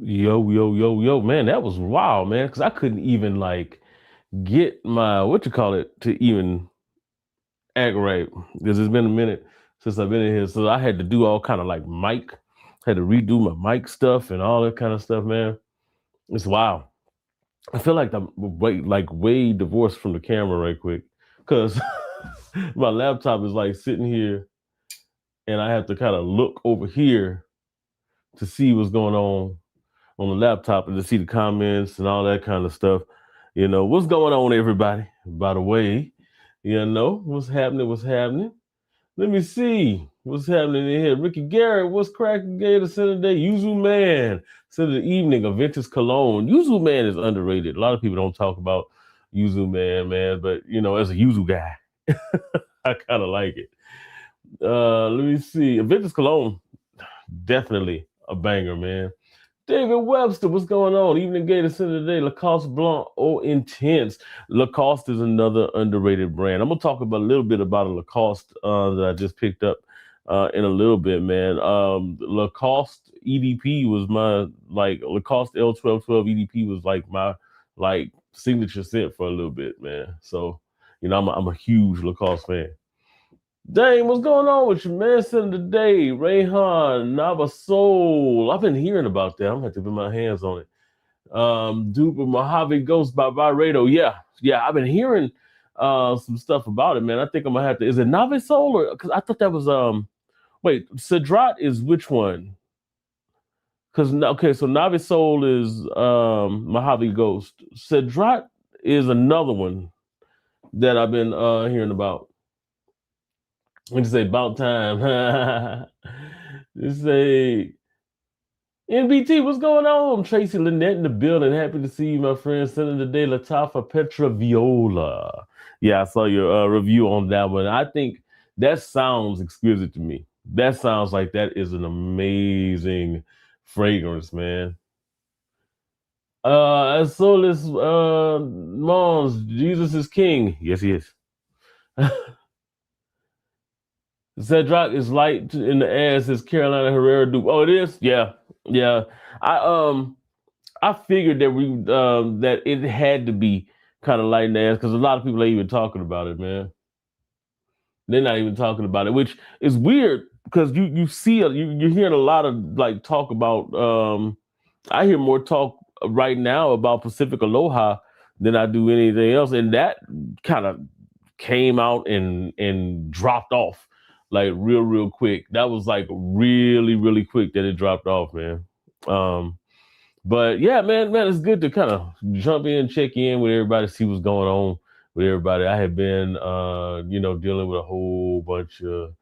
Yo, yo, yo, yo, man, that was wild, man. Because I couldn't even like get my what you call it to even act right. Because it's been a minute since I've been in here, so I had to do all kind of like mic, had to redo my mic stuff and all that kind of stuff, man. It's wild. I feel like I'm way divorced from the camera right quick because my laptop is like sitting here and I have to kind of look over here to see what's going on the laptop and to see the comments and all that kind of stuff. What's going on, everybody? By the way, what's happening? What's happening? Let me see what's happening in here. Ricky Garrett, what's cracking? Gator Center Day. Yuzu Man, Center Evening, Aventus Cologne. Yuzu Man is underrated. A lot of people don't talk about Yuzu Man, but as a Yuzu guy, I kind of like it. Let me see. Aventus Cologne, definitely a banger, man. David Webster, what's going on? Evening Gator Center today. Lacoste Blanc, intense. Lacoste is another underrated brand. I'm gonna talk about a little bit about a Lacoste that I just picked up in a little bit, man. Lacoste EDP was my Lacoste L1212 EDP was like my signature scent for a little bit, man. So I'm a huge Lacoste fan. Dang, what's going on with you, man? Send today, Rayhan, Navasol. I've been hearing about that. I'm gonna have to put my hands on it. Dupe of Mojave Ghost by Viredo. Yeah, I've been hearing some stuff about it, man. I think I'm gonna have to. Is it Navasol or because I thought that was wait, Cedrat is which one? Because okay, so Navasol is Mojave Ghost. Cedrat is another one that I've been hearing about. We just say about time. Just say NBT, what's going on? Tracy Lynette in the building. Happy to see you, my friend. Senator De Latafa Petra Viola. Yeah, I saw your review on that one. I think that sounds exquisite to me. That sounds like that is an amazing fragrance, man. Solis Mons, Jesus is King. Yes, he is. Cedric is light in the ass as Carolina Herrera do. Oh, it is? Yeah. I figured that that it had to be kind of light in the ass because a lot of people ain't even talking about it, man. They're not even talking about it, which is weird because you see you're hearing a lot of like talk about. I hear more talk right now about Pacific Aloha than I do anything else, and that kind of came out and dropped off like real quick. That was like really quick that it dropped off, man. But yeah, man, it's good to kind of jump in, check in with everybody, see what's going on with everybody. I have been dealing with a whole bunch of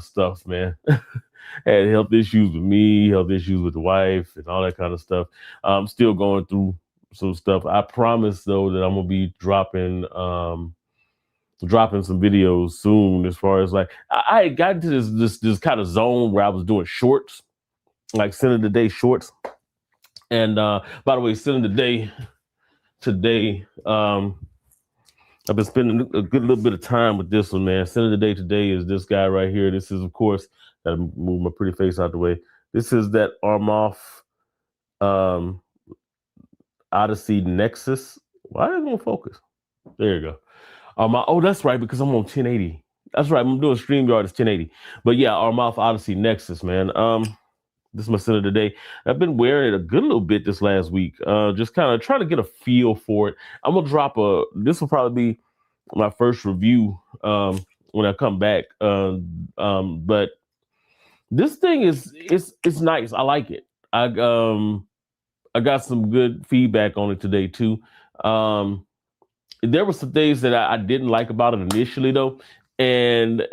stuff, man. Had health issues with me, health issues with the wife, and all that kind of stuff. I'm still going through some stuff. I promise though that I'm gonna be dropping some videos soon. As far as like I had gotten to this kind of zone where I was doing shorts, like Center of the Day shorts. And by the way, Center of the Day today, I've been spending a good little bit of time with this one, man. Center of the Day today is this guy right here. This is, of course, gotta move my pretty face out the way. This is that Armaf Odyssey Nexus. Why didn't it focus? There you go. That's right, because I'm on 1080. That's right, I'm doing StreamYard, it's 1080. But yeah, Armaf Odyssey Nexus, man. This is my center today. I've been wearing it a good little bit this last week. Just kind of trying to get a feel for it. I'm gonna drop this will probably be my first review when I come back. But this thing it's nice. I like it. I got some good feedback on it today too. There were some things that I didn't like about it initially, though. And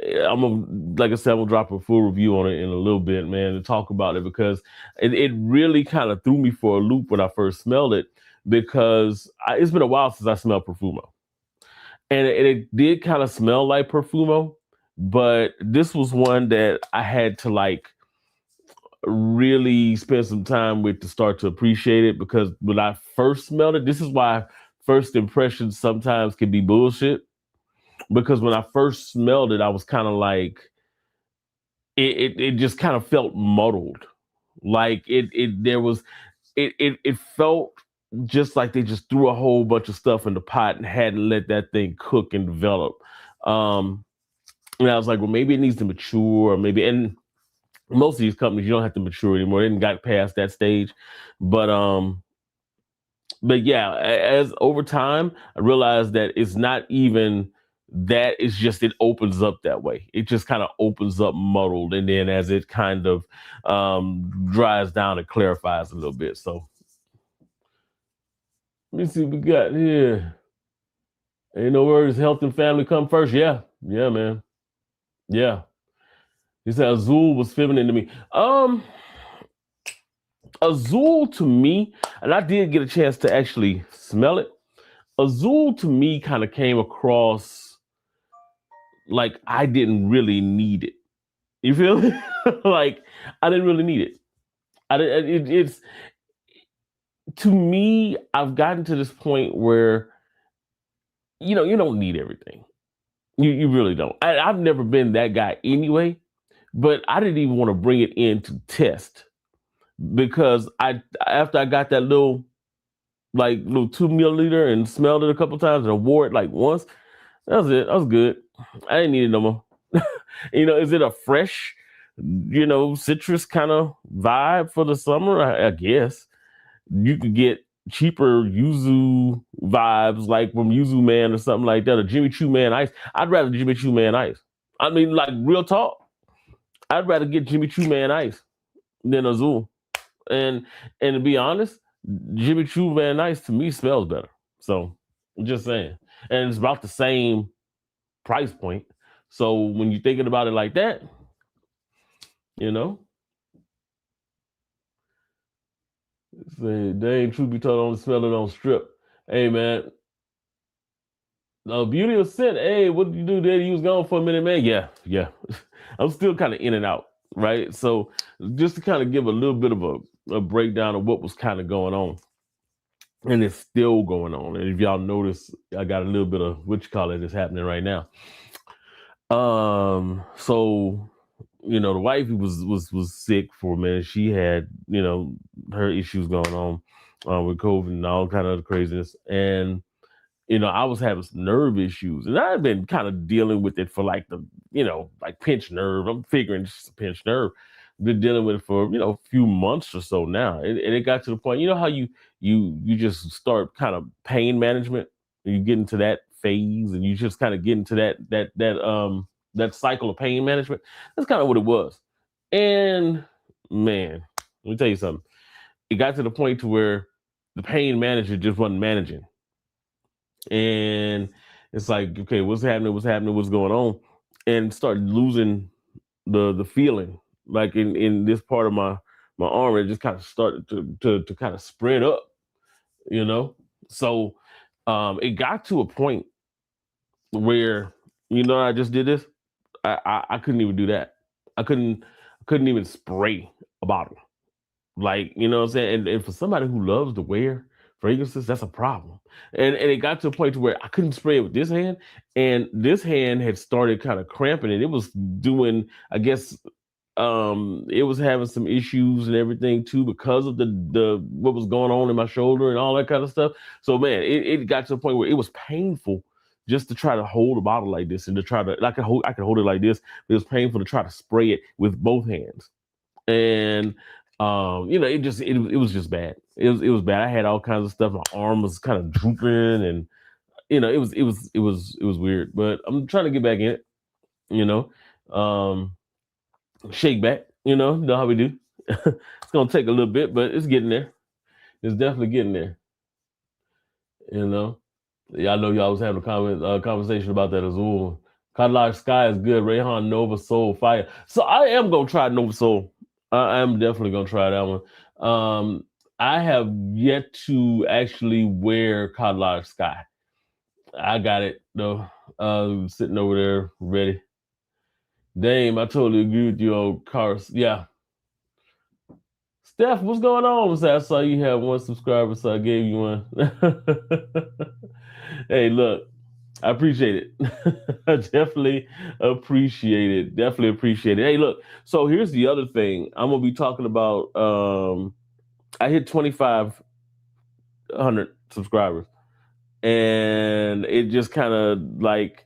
like I said, I'm gonna drop a full review on it in a little bit, man, to talk about it because it really kind of threw me for a loop when I first smelled it because it's been a while since I smelled Profumo. And it did kind of smell like Profumo, but this was one that I had to like really spend some time with to start to appreciate it because when I first smelled it, this is why first impressions sometimes can be bullshit. Because when I first smelled it, I was kind of like, it just kind of felt muddled. Like there was it felt just like they just threw a whole bunch of stuff in the pot and hadn't let that thing cook and develop. Um, and I was like, well, maybe it needs to mature, or maybe. And most of these companies, you don't have to mature anymore. They didn't got past that stage, but but yeah, as over time, I realized that it's not even that. It's just it opens up that way. It just kind of opens up muddled, and then as it kind of dries down and clarifies a little bit. So let me see what we got here. Ain't no worries. Health and family come first. Yeah, yeah, man. Yeah. He said Azul was feminine to me. Azul to me, and I did get a chance to actually smell it. Azul to me kind of came across like I didn't really need it. You feel me? Like I didn't really need it. I didn't, it's to me. I've gotten to this point where you don't need everything. You really don't. I've never been that guy anyway, but I didn't even want to bring it in to test because I after I got that little 2 milliliter and smelled it a couple times and I wore it like once. That was it. That was good. I didn't need it no more. Is it a fresh, citrus kind of vibe for the summer? I guess you could get cheaper yuzu vibes like from Yuzu Man or something like that, or Jimmy Choo Man Ice. I'd rather Jimmy Choo Man Ice. I mean, like real talk. I'd rather get Jimmy Choo Man Ice than Azul. And to be honest, Jimmy Choo Man Ice to me smells better. So I'm just saying. And it's about the same price point. So when you're thinking about it like that, you know, say, dang, truth be told, I only smell it on strip. Hey, man. Beauty of Scent. Hey, what did you do there? You was gone for a minute, man. Yeah, yeah. I'm still kind of in and out, right? So just to kind of give a little bit of a breakdown of what was kind of going on. And it's still going on. And if y'all notice, I got a little bit of what you call it is happening right now. So the wifey was sick for a minute. She had her issues going on with COVID and all kind of craziness, and I was having some nerve issues, and I've been kind of dealing with it for like like pinched nerve. I'm figuring it's just a pinched nerve. Been dealing with it for a few months or so now, and it got to the point. You know how you just start kind of pain management, and you get into that phase, and you just kind of get into that cycle of pain management. That's kind of what it was. And man, let me tell you something. It got to the point to where the pain manager just wasn't managing. And it's like, okay, what's happening? What's happening? What's going on? And start losing the feeling. Like in this part of my arm, it just kind of started to kind of spread up, So it got to a point where I just did this. I couldn't even do that. I couldn't even spray a bottle. Like, what I'm saying? And for somebody who loves to wear fragrances, that's a problem. And it got to a point to where I couldn't spray it with this hand. And this hand had started kind of cramping and it was doing, I guess, it was having some issues and everything too because of the what was going on in my shoulder and all that kind of stuff. So man, it got to a point where it was painful just to try to hold a bottle like this and to try to I could hold it like this. It was painful to try to spray it with both hands. And it was just bad. It was bad. I had all kinds of stuff. My arm was kind of drooping and it was weird. But I'm trying to get back in it, you know. Shake back, know how we do. It's gonna take a little bit, but it's getting there. It's definitely getting there. Yeah, I know y'all was having a conversation about that as well. Cadillac Sky is good. Rayhan Nova Soul Fire. So I am gonna try Nova Soul. I am definitely gonna try that one. I have yet to actually wear Cadillac Sky. I got it though. Sitting over there ready. Dame, I totally agree with you on cars. Yeah. Steph, what's going on? I saw you have one subscriber, so I gave you one. Hey, look, I appreciate it. I definitely appreciate it. Definitely appreciate it. Hey, look, so here's the other thing. I'm gonna be talking about I hit 2,500 subscribers, and it just kind of like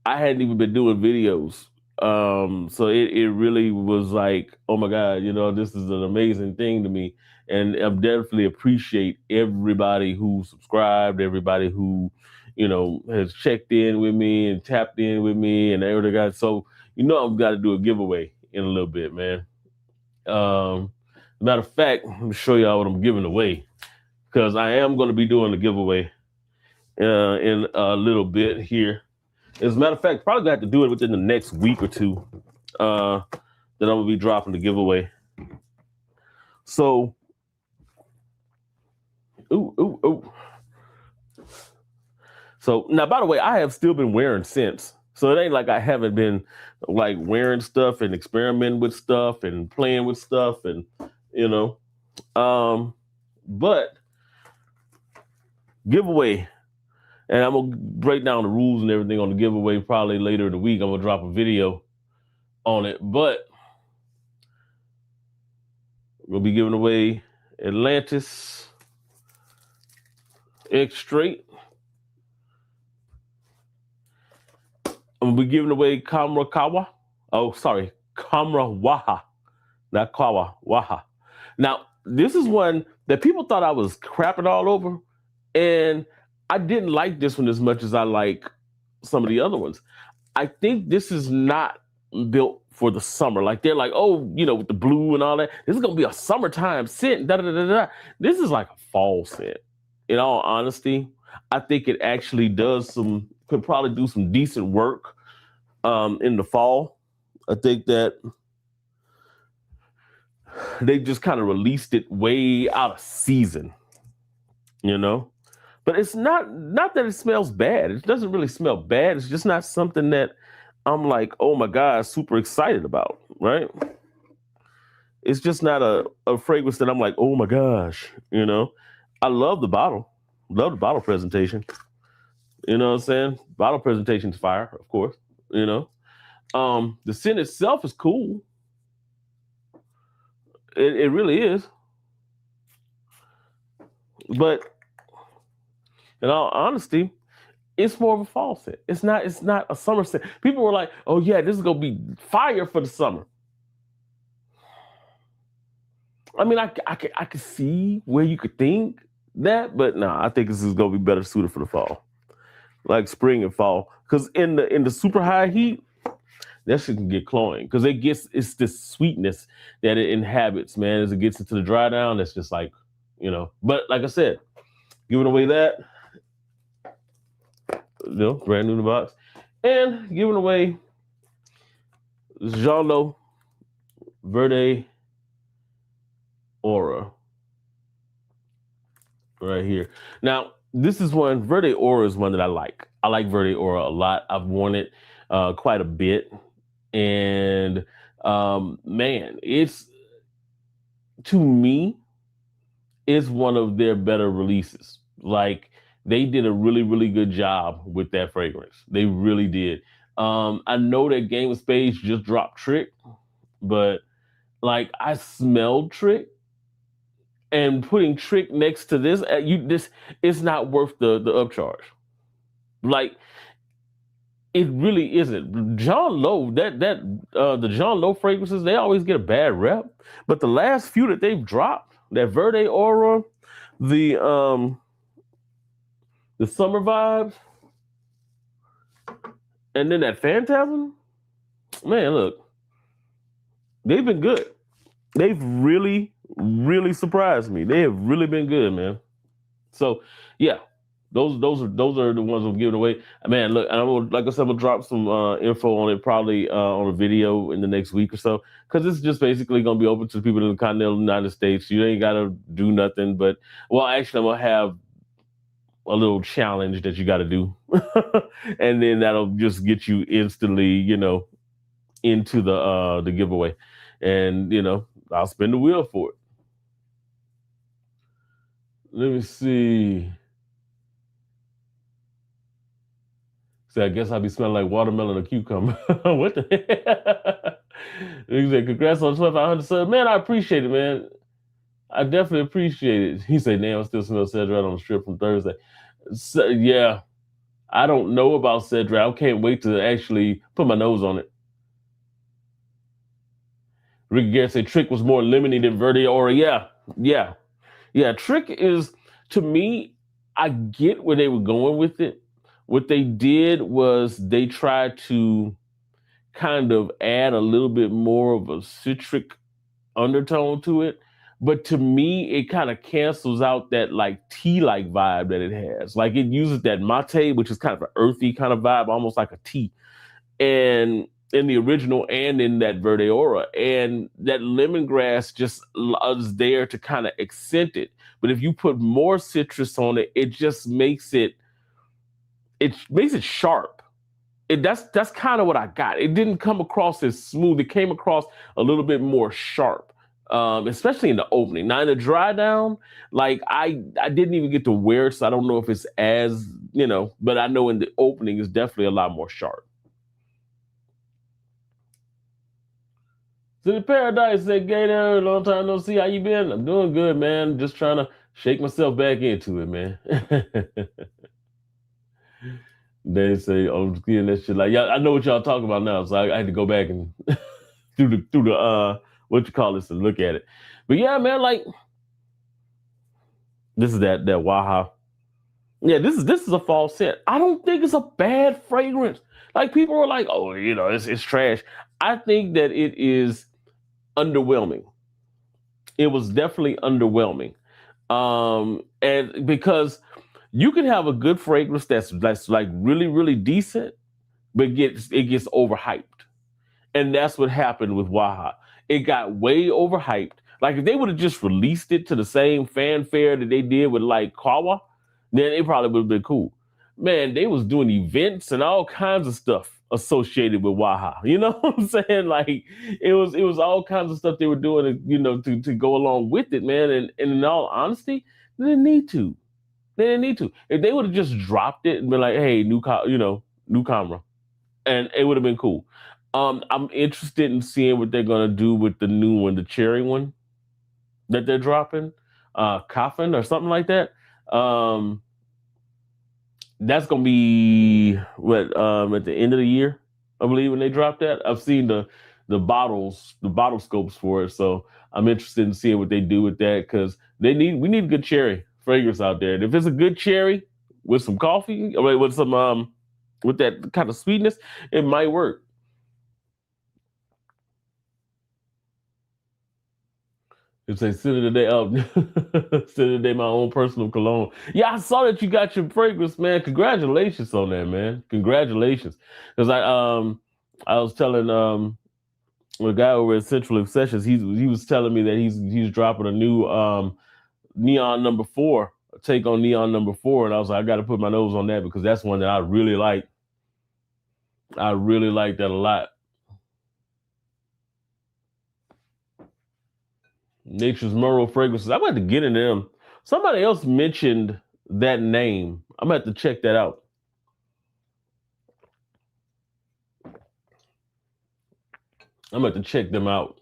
I hadn't even been doing videos. So it really was like, oh my God, this is an amazing thing to me. And I definitely appreciate everybody who subscribed, everybody who, has checked in with me and tapped in with me and everything. So, I've got to do a giveaway in a little bit, man. Matter of fact, let me show y'all what I'm giving away, because I am going to be doing a giveaway in a little bit here. As a matter of fact, probably got to do it within the next week or two. That I'm gonna be dropping the giveaway. So, ooh. So now, by the way, I have still been wearing since. So it ain't like I haven't been like wearing stuff and experimenting with stuff and playing with stuff and but giveaway. And I'm gonna break down the rules and everything on the giveaway probably later in the week. I'm gonna drop a video on it, but we'll be giving away Atlantis X Straight. I'm gonna be giving away Kamra Waha, not Kawa Waha. Now, this is one that people thought I was crapping all over, and I didn't like this one as much as I like some of the other ones. I think this is not built for the summer. Like they're like, oh, with the blue and all that. This is gonna be a summertime scent. This is like a fall scent. In all honesty, I think it actually could probably do some decent work in the fall. I think that they just kind of released it way out of season, But it's not that it smells bad. It doesn't really smell bad. It's just not something that I'm like, oh my God, super excited about, right? It's just not a fragrance that I'm like, oh my gosh, I love the bottle. Love the bottle presentation. You know what I'm saying? Bottle presentation's fire, of course, The scent itself is cool. It really is. But in all honesty, it's more of a fall scent. It's not a summer scent. People were like, oh yeah, this is gonna be fire for the summer. I mean, I could see where you could think that, but no, I think this is gonna be better suited for the fall, like spring and fall. Because in the super high heat, that shit can get cloying because it's this sweetness that it inhabits, man. As it gets into the dry down, it's just like, But like I said, giving away that, brand new in the box, and giving away Jean Lo Verde Aura right here. Now, this is one, Verde Aura is one that I like. I like Verde Aura a lot. I've worn it quite a bit. And man, to me, it's one of their better releases. Like they did a really, really good job with that fragrance. They really did. I know that Game of Spades just dropped Trick, but like I smelled Trick, and putting Trick next to this, it's not worth the upcharge. Like it really isn't. Jean Lo, the Jean Lo fragrances, they always get a bad rep, but the last few that they've dropped, that Verde Aura, the Summer Vibes, and then that Phantasm, man, look, they've been good. They've really, really surprised me. They have really been good, man. So yeah, those are the ones I'm giving away. Man, look, like I said, I'm gonna drop some info on it probably on a video in the next week or so, because it's just basically gonna be open to the people in the continental United States. You ain't gotta do nothing, but actually, I'm gonna have a little challenge that you got to do, and then that'll just get you instantly, into the giveaway, and I'll spin the wheel for it. Let me see. So I guess I'll be smelling like watermelon or cucumber. What the heck? He said, congrats on 2,500 subs. Man, I appreciate it, man. I definitely appreciate it. He said, "Damn, I still smell Cedrat on the strip from Thursday." So, yeah, I don't know about Cedrat. I can't wait to actually put my nose on it. Ricky Garrett said Trick was more lemony than Verde Aura. Yeah, yeah, yeah. Trick is, to me, I get where they were going with it. What they did was they tried to kind of add a little bit more of a citric undertone to it. But to me, it kind of cancels out that like tea-like vibe that it has. Like it uses that mate, which is kind of an earthy kind of vibe, almost like a tea. And in the original and in that Verde Aura. And that lemongrass just is there to kind of accent it. But if you put more citrus on it, it makes it sharp. That's kind of what I got. It didn't come across as smooth. It came across a little bit more sharp, especially in the opening. Now in the dry down, like I didn't even get to wear it, so I don't know if it's as but I know in the opening it's definitely a lot more sharp. So the Paradise said, Gator, long time no see. How you been? I'm doing good, man. Just trying to shake myself back into it, man. They say, "Oh, I'm getting that shit." Like, yeah, I know what y'all talking about now, so I had to go back and through the what you call this and look at it. But yeah, man, like this is that Waha. Yeah, this is a fall scent. I don't think it's a bad fragrance. Like people are like, oh, it's trash. I think that it is underwhelming. It was definitely underwhelming. And because you can have a good fragrance that's like really, really decent, but it gets overhyped. And that's what happened with Waha. It got way overhyped. Like if they would have just released it to the same fanfare that they did with like Kawa, then it probably would have been cool. Man, they was doing events and all kinds of stuff associated with Waha. You know what I'm saying? Like it was all kinds of stuff they were doing, to go along with it, man. And in all honesty, they didn't need to. They didn't need to. If they would have just dropped it and been like, "Hey, new camera," and it would have been cool. I'm interested in seeing what they're gonna do with the new one, the cherry one that they're dropping, coffin or something like that. Um, that's gonna be what at the end of the year, I believe, when they drop that. I've seen the bottle scopes for it, so I'm interested in seeing what they do with that because we need good cherry fragrance out there. And if it's a good cherry with some coffee, or with some with that kind of sweetness, it might work. If they send it today up, send it today my own personal cologne. Yeah, I saw that you got your fragrance, man. Congratulations on that, man. Congratulations. Because I was telling a guy over at Central Obsessions, he was telling me that he's dropping a new Neon number 4, a take on Neon number 4, and I was like, I got to put my nose on that because that's one that I really like. I really like that a lot. Nature's Moral Fragrances. I'm about to get into them. Somebody else mentioned that name. I'm going to have to check that out. I'm going to have to check them out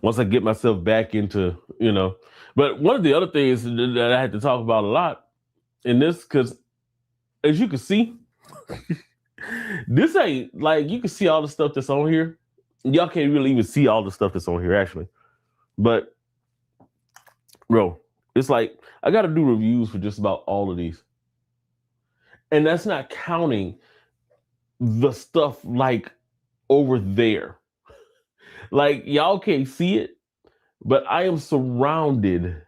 once I get myself back into. But one of the other things that I had to talk about a lot in this, because as you can see, this ain't like you can see all the stuff that's on here. Y'all can't really even see all the stuff that's on here, actually. But, bro, it's like I got to do reviews for just about all of these. And that's not counting the stuff like over there. Like y'all can't see it, but I am surrounded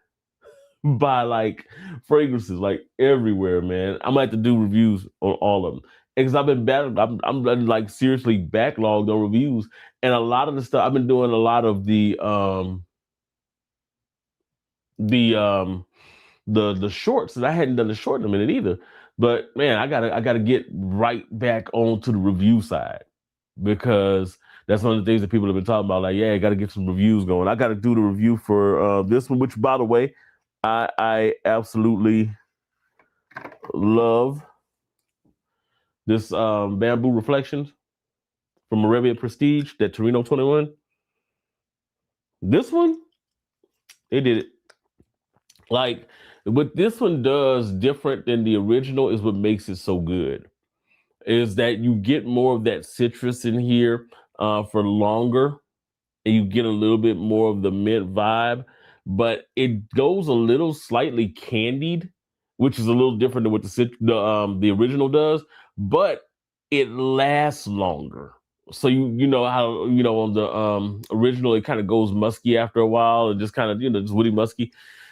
by like fragrances like everywhere, man. I might have to do reviews on all of them because I've been bad. I'm like seriously backlogged on reviews, and a lot of the stuff I've been doing a lot of the the shorts, and I hadn't done the short in a minute either. But man, I gotta get right back onto the review side because that's one of the things that people have been talking about. Like, yeah, I got to get some reviews going. I got to do the review for this one, which, by the way, I absolutely love this Bamboo Reflections from Moravia Prestige, that Torino 21. This one, they did it. Like what this one does different than the original is what makes it so good. Is that you get more of that citrus in here for longer, and you get a little bit more of the mint vibe, but it goes a little slightly candied, which is a little different than what the original does, but it lasts longer. So you know how on the original it kind of goes musky after a while and just kind of just woody musky.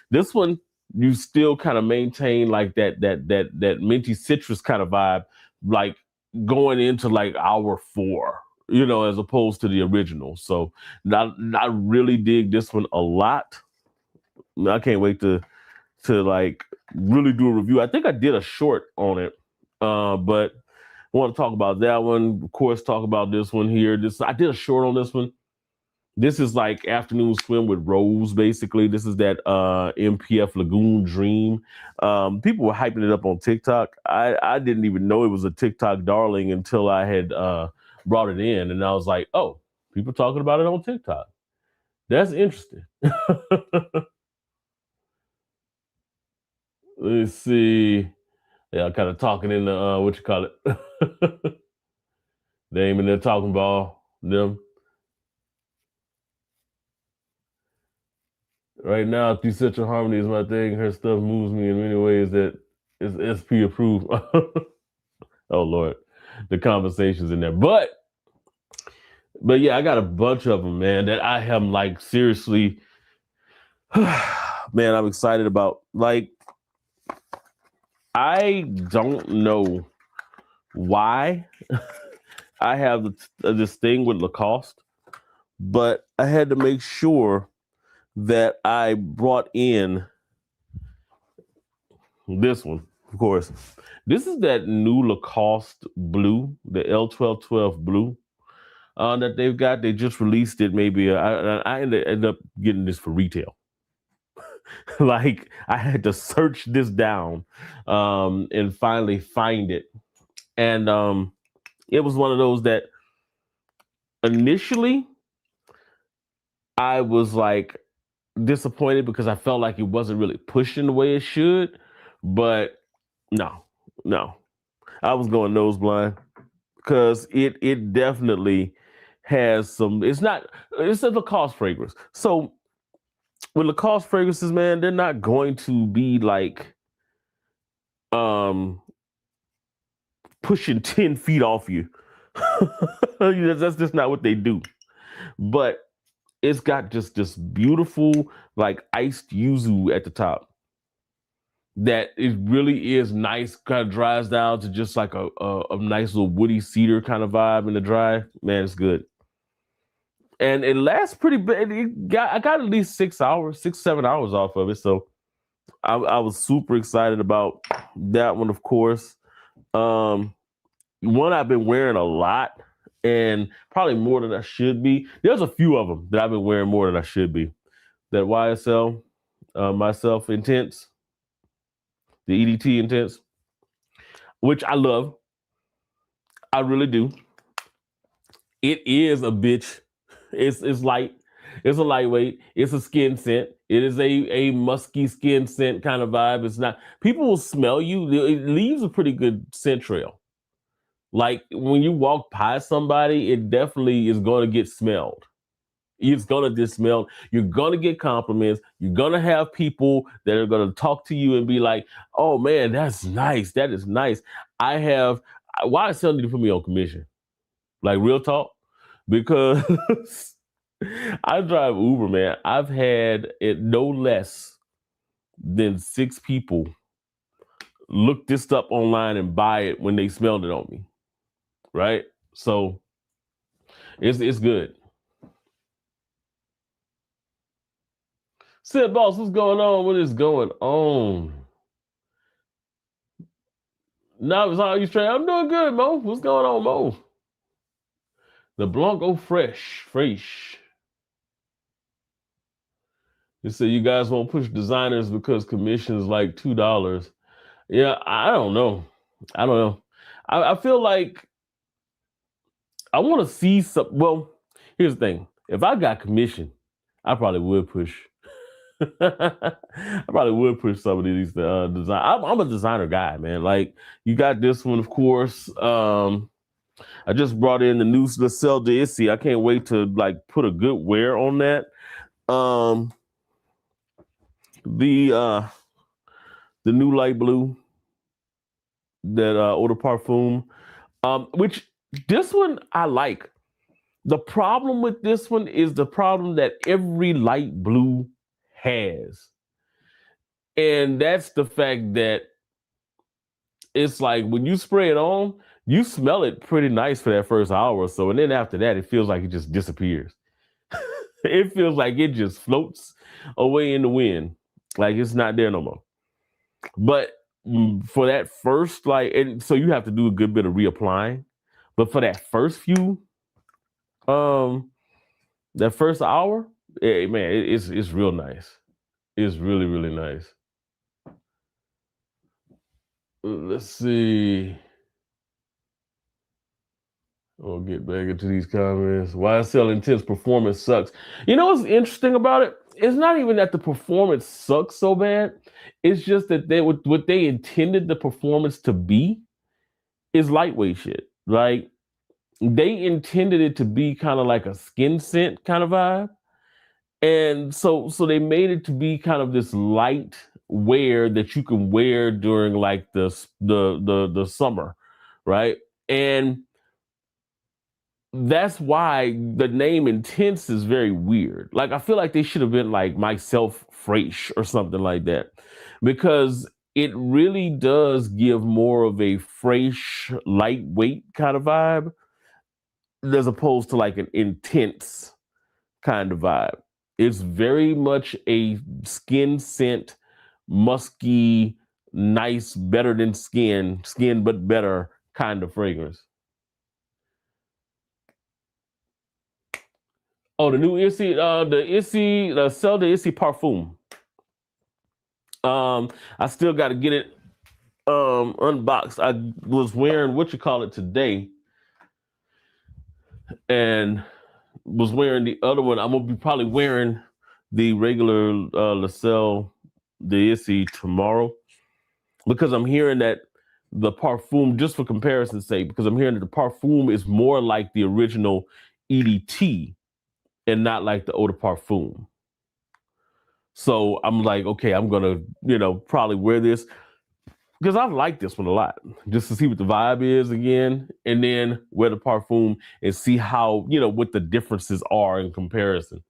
This one you still kind of maintain like that minty citrus kind of vibe, like going into like hour four, as opposed to the original. So I really dig this one a lot. I can't wait to like really do a review. I think I did a short on it, but I want to talk about that one. Of course, talk about this one here. I did a short on this one. This is like afternoon swim with Rose, basically. This is that MPF Lagoon Dream. People were hyping it up on TikTok. I didn't even know it was a TikTok darling until I had brought it in, and I was like, oh, people talking about it on TikTok. That's interesting. Let's see. Yeah, I'm kind of talking in the what you call it. They ain't in there talking about them. Right now, Through Central Harmony is my thing. Her stuff moves me in many ways that is SP approved. Oh Lord, the conversations in there. But yeah, I got a bunch of them, man, that I am like seriously, man, I'm excited about. Like, I don't know why I have this thing with Lacoste, but I had to make sure that I brought in this one, of course. This is that new Lacoste blue, the L1212 blue that they've got. They just released it. Maybe I ended up getting this for retail. Like I had to search this down and finally find it. And it was one of those that initially I was like disappointed because I felt like it wasn't really pushing the way it should. But no, I was going nose blind because it definitely has some. It's a Lacoste fragrance. So with Lacoste fragrances, man, they're not going to be like pushing 10 feet off you. That's just not what they do. But it's got just this beautiful like iced yuzu at the top that it really is nice, kind of dries down to just like a nice little woody cedar kind of vibe in the dry. Man, it's good. And it lasts pretty big. I got at least 6 hours, 6, 7 hours off of it. So I was super excited about that one, of course. One I've been wearing a lot and probably more than I should be. There's a few of them that I've been wearing more than I should be. That YSL, Myself Intense, the EDT Intense, which I love. I really do. It is a bitch. It's light. It's a lightweight. It's a skin scent. It is a musky skin scent kind of vibe. It's not. People will smell you. It leaves a pretty good scent trail. Like when you walk past somebody, it definitely is going to get smelled. It's going to get smelled. You're going to get compliments. You're going to have people that are going to talk to you and be like, oh man, that's nice. That is nice. Why is somebody to put me on commission? Like real talk? Because I drive Uber, man. I've had it no less than 6 people look this up online and buy it when they smelled it on me. Right? So it's good. Sid Boss, what's going on? What is going on? Now it's how you straight. I'm doing good, Mo. What's going on, Mo? The Blanco fresh. You say you guys won't push designers because commission is like $2. Yeah, I don't know. I feel like I want to see some. Well, here's the thing. If I got commission, I probably would push. I probably would push some of these design. I'm a designer guy, man. Like you got this one, of course. I just brought in the new Lascelles d'Issy. I can't wait to like put a good wear on that. Um, the uh, the new light blue, that eau de parfum, which this one I like. The problem with this one is the problem that every light blue has. And that's the fact that it's like when you spray it on, you smell it pretty nice for that first hour or so. And then after that, it feels like it just disappears. It feels like it just floats away in the wind. Like it's not there no more. But for that first, like, and so you have to do a good bit of reapplying. But for that first few, um, that first hour, man, it's real nice. It's really, really nice. Let's see. I'll get back into these comments. YSL Intense performance sucks. You know what's interesting about it? It's not even that the performance sucks so bad. It's just that what they intended the performance to be is lightweight shit. Like they intended it to be kind of like a skin scent kind of vibe. And so they made it to be kind of this light wear that you can wear during like the summer, right? And that's why the name Intense is very weird. Like I feel like they should have been like Myself Fresh or something like that, because it really does give more of a fresh, lightweight kind of vibe, as opposed to like an intense kind of vibe. It's very much a skin scent, musky, nice, better than skin but better kind of fragrance. Oh, the new Issy, the Sell the Issy Parfum. I still got to get it unboxed. I was wearing what you call it today, and was wearing the other one. I'm gonna be probably wearing the regular Lascelles d'Issy tomorrow, because I'm hearing that the Parfum, just for comparison's sake, because I'm hearing that the Parfum is more like the original EDT and not like the Eau de Parfum. So I'm like, okay, I'm gonna, probably wear this because I like this one a lot, just to see what the vibe is again, and then wear the Parfum and see how, what the differences are in comparison.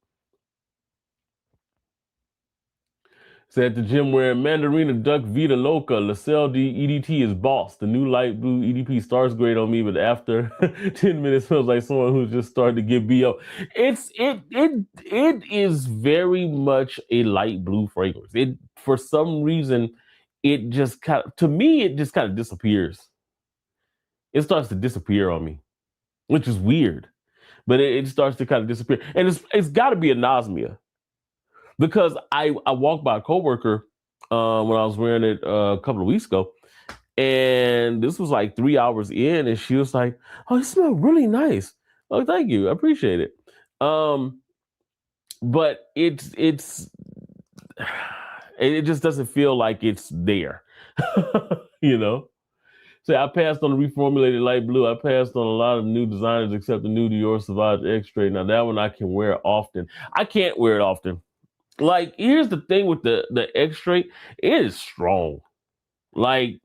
So at the gym wearing Mandarina Duck Vita Loca, Lascelles EDT is boss. The new light blue EDP starts great on me, but after 10 minutes feels like someone who's just started to get BO. It is very much a light blue fragrance. It, for some reason, it just kind of, to me, it just kind of disappears. It starts to disappear on me, which is weird. But it starts to kind of disappear. And it's got to be anosmia, because I walked by a coworker when I was wearing it a couple of weeks ago, and this was like 3 hours in, and she was like, "Oh, you smell really nice." Oh, thank you, I appreciate it. But it just doesn't feel like it's there, you know. So I passed on the reformulated light blue. I passed on a lot of new designers except the new Dior Sauvage X-Ray. Now that one I can wear often. I can't wear it often. Like, here's the thing with the X-Ray, it is strong. Like,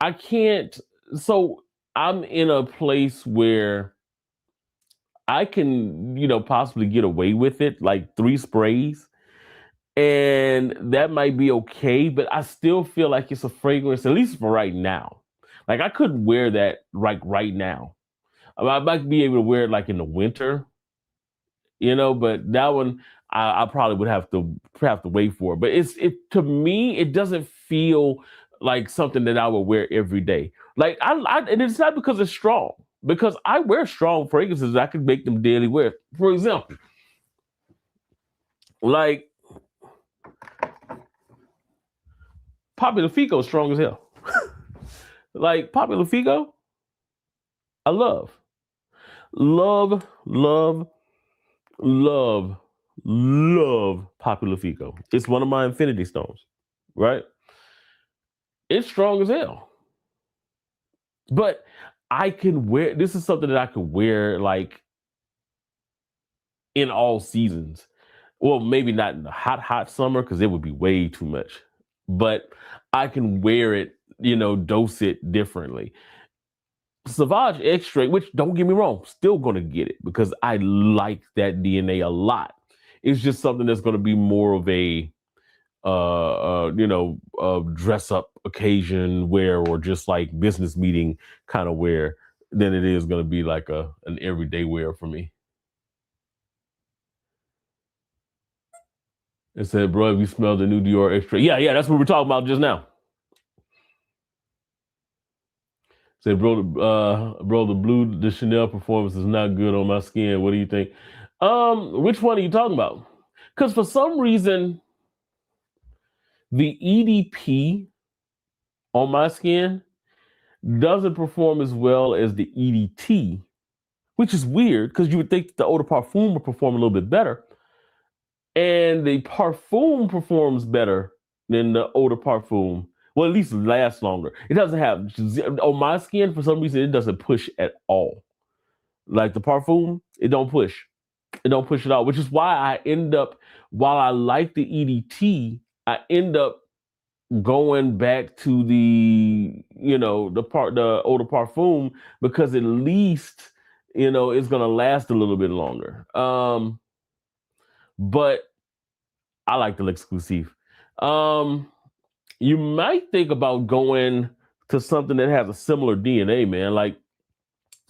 I can't. So I'm in a place where I can, possibly get away with it, like 3 sprays, and that might be okay. But I still feel like it's a fragrance, at least for right now. Like, I couldn't wear that right now. I might be able to wear it like in the winter, but that one I probably would have to wait for. But it to me, it doesn't feel like something that I would wear every day. Like and it's not because it's strong, because I wear strong fragrances. I can make them daily wear. For example, like Popular Fico is strong as hell. Like Popular Fico, I love, love, love, love love Popular Fico. It's one of my infinity stones, right? It's strong as hell. But I can wear this is something that I could wear like in all seasons. Well, maybe not in the hot summer because it would be way too much. But I can wear it, dose it differently. Savage X-Ray, which don't get me wrong, still gonna get it because I like that DNA a lot. It's just something that's gonna be more of a dress up occasion wear or just like business meeting kind of wear than it is going to be like an everyday wear for me. It said, bro, have you smelled the new Dior Extra? Yeah, that's what we were talking about just now. Said, bro, the Chanel performance is not good on my skin. What do you think? Which one are you talking about? Because for some reason, the EDP on my skin doesn't perform as well as the EDT, which is weird because you would think the eau de parfum would perform a little bit better. And the parfum performs better than the eau de parfum. Well, at least it lasts longer. It doesn't have, on my skin, for some reason, it doesn't push at all. Like the parfum, it don't push. It don't push at all, which is why I end up, while I like the EDT, I end up going back to the eau de parfum because at least it's gonna last a little bit longer. But I like the exclusive. You might think about going to something that has a similar DNA, man. Like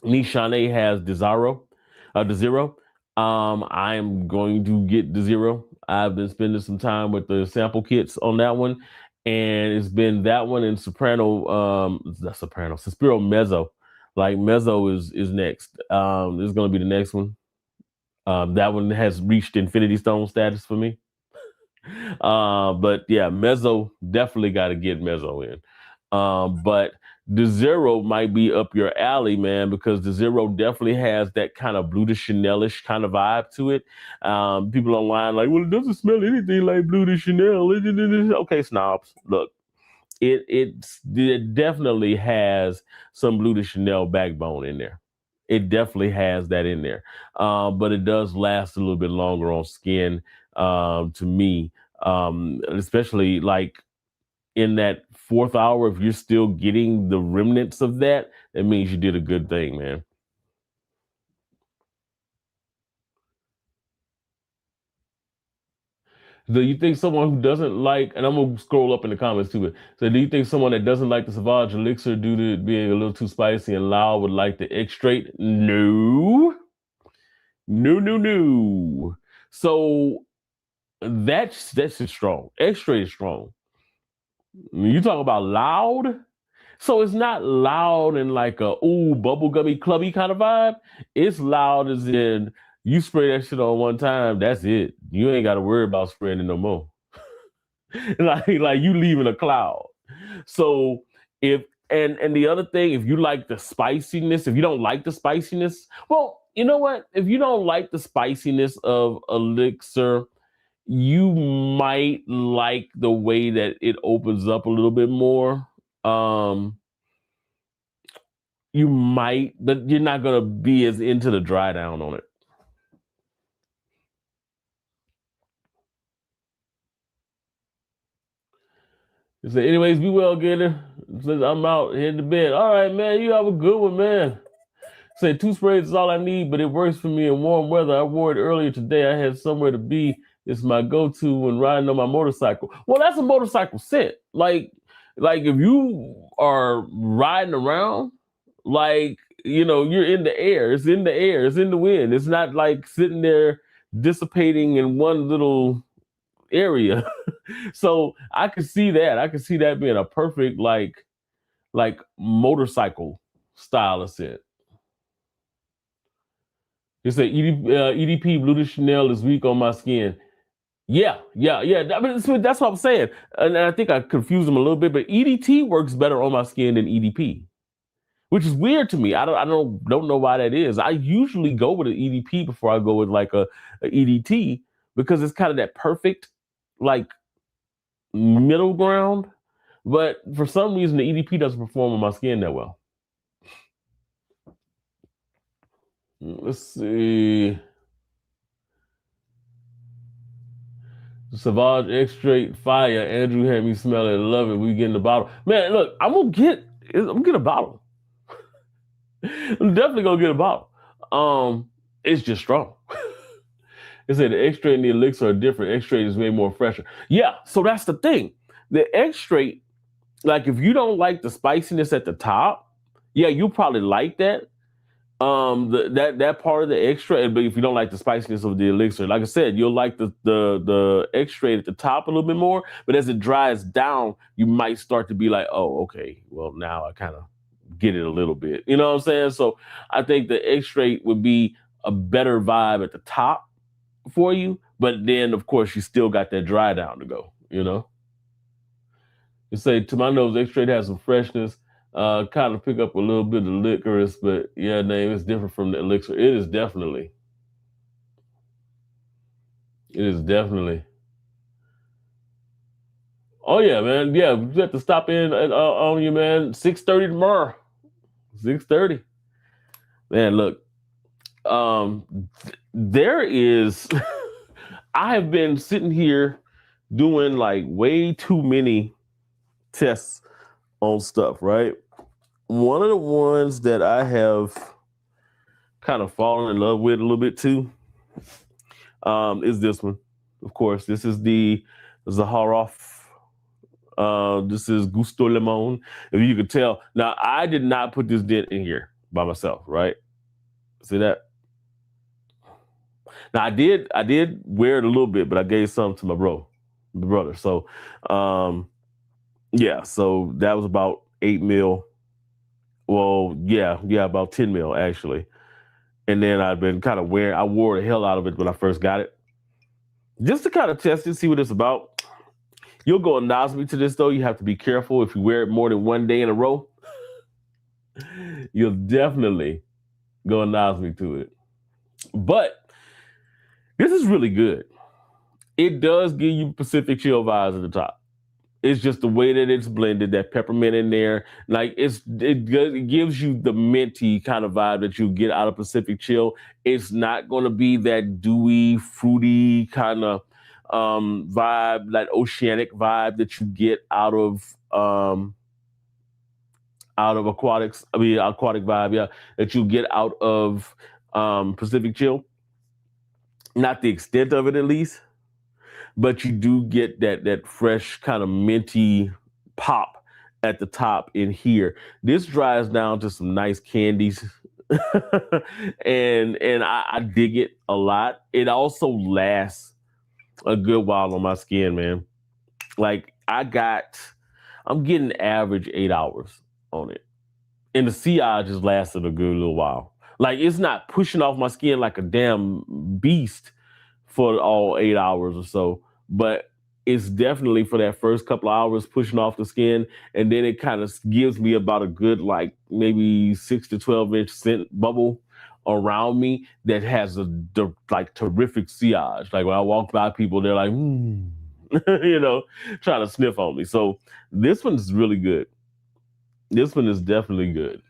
Nishane has the Zero. I'm going to get the Zero. I've been spending some time with the sample kits on that one, and it's been that one and Suspiro Mezzo. Like Mezzo is next. This is going to be the next one. That one has reached Infinity Stone status for me. But yeah, Mezzo definitely got to get Mezzo in. But the Zero might be up your alley, man, because the Zero definitely has that kind of Blue de Chanel-ish kind of vibe to it. People online like, well, it doesn't smell anything like Blue de Chanel. Okay, snobs, look, it definitely has some Blue de Chanel backbone in there. It definitely has that in there, but it does last a little bit longer on skin. To me, especially like in that fourth hour, if you're still getting the remnants of that, that means you did a good thing, man. Do you think someone who doesn't like, and I'm gonna scroll up in the comments too, but so do you think someone that doesn't like the Sauvage Elixir due to it being a little too spicy and loud would like the X straight? No. No. So that's just strong. X straight is strong. You talk about loud. So it's not loud in like a ooh bubblegummy clubby kind of vibe. It's loud as in you spray that shit on one time, that's it. You ain't got to worry about spraying it no more. like you leaving a cloud. So if and the other thing, if you like the spiciness, if you don't like the spiciness, well, you know what? If you don't like the spiciness of Elixir, you might like the way that it opens up a little bit more. You might, but you're not gonna be as into the dry down on it. So, anyways, be well, Gator. Since I'm out heading to bed. All right, man. You have a good one, man. Say two sprays is all I need, but it works for me in warm weather. I wore it earlier today. I had somewhere to be. It's my go-to when riding on my motorcycle. Well, that's a motorcycle scent. Like if you are riding around, like you're in the air. It's in the air. It's in the wind. It's not like sitting there dissipating in one little area. So I could see that. I could see that being a perfect like motorcycle style of scent. It's a EDP Blue de Chanel is weak on my skin. Yeah. I mean, that's what I'm saying. And I think I confused them a little bit, but EDT works better on my skin than EDP, which is weird to me. I don't know why that is. I usually go with an EDP before I go with like a EDT, because it's kind of that perfect like middle ground. But for some reason, the EDP doesn't perform on my skin that well. Let's see. Savage X-Straight Fire. Andrew had me smell it. Love it. We get in the bottle. Man, look, I'm gonna get a bottle. I'm definitely gonna get a bottle. It's just strong. It said the X-Straight and the Elixir are different. X-Straight is way more fresher. Yeah, so that's the thing. The X-Straight, like if you don't like the spiciness at the top, yeah, you'll probably like that. That part of the X-Straight, but if you don't like the spiciness of the Elixir, like I said, you'll like the X-Straight at the top a little bit more. But as it dries down, you might start to be like, oh, okay, well now I kind of get it a little bit. You know what I'm saying? So I think the X-Straight would be a better vibe at the top for you, but then of course you still got that dry down to go. You know, you say to my nose, X-Straight has some freshness. Kind of pick up a little bit of licorice, but yeah, name it's different from the Elixir. It is definitely. It is definitely. Oh yeah, man. Yeah, you have to stop in on you, man. 6:30 tomorrow. 6:30. Man, look. There is. I have been sitting here doing like way too many tests on stuff, right? One of the ones that I have kind of fallen in love with a little bit too is this one. Of course, this is the Zaharoff. This is Gusto Limon. If you could tell, now I did not put this dent in here by myself, right? See that? Now I did wear it a little bit, but I gave some to my brother. So, yeah. So that was about 8 mil. Well, yeah, about 10 mil actually. And then I've been kind of wearing. I wore the hell out of it when I first got it, just to kind of test it, see what it's about. You'll go anosmia to this though. You have to be careful if you wear it more than one day in a row. You'll definitely go anosmia to it. But this is really good. It does give you Pacific Chill vibes at the top. It's just the way that it's blended, that peppermint in there. Like it gives you the minty kind of vibe that you get out of Pacific Chill. It's not going to be that dewy, fruity kind of vibe, that oceanic vibe that you get out of aquatics. I mean, aquatic vibe, yeah, that you get out of Pacific Chill. Not the extent of it, at least, but you do get that fresh kind of minty pop at the top in here. This dries down to some nice candies. and I dig it a lot. It also lasts a good while on my skin, man. Like I'm getting average 8 hours on it. And the CI just lasted a good little while. Like it's not pushing off my skin like a damn beast for all 8 hours or so, but it's definitely for that first couple of hours pushing off the skin, and then it kind of gives me about a good like maybe 6 to 12 inch scent bubble around me that has like terrific sillage. Like when I walk by people, they're like, trying to sniff on me. So this one's really good. This one is definitely good.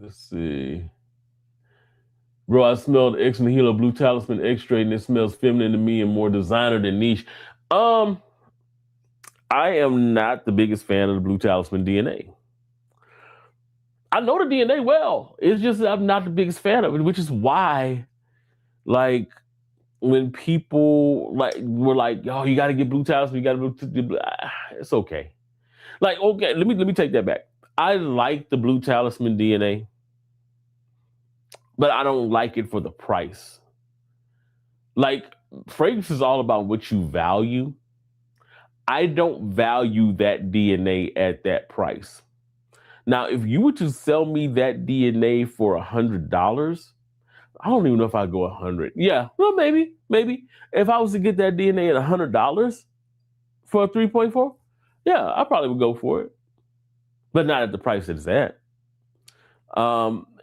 Let's see. Bro, I smelled X Nihilo Blue Talisman X-Straight and it smells feminine to me and more designer than niche. Um, I am not the biggest fan of the Blue Talisman DNA. I know the DNA well. It's just that I'm not the biggest fan of it, which is why, like, when people like were like, "Oh, you got to get Blue Talisman, you got to," it's okay. Like, okay, let me take that back. I like the Blue Talisman DNA, but I don't like it for the price. Like, fragrance is all about what you value. I don't value that DNA at that price. Now, if you were to sell me that DNA for $100, I don't even know if I'd go 100. Yeah, well, maybe. If I was to get that DNA at $100 for a 3.4, yeah, I probably would go for it, but not at the price that it's at.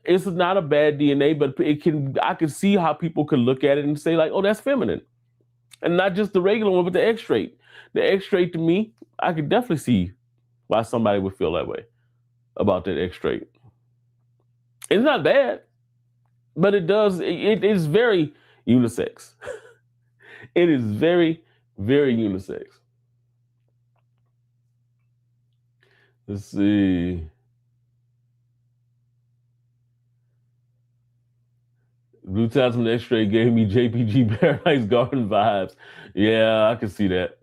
it's not a bad DNA, but it can. I can see how people could look at it and say like, "Oh, that's feminine," and not just the regular one, but the X straight. The X straight to me, I could definitely see why somebody would feel that way about that X straight. It's not bad, but it does. It is very unisex. It is very, very unisex. Let's see. Blue Tasman X-Ray gave me JPG Paradise Garden vibes. Yeah, I can see that.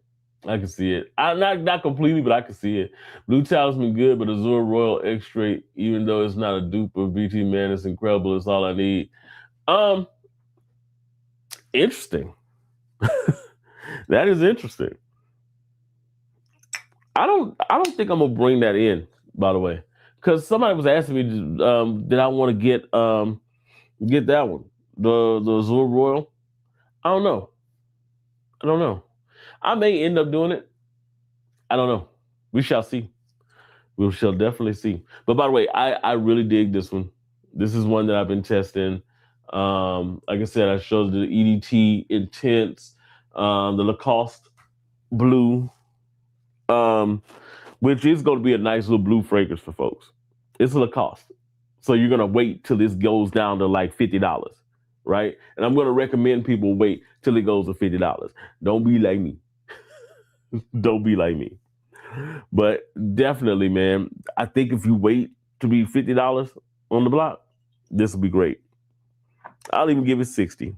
I can see it. I not completely, but I can see it. Blue Talisman good, but Azure Royal X-Ray, even though it's not a dupe of BT Man, it's incredible. It's all I need. Um, Interesting. That is interesting. I don't think I'm gonna bring that in, by the way. Because somebody was asking me, did I want to get that one? The Azure Royal? I don't know. I don't know. I may end up doing it. I don't know. We shall see. We shall definitely see. But by the way, I really dig this one. This is one that I've been testing. Like I said, I showed the EDT Intense, the Lacoste Blue, which is going to be a nice little blue fragrance for folks. It's Lacoste. So you're going to wait till this goes down to like $50, right? And I'm going to recommend people wait till it goes to $50. Don't be like me. Don't be like me. But definitely, man, I think if you wait to be $50 on the block, this will be great. I'll even give it 60.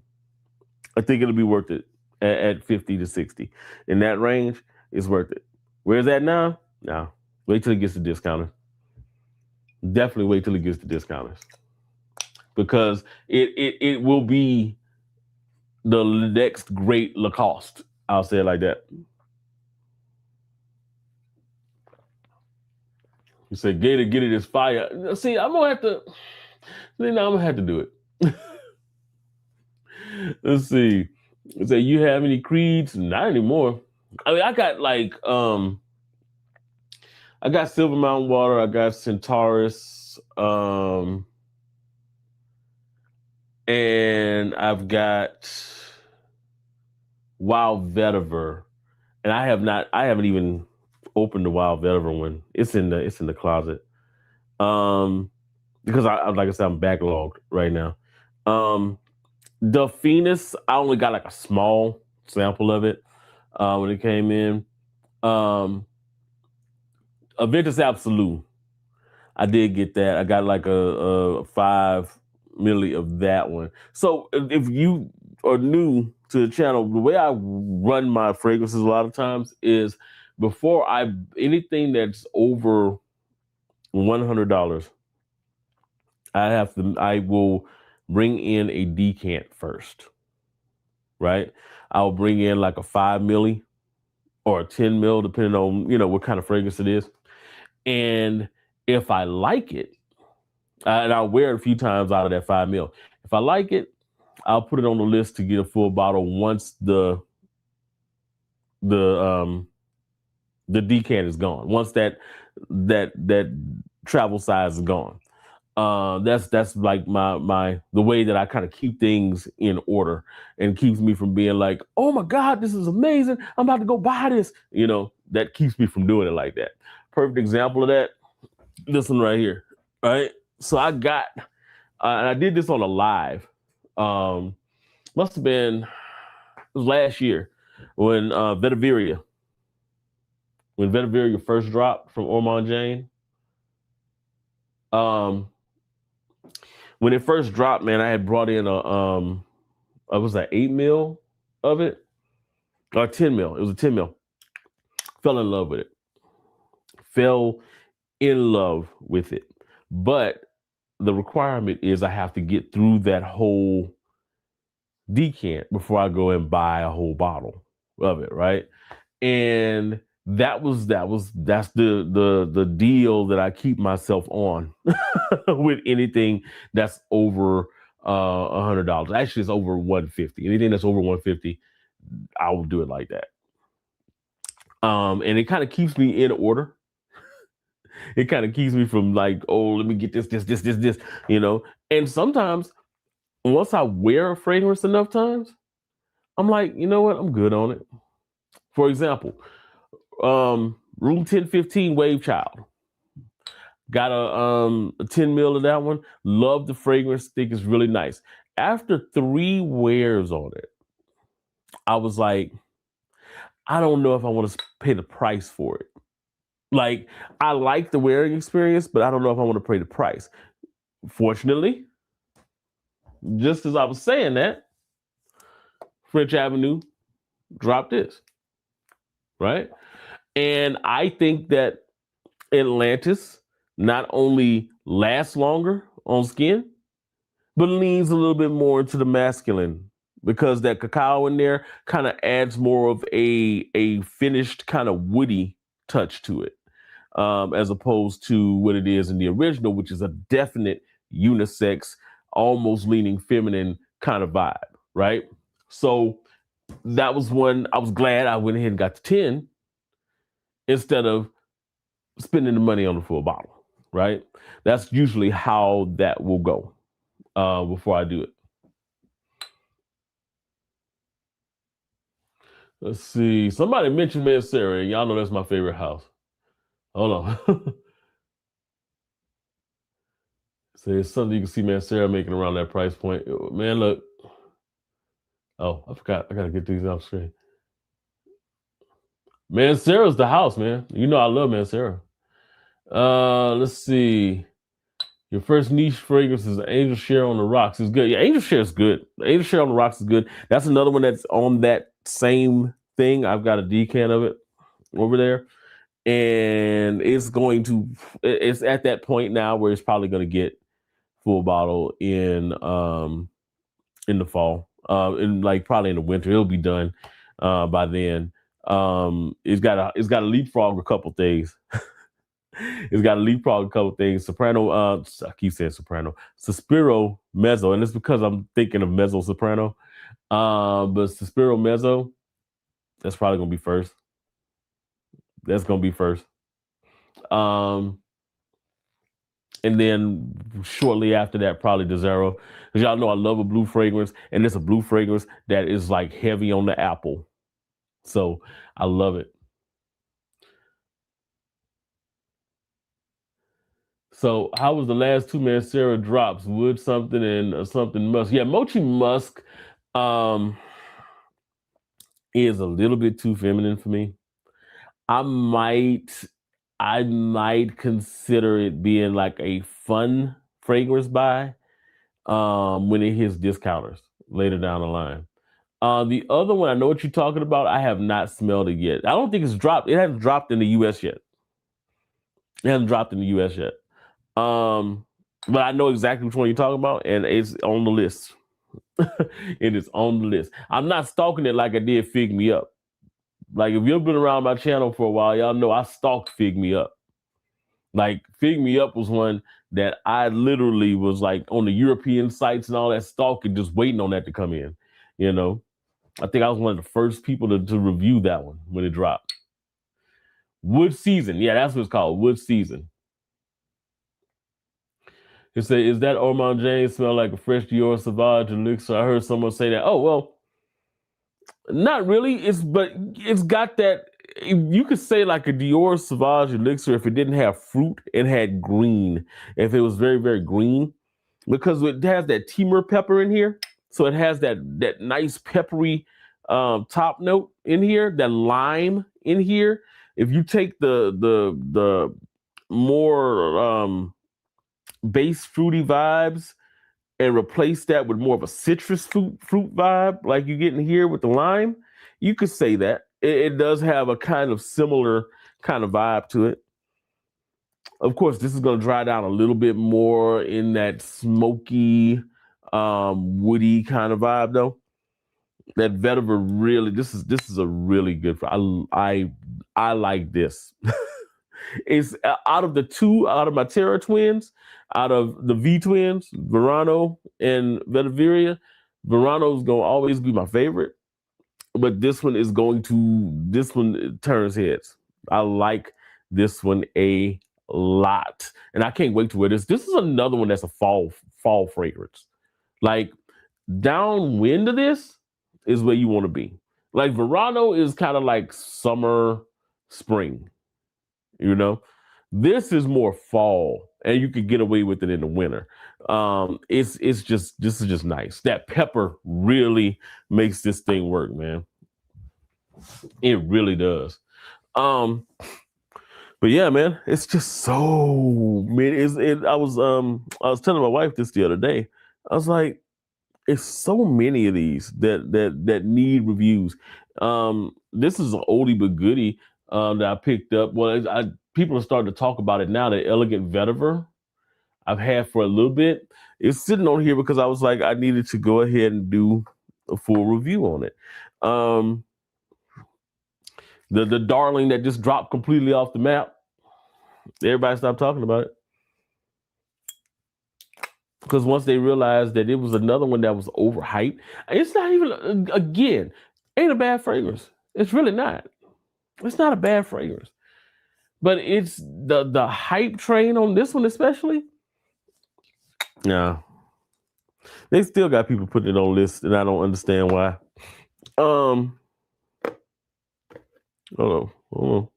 I think it'll be worth it at 50 to 60. In that range, it's worth it. Where's that now? Now, wait till it gets to discounters. Definitely wait till it gets to discounters. Because it will be the next great Lacoste. I'll say it like that. You said Gator get it is fire. See, I'm gonna have to. I'm gonna have to do it. Let's see. Say you have any creeds? Not anymore. I mean, I got like I got Silver Mountain Water. I got Centaurus. And I've got Wild Vetiver, and I haven't even opened the Wild Vetiver one. It's in the closet. Because I like I said, I'm backlogged right now. The Phoenix, I only got like a small sample of it when it came in. Aventus Absolute, I did get that. I got like a 5 milli of that one. So if you are new to the channel, the way I run my fragrances a lot of times is before anything that's over $100, I will bring in a decant first, right? I'll bring in like a 5 milli or a 10 mil, depending on what kind of fragrance it is. And if I like it, and I'll wear it a few times out of that 5 mil. If I like it, I'll put it on the list to get a full bottle once the decant is gone. Once that travel size is gone. That's like the way that I kind of keep things in order and keeps me from being like, oh my God, this is amazing. I'm about to go buy this. That keeps me from doing it like that. Perfect example of that, this one right here, right? So I got, and I did this on a live. Must have been, it was last year when Vetiveria first dropped from Ormond Jane. When it first dropped, man, I had brought in it was like 8 mil of it, or 10 mil. It was a 10 mil. Fell in love with it. But the requirement is I have to get through that whole decant before I go and buy a whole bottle of it, right? And that's the deal that I keep myself on with anything that's over $100. Actually, it's over $150. Anything that's over $150, I will do it like that. And it kind of keeps me in order. It kind of keeps me from like, oh, let me get this, you know. And sometimes once I wear a fragrance enough times, I'm like, you know what? I'm good on it. For example, Room 1015 Wave Child. Got a 10 mil of that one. Love the fragrance. Think it's really nice. After 3 wears on it, I was like, I don't know if I want to pay the price for it. Like, I like the wearing experience, but I don't know if I want to pay the price. Fortunately, just as I was saying that, French Avenue dropped this, right? And I think that Atlantis not only lasts longer on skin, but leans a little bit more into the masculine because that cacao in there kind of adds more of a finished kind of woody touch to it, as opposed to what it is in the original, which is a definite unisex, almost leaning feminine kind of vibe, right? So that was one I was glad I went ahead and got the 10 instead of spending the money on the full bottle, right? That's usually how that will go before I do it. Let's see. Somebody mentioned Mancera, and y'all know that's my favorite house. Hold on. So it's something you can see Mancera making around that price point. Man, look. Oh, I forgot. I gotta get these off screen. Mancera's the house, man. You know I love Mancera. Let's see. Your first niche fragrance is Angel Share on the Rocks. Is good. Yeah, Angel Share is good. Angel Share on the Rocks is good. That's another one that's on that same thing. I've got a decan of it over there. And it's at that point now where it's probably going to get full bottle in the fall, in like probably in the winter. It'll be done by then. It's got to leapfrog a couple things. It's got to leapfrog a couple things. Soprano, I keep saying Soprano, Suspiro Mezzo, and it's because I'm thinking of Mezzo Soprano. But Suspiro Mezzo, that's probably gonna be first. That's gonna be first. And then shortly after that, probably Desero. Because y'all know I love a blue fragrance, and it's a blue fragrance that is like heavy on the apple. So I love it. So how was the last 2 Mancera drops? Wood something and something musk. Yeah, Mochi Musk is a little bit too feminine for me. I might consider it being like a fun fragrance buy when it hits discounters later down the line. The other one, I know what you're talking about. I have not smelled it yet. I don't think it's dropped. It hasn't dropped in the US yet. It hasn't dropped in the US yet. But I know exactly which one you're talking about, and it's on the list. It is on the list. I'm not stalking it like I did Fig Me Up. Like, if you've been around my channel for a while, y'all know I stalked Fig Me Up. Like, Fig Me Up was one that I literally was like on the European sites and all that stalking, just waiting on that to come in. You know, I think I was one of the first people to review that one when it dropped. Wood Season. Yeah, that's what it's called. Wood Season. It said, is that Ormond James smell like a fresh Dior Sauvage elixir? I heard someone say that. Oh, well, not really. But it's got that. You could say like a Dior Sauvage elixir if it didn't have fruit and had green. If it was very, very green, because it has that Timur pepper in here, so it has that nice peppery top note in here, that lime in here. If you take the more base fruity vibes and replace that with more of a citrus fruit vibe, like you get in here with the lime, you could say that it does have a kind of similar kind of vibe to it. Of course, this is going to dry down a little bit more in that smoky, woody kind of vibe, though. That vetiver really, this is a really good. I like this. It's out of my Terra twins, out of the V twins, Verano and Vetiveria. Verano's gonna always be my favorite, but this one turns heads. I like this one a lot. And I can't wait to wear this. This is another one that's a fall fragrance. Like downwind of this is where you want to be. Like Verano is kind of like summer, spring, you know. This is more fall, and you could get away with it in the winter. It's just this is just nice. That pepper really makes this thing work, man. It really does. Um, but yeah, man, it's just so many. I was telling my wife this the other day. I was like, it's so many of these that need reviews. This is an oldie but goodie that I picked up. Well, people are starting to talk about it now. The Elegant Vetiver I've had for a little bit. It's sitting on here because I was like, I needed to go ahead and do a full review on it. The Darling that just dropped completely off the map. Everybody stopped talking about it. Because once they realized that it was another one that was overhyped, it's not even, again, ain't a bad fragrance. It's really not. It's not a bad fragrance. But it's the hype train on this one especially. Yeah. They still got people putting it on lists, and I don't understand why. Hold on.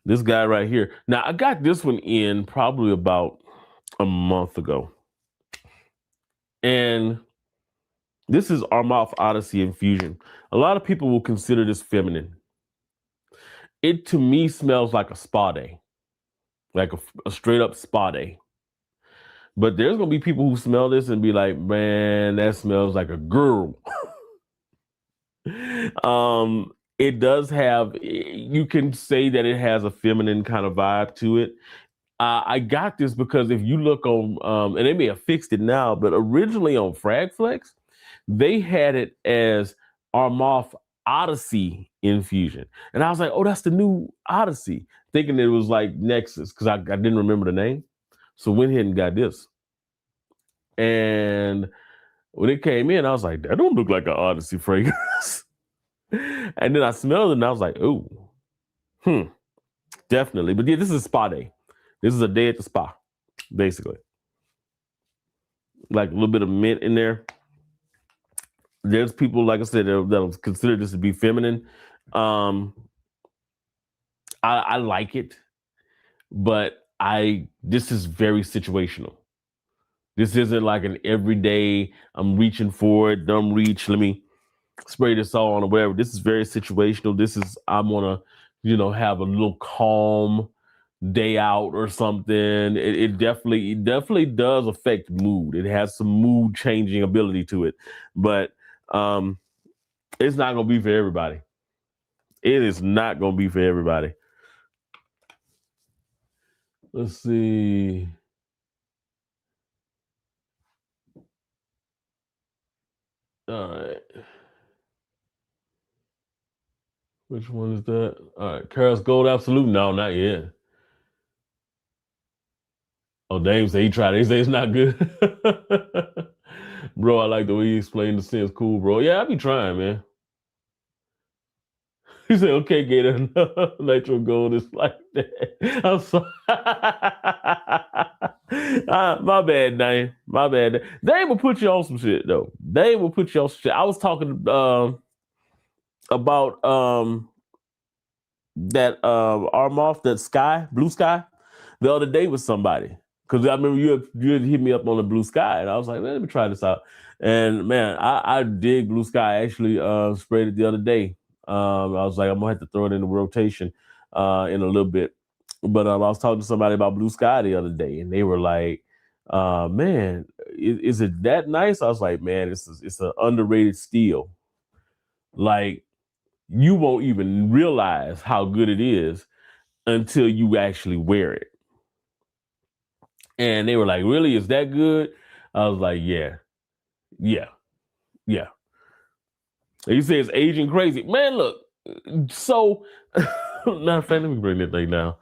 This guy right here. Now, I got this one in probably about a month ago. And this is Armaf Odyssey Infusion. A lot of people will consider this feminine. It, to me, smells like a spa day. Like a straight up spa day. But there's going to be people who smell this and be like, man, that smells like a girl. It does have, you can say that it has a feminine kind of vibe to it. I got this because if you look on, and they may have fixed it now, but originally on Fragflex, they had it as Armaf Odyssey Infusion. And I was like, oh, that's the new Odyssey, thinking it was like Nexus because I didn't remember the name. So went ahead and got this. And when it came in, I was like, that don't look like an Odyssey fragrance. And then I smelled it and I was like, ooh, definitely. But yeah, this is a spa day. This is a day at the spa, basically. Like a little bit of mint in there. There's people, like I said, that'll consider this to be feminine. I like it, but this is very situational. This isn't like an everyday, I'm reaching for it, dumb reach, let me spray this on or whatever. This is very situational. This is, I'm gonna, have a little calm day out or something. It definitely does affect mood. It has some mood changing ability to it, but it's not gonna be for everybody. It is not gonna be for everybody. Let's see. All right. Which one is that? All right. Karis Gold Absolute? No, not yet. Oh, Dame said he tried it. He said it's not good. Bro, I like the way you explained the sense. Cool, bro. Yeah, I be trying, man. He said, okay, Gator, Nitro Gold is like that. I'm sorry. My bad, Dame. My bad. Dame will put you on some shit, though. Dame will put you on some shit. I was talking about that Armaf, that Sky, Blue Sky, the other day with somebody. Because I remember you had hit me up on the Blue Sky, and I was like, let me try this out. And man, I dig Blue Sky. I actually sprayed it the other day. I was like, I'm gonna have to throw it in the rotation in a little bit. But I was talking to somebody about Blue Sky the other day, and they were like, man, is it that nice? I was like, man, it's an underrated steal. Like, you won't even realize how good it is until you actually wear it. And they were like, really? Is that good? I was like, yeah. You say it's aging crazy. Man, look. So, matter of fact, let me bring that thing down.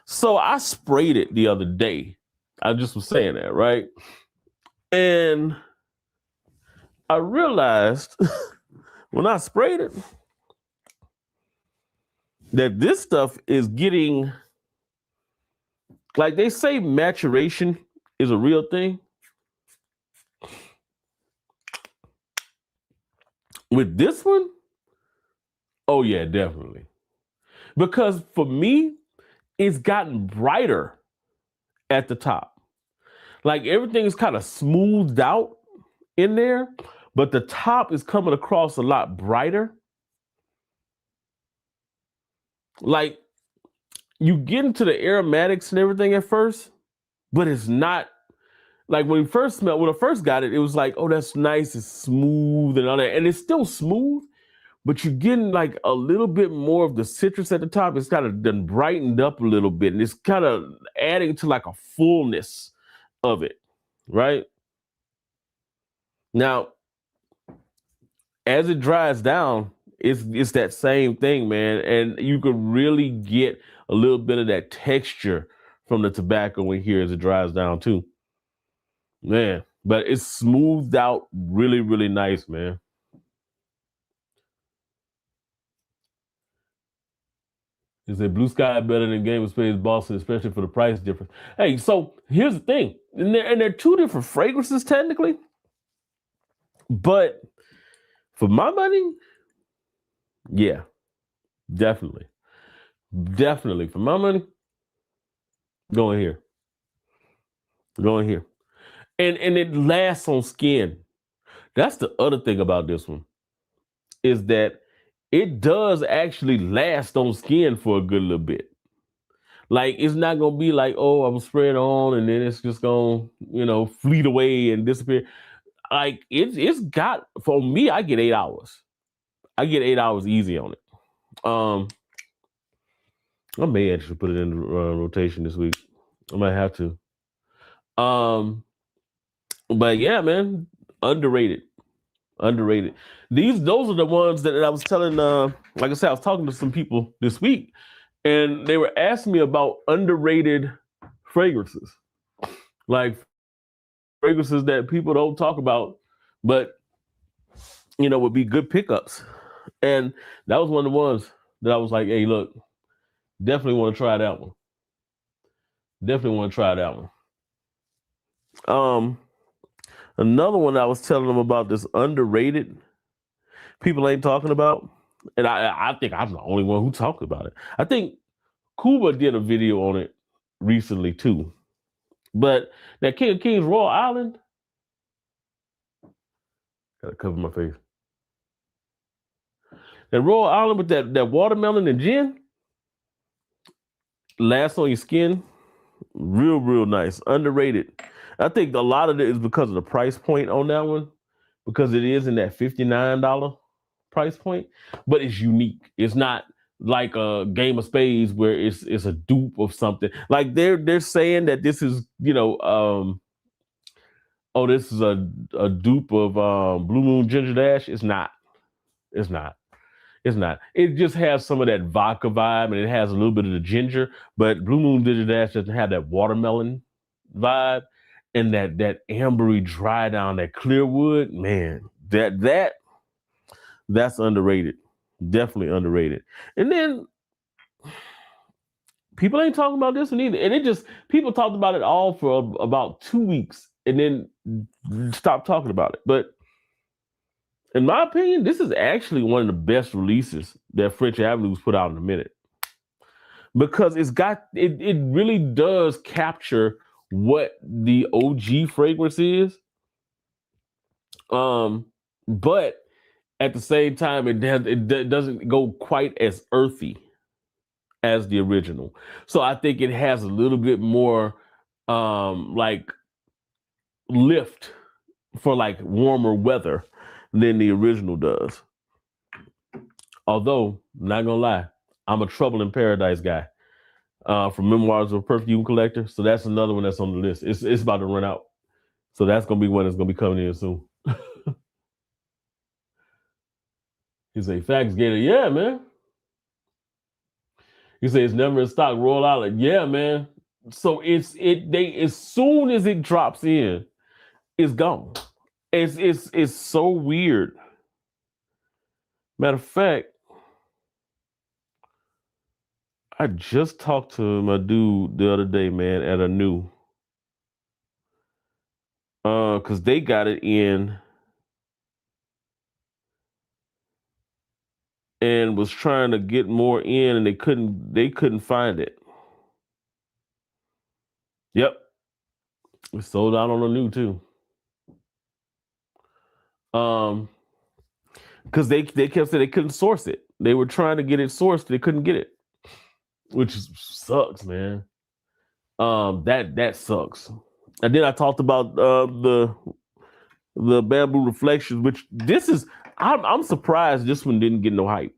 So I sprayed it the other day. I just was saying that, right? And I realized when I sprayed it, that this stuff is getting, like they say, maturation is a real thing. With this one, oh yeah, definitely. Because for me, it's gotten brighter at the top. Like everything is kind of smoothed out in there, but the top is coming across a lot brighter. Like you get into the aromatics and everything at first, but it's not like when I first got it, it was like, oh, that's nice, it's smooth and all that. And it's still smooth, but you're getting like a little bit more of the citrus at the top. It's kind of done brightened up a little bit, and it's kind of adding to like a fullness of it, right? Now, as it dries down, it's that same thing, man, and you can really get a little bit of that texture from the tobacco in here as it dries down too, man. But it's smoothed out really, really nice, man. Is it Blue Sky better than Game of Spades Boston, especially for the price difference? Hey, so here's the thing, and they're two different fragrances technically, but for my money, yeah, definitely, definitely for my money, go in here, go in here, and it lasts on skin. That's the other thing about this one is that it does actually last on skin for a good little bit. Like it's not gonna be like, oh, I'm spraying on and then it's just gonna, fleet away and disappear. Like it's got, for me, I get 8 hours. I get 8 hours easy on it. I may actually put it in rotation this week. I might have to. But yeah, man, underrated. Underrated. Those are the ones that I was telling. Like I said, I was talking to some people this week, and they were asking me about underrated fragrances, like fragrances that people don't talk about, but would be good pickups. And that was one of the ones that I was like, hey, look, definitely want to try that one. Definitely want to try that one. Another one I was telling them about, this underrated people ain't talking about, and I think I'm the only one who talked about it. I think Kuba did a video on it recently too. But that King of Kings Royal Island, gotta cover my face. That Royal Island with that watermelon and gin, lasts on your skin, real, real nice. Underrated. I think a lot of it is because of the price point on that one, because it is in that $59 price point, but it's unique. It's not like a Game of Spades where it's a dupe of something. Like they're saying that this is, this is a dupe of Blue Moon Ginger Dash. It's not. It's not. It's not. It just has some of that vodka vibe, and it has a little bit of the ginger. But Blue Moon Ginger Dash doesn't have that watermelon vibe, and that ambery dry down, that clear wood. Man, that's underrated. Definitely underrated. And then people ain't talking about this one either. And people talked about it all for about 2 weeks and then stopped talking about it. But in my opinion, this is actually one of the best releases that French Avenue's put out in a minute. Because it really does capture what the OG fragrance is. But at the same time, it doesn't go quite as earthy as the original. So I think it has a little bit more like lift for like warmer weather than the original does. Although, not gonna lie, I'm a Trouble in Paradise guy from Memoirs of a Perfume Collector. So that's another one that's on the list. It's about to run out. So that's gonna be one that's gonna be coming in soon. He say, facts, Gator. Yeah, man. He say it's never in stock, Royal Island. Yeah, man. So as soon as it drops in, it's gone. It's so weird. Matter of fact, I just talked to my dude the other day, man, at a new, because they got it in and was trying to get more in, and they couldn't find it. Yep, it sold out on the new too. Um, because they kept saying they couldn't source it. They were trying to get it sourced, they couldn't get it, which sucks, man. That sucks. And then I talked about the bamboo reflections, which this is. I'm surprised this one didn't get no hype.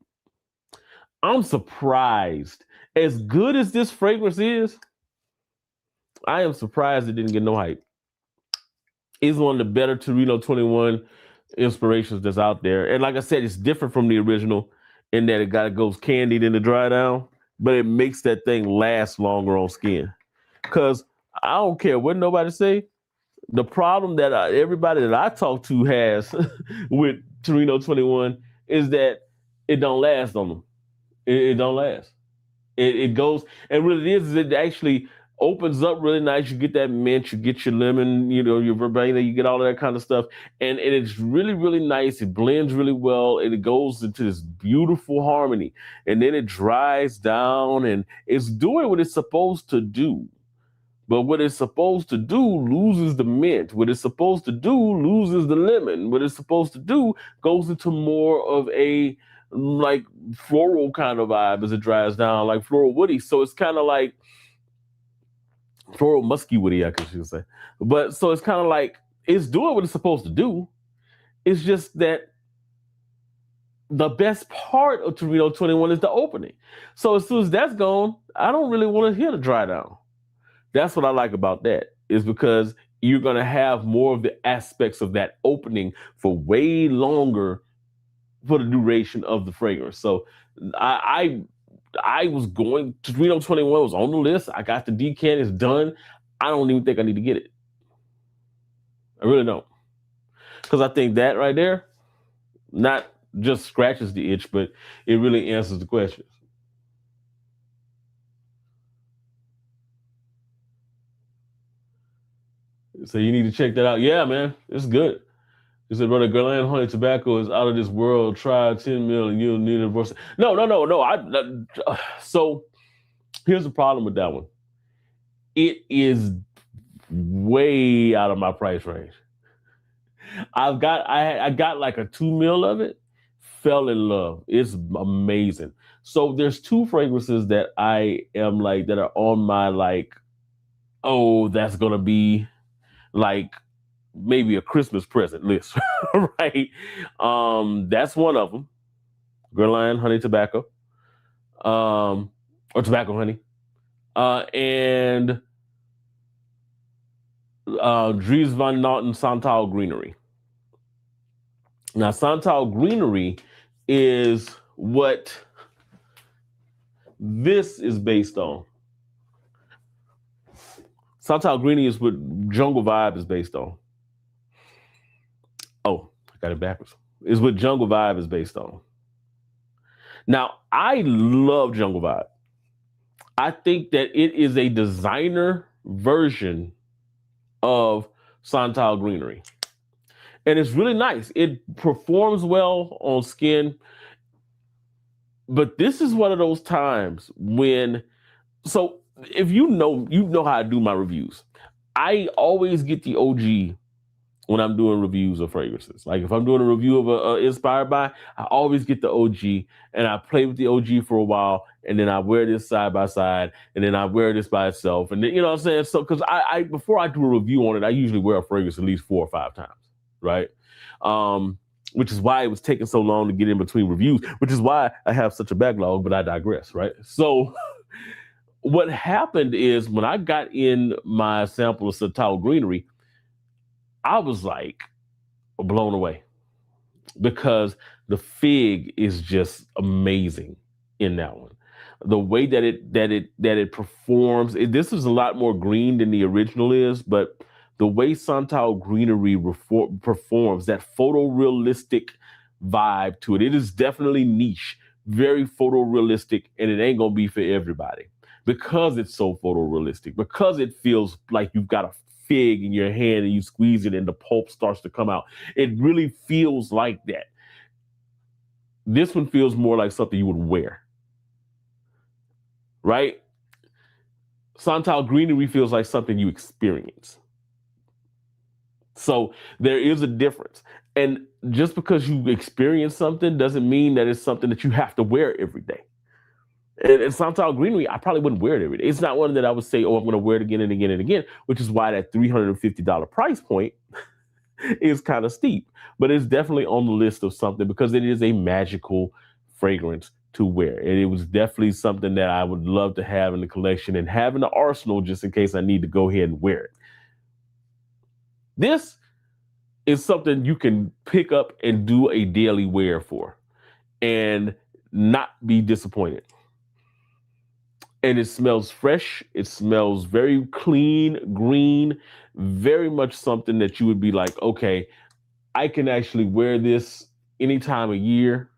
I'm surprised. As good as this fragrance is, I am surprised it didn't get no hype. It's one of the better Torino 21 inspirations that's out there. And like I said, it's different from the original in that it goes candied in the dry down, but it makes that thing last longer on skin. Because I don't care what nobody say, the problem that everybody that I talk to has with Torino 21 is that it don't last on them. It don't last. It goes, and what it is it actually opens up really nice. You get that mint, you get your lemon, your verbena, you get all of that kind of stuff, and it's really, really nice. It blends really well, and it goes into this beautiful harmony, and then it dries down, and it's doing what it's supposed to do. But what it's supposed to do loses the mint. What it's supposed to do loses the lemon. What it's supposed to do goes into more of a like floral kind of vibe as it dries down, like floral woody. So it's kind of like floral musky woody, I guess you could say. But so it's kind of like it's doing what it's supposed to do. It's just that the best part of Torino 21 is the opening. So as soon as that's gone, I don't really want to hear the dry down. That's what I like about that, is because you're going to have more of the aspects of that opening for way longer for the duration of the fragrance. So I was going to Torino 21 was on the list. I got the decant, it's done. I don't even think I need to get it. I really don't. Because I think that right there, not just scratches the itch, but it really answers the questions. So you need to check that out. Yeah, man, it's good. He said, brother, Guerlain honey tobacco is out of this world. Try 10 mil and you'll need it. No. So here's the problem with that one. It is way out of my price range. I got like a 2 mil of it, fell in love. It's amazing. So there's two fragrances that I am like that are on my like, oh, that's gonna be like maybe a Christmas present list, right? That's one of them. Guerlain honey tobacco, or tobacco honey, and Dries Van Noten Santal Greenery. Now, Santal Greenery is what this is based on. Santal Greenery is what Jungle Vibe is based on. Oh, I got it backwards. Is what Jungle Vibe is based on. Now, I love Jungle Vibe. I think that it is a designer version of Santal Greenery. And it's really nice. It performs well on skin. But this is one of those times when, so if you know how I do my reviews. I always get the OG when I'm doing reviews of fragrances. Like if I'm doing a review of a Inspired By, I always get the OG and I play with the OG for a while, and then I wear this side by side, and then I wear this by itself, and then, you know what I'm saying? So because I before I do a review on it, I usually wear a fragrance at least 4 or 5 times, right? Which is why it was taking so long to get in between reviews, which is why I have such a backlog, but I digress, right? So what happened is when I got in my sample of Santal Greenery, I was like blown away because the fig is just amazing in that one. The way that it performs, this is a lot more green than the original is, but the way Santal Greenery performs, that photorealistic vibe to it, it is definitely niche, very photorealistic, and it ain't gonna be for everybody because it's so photorealistic, because it feels like you've got a fig in your hand and you squeeze it and the pulp starts to come out. It really feels like that. This one feels more like something you would wear, right? Santal greenery feels like something you experience. So there is a difference. And just because you experience something doesn't mean that it's something that you have to wear every day. And Santal greenery, I probably wouldn't wear it every day. It's not one that I would say, oh, I'm going to wear it again and again and again, which is why that $350 price point is kind of steep. But it's definitely on the list of something because it is a magical fragrance to wear. And it was definitely something that I would love to have in the collection and have in the arsenal just in case I need to go ahead and wear it. This is something you can pick up and do a daily wear for and not be disappointed. And it smells fresh. It smells very clean, green, very much something that you would be like, okay, I can actually wear this any time of year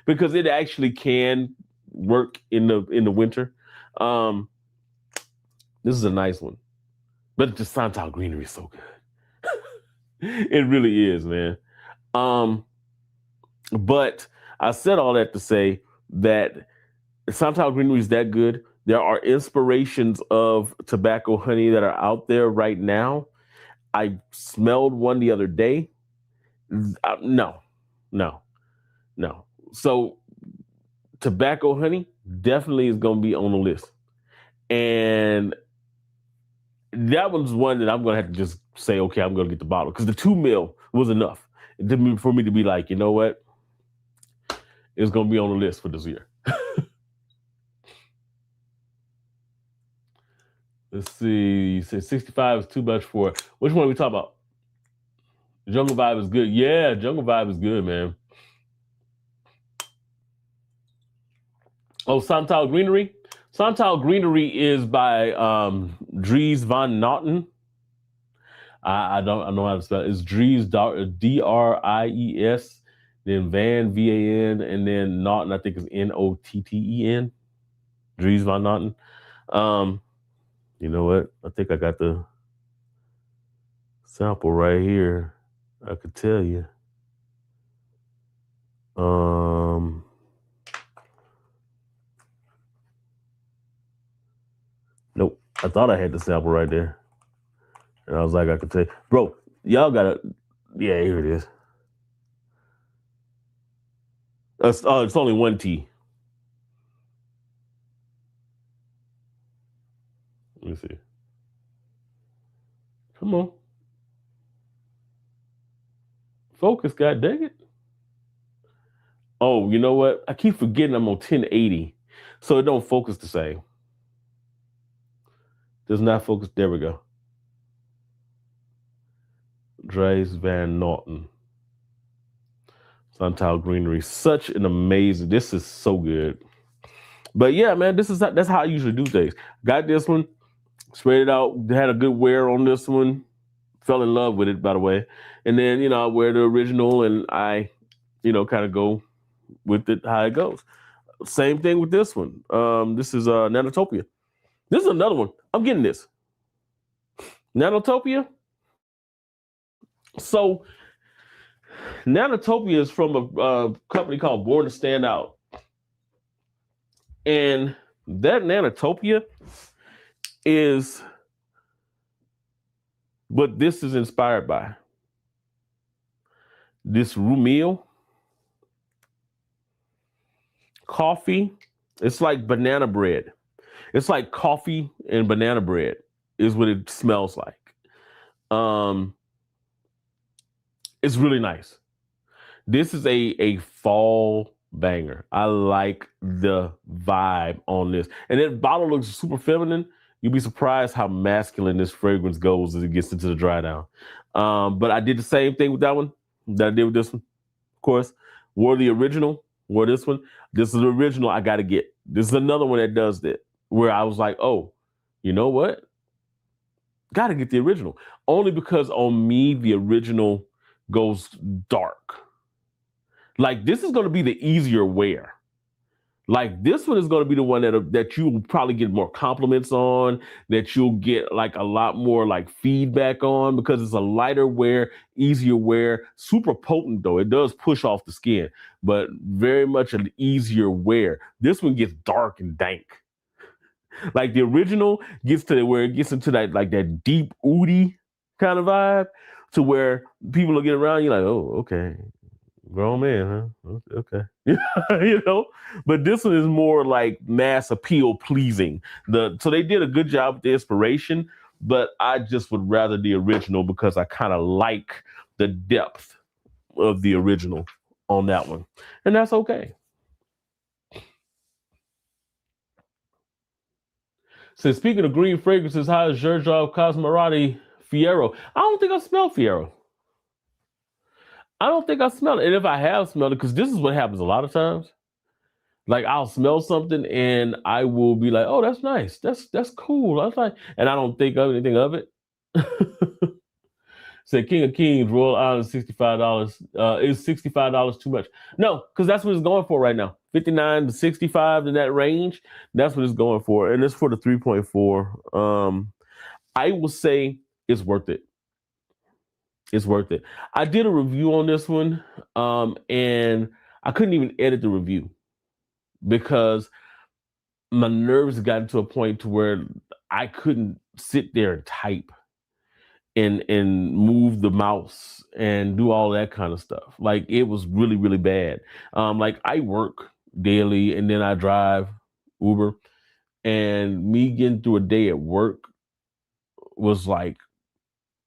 because it actually can work in the winter. This is a nice one, but the Santal greenery is so good. It really is, man. But I said all that to say that Santal greenery is that good. There are inspirations of tobacco honey that are out there right now. I smelled one the other day. No. So tobacco honey definitely is going to be on the list. And that one's one that I'm going to have to just say, okay, I'm going to get the bottle because the 2 mil was enough for me to be like, you know what? It's going to be on the list for this year. Let's see. You said 65 is too much for it. Which one are we talking about? Jungle Vibe is good. Yeah, Jungle Vibe is good, man. Oh, Santal Greenery. Santal Greenery is by Dries Van Noten. I don't know how to spell it. It's Dries, Dries, then Van, Van, and then Noten, I think is Notten. Dries Van Noten. You know what? I think I got the sample right here. I could tell you. Nope. I thought I had the sample right there. And I was like, I could tell you. Bro, y'all gotta. Yeah, here it is. It's only 1 T. Let me see. Come on. Focus, god dang it. Oh, you know what? I keep forgetting I'm on 1080. So it don't focus the same. Does not focus. There we go. Dries Van Noten. Santal Greenery. Such an amazing. This is so good. But yeah, man, that's how I usually do things. Got this one, sprayed it out, had a good wear on this one, fell in love with it, by the way. And then, I wear the original and I, kind of go with it how it goes. Same thing with this one. This is Nanotopia. This is another one. I'm getting this. Nanotopia. So Nanotopia is from a company called Born to Stand Out. And that Nanotopia is what this is inspired by. This Rumil coffee. It's like banana bread. It's like coffee and banana bread is what it smells like. It's really nice. This is a fall banger. I like the vibe on this. And that bottle looks super feminine. You'd be surprised how masculine this fragrance goes as it gets into the dry down. But I did the same thing with that one that I did with this one. Of course, wore the original, wore this one. This is the original I got to get. This is another one that does that, where I was like, oh, you know what? Got to get the original. Only because on me, the original goes dark. Like, this is going to be the easier wear. Like this one is going to be the one that you'll probably get more compliments on, that you'll get like a lot more like feedback on because it's a lighter wear, easier wear, super potent though. It does push off the skin, but very much an easier wear. This one gets dark and dank. Like the original gets to where it gets into that like that deep oody kind of vibe to where people will get around you like, oh, okay, grown man, huh? Okay. You know, but this one is more like mass appeal pleasing. So they did a good job with the inspiration, but I just would rather the original because I kind of like the depth of the original on that one. And that's okay. So speaking of green fragrances, how is Xerjoff Cosmerati Fiero? I don't think I smell Fiero. I don't think I smell it. And if I have smelled it, because this is what happens a lot of times. Like I'll smell something and I will be like, "Oh, that's nice. That's cool." I was like, and I don't think of anything of it. Said King of Kings, Royal Island, $65. Is $65 too much? No, because that's what it's going for right now. 59 to 65 in that range. That's what it's going for, and it's for the 3.4. I will say it's worth it. It's worth it. I did a review on this one, and I couldn't even edit the review because my nerves got to a point to where I couldn't sit there and type and move the mouse and do all that kind of stuff. Like it was really, really bad. Like I work daily and then I drive Uber, and me getting through a day at work was like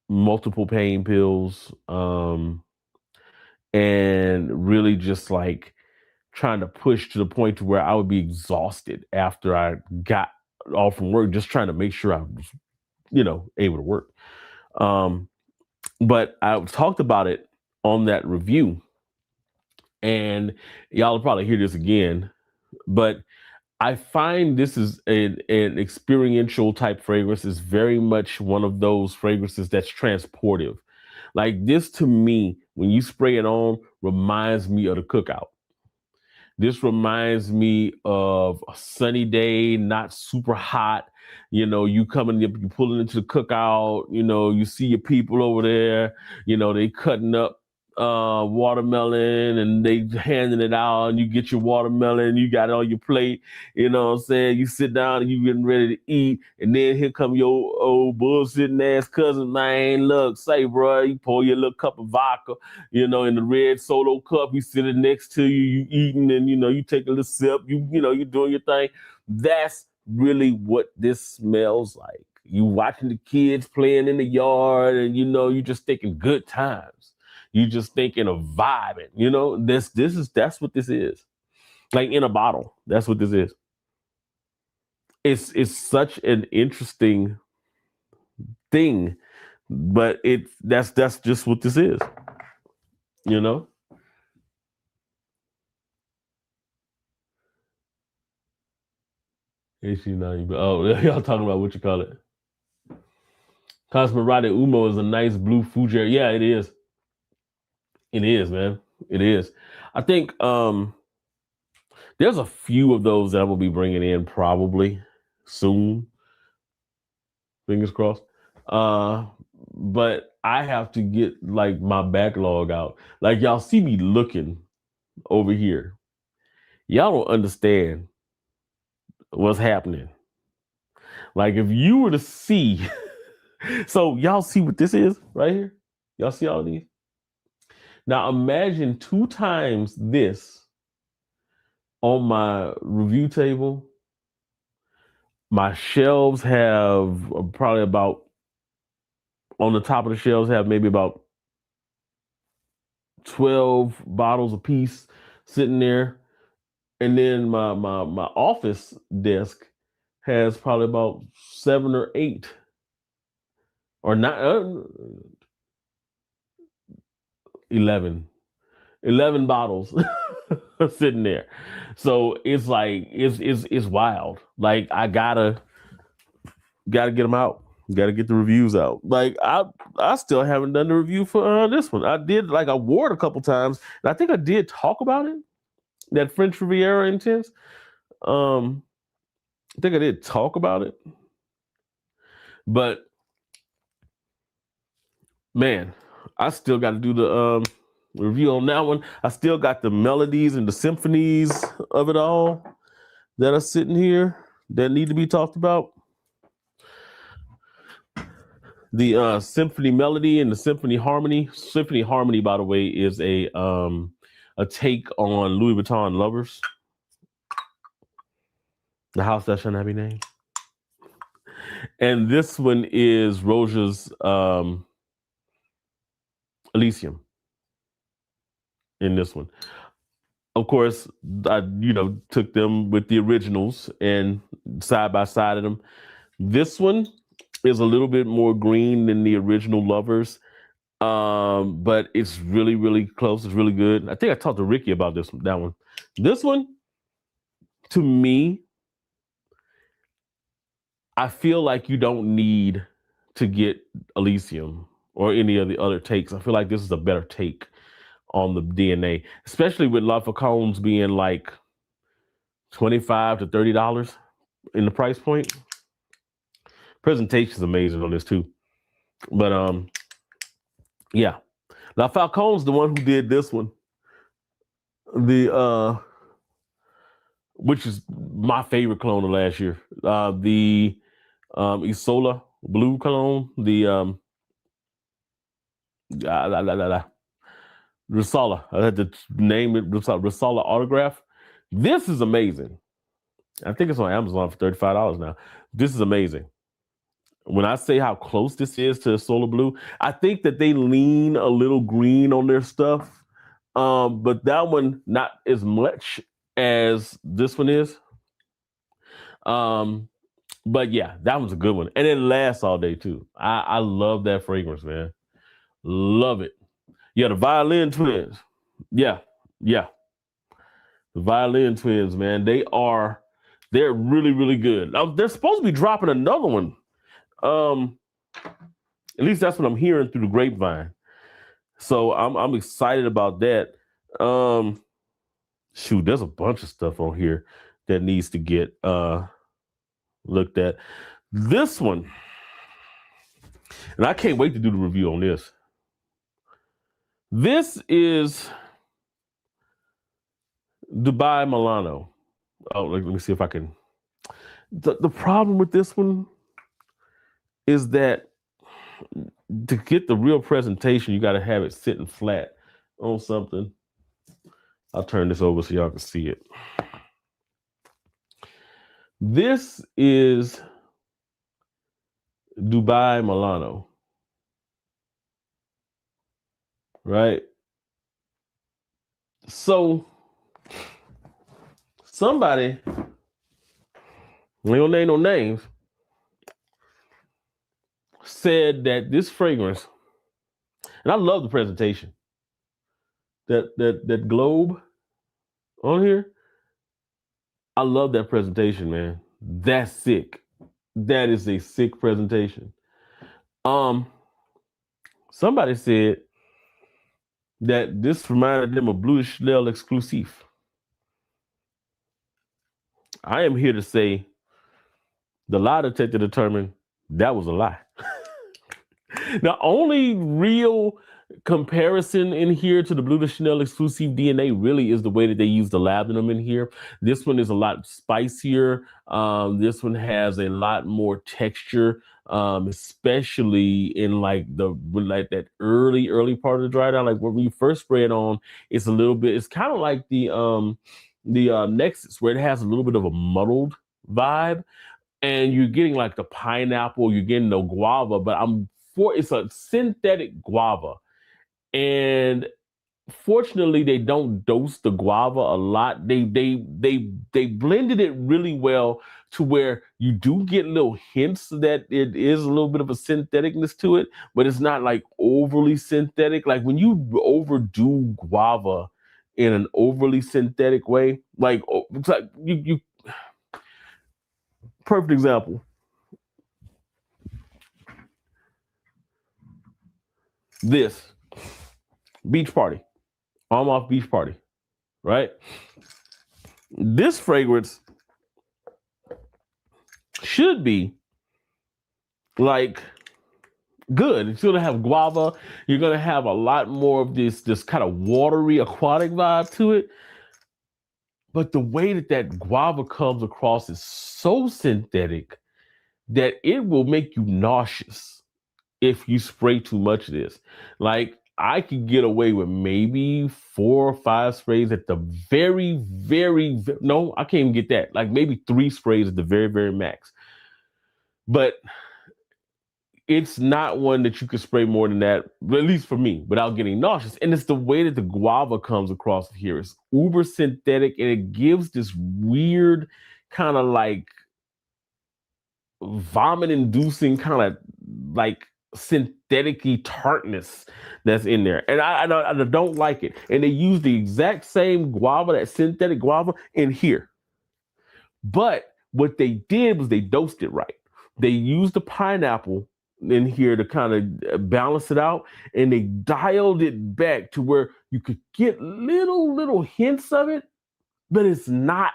multiple pain pills, and really just like trying to push to the point to where I would be exhausted after I got off from work, just trying to make sure I was, able to work. Um, but I talked about it on that review, and y'all will probably hear this again, but I find this is an experiential type fragrance. Is very much one of those fragrances that's transportive. Like this to me, when you spray it on, reminds me of the cookout. This reminds me of a sunny day, not super hot. You coming up, you pulling into the cookout, you see your people over there, they cutting up watermelon and they handing it out, and you get your watermelon, you got it on your plate, you know what I'm saying? You sit down and you getting ready to eat, and then here come your old bullshitting ass cousin, man. Look, say, bro, you pour your little cup of vodka, in the red solo cup, you sitting next to you, you eating, and you take a little sip, you doing your thing. That's really what this smells like. You watching the kids playing in the yard, and you just thinking good times. You just thinking of vibing. That's what this is. Like in a bottle. That's what this is. It's such an interesting thing, but that's just what this is. Oh, y'all talking about what you call it? Cosmerati Umo is a nice blue Fougere. Yeah, it is. It is, man. It is. I think there's a few of those that I'm gonna be bringing in probably soon. Fingers crossed. But I have to get like my backlog out. Like y'all see me looking over here. Y'all don't understand what's happening. Like if you were to see, so y'all see what this is right here? Y'all see all these? Now imagine 2 times this on my review table. My shelves have probably about, on the top of the shelves have maybe about 12 bottles a piece sitting there. And then my office desk has probably about 7 or 8 or not 11 bottles sitting there. So it's like it's wild. Like I gotta get them out. Got to get the reviews out. Like I still haven't done the review for this one. I did, like, I wore it a couple times, and I think I did talk about it. That French Riviera Intense, I think I did talk about it, but man, I still got to do the review on that one. I still got the melodies and the symphonies of it all that are sitting here that need to be talked about. The symphony melody and the symphony harmony. Symphony harmony, by the way, is a take on Louis Vuitton Lovers, the house that shall not be named. And this one is Roja's Elysium. In this one, of course, I took them with the originals and side by side of them. This one is a little bit more green than the original Lovers, but it's really, really close. It's really good. I think I talked to Ricky about that one. This one, to me, I feel like you don't need to get Elysium or any of the other takes. I feel like this is a better take on the DNA, especially with La Flacons being like $25 to $30 in the price point. Presentation is amazing on this too. But yeah. La Falcon's the one who did this one. The which is my favorite cologne of last year. The Isola blue cologne, the Risala. I had to name it Risala Autograph. This is amazing. I think it's on Amazon for $35 now. This is amazing. When I say how close this is to Solar Blue, I think that they lean a little green on their stuff. But that one, not as much as this one is. But yeah, that one's a good one. And it lasts all day too. I love that fragrance, man. Love it. Yeah, the Violin Twins. Yeah. The Violin Twins, man. They're really, really good. They're supposed to be dropping another one. At least that's what I'm hearing through the grapevine. So I'm excited about that. Shoot, there's a bunch of stuff on here that needs to get looked at. This one, and I can't wait to do the review on this. This is Dubai Milano. Oh, let me see if I can. The problem with this one is that to get the real presentation, you got to have it sitting flat on something. I'll turn this over so y'all can see it. This is Dubai Milano, right? So somebody, we don't name no names, said that this fragrance, and I love the presentation, that globe on here, I love that presentation, man. That's sick. That is a sick presentation. Somebody said that this reminded them of Bleu de Chanel Exclusive. I am here to say the lie detector determined that was a lie. The only real comparison in here to the Bleu de Chanel Exclusive DNA really is the way that they use the labdanum in here. This one is a lot spicier. This one has a lot more texture, especially in like that early part of the dry down. Like when you first spray it on, it's a little bit. It's kind of like the Nexus, where it has a little bit of a muddled vibe, and you're getting like the pineapple, you're getting the guava, but it's a synthetic guava. And fortunately, they don't dose the guava a lot. They blended it really well to where you do get little hints that it is a little bit of a syntheticness to it, but it's not like overly synthetic. Like when you overdo guava in an overly synthetic way, like it's like you perfect example. This Beach Party, Arm Off Beach Party, right? This fragrance should be like good. It's gonna have guava. You're gonna have a lot more of this kind of watery aquatic vibe to it. But the way that guava comes across is so synthetic that it will make you nauseous if you spray too much of this. Like I could get away with maybe 4 or 5 sprays at the no, I can't even get that. Like maybe 3 sprays at the very max. But it's not one that you can spray more than that, at least for me, without getting nauseous. And it's the way that the guava comes across here. It's uber synthetic and it gives this weird kind of like vomit inducing kind of like synthetic-y tartness that's in there. And I don't like it. And they use the exact same guava, that synthetic guava, in here. But what they did was they dosed it right. They used the pineapple in here to kind of balance it out, and they dialed it back to where you could get little hints of it, but it's not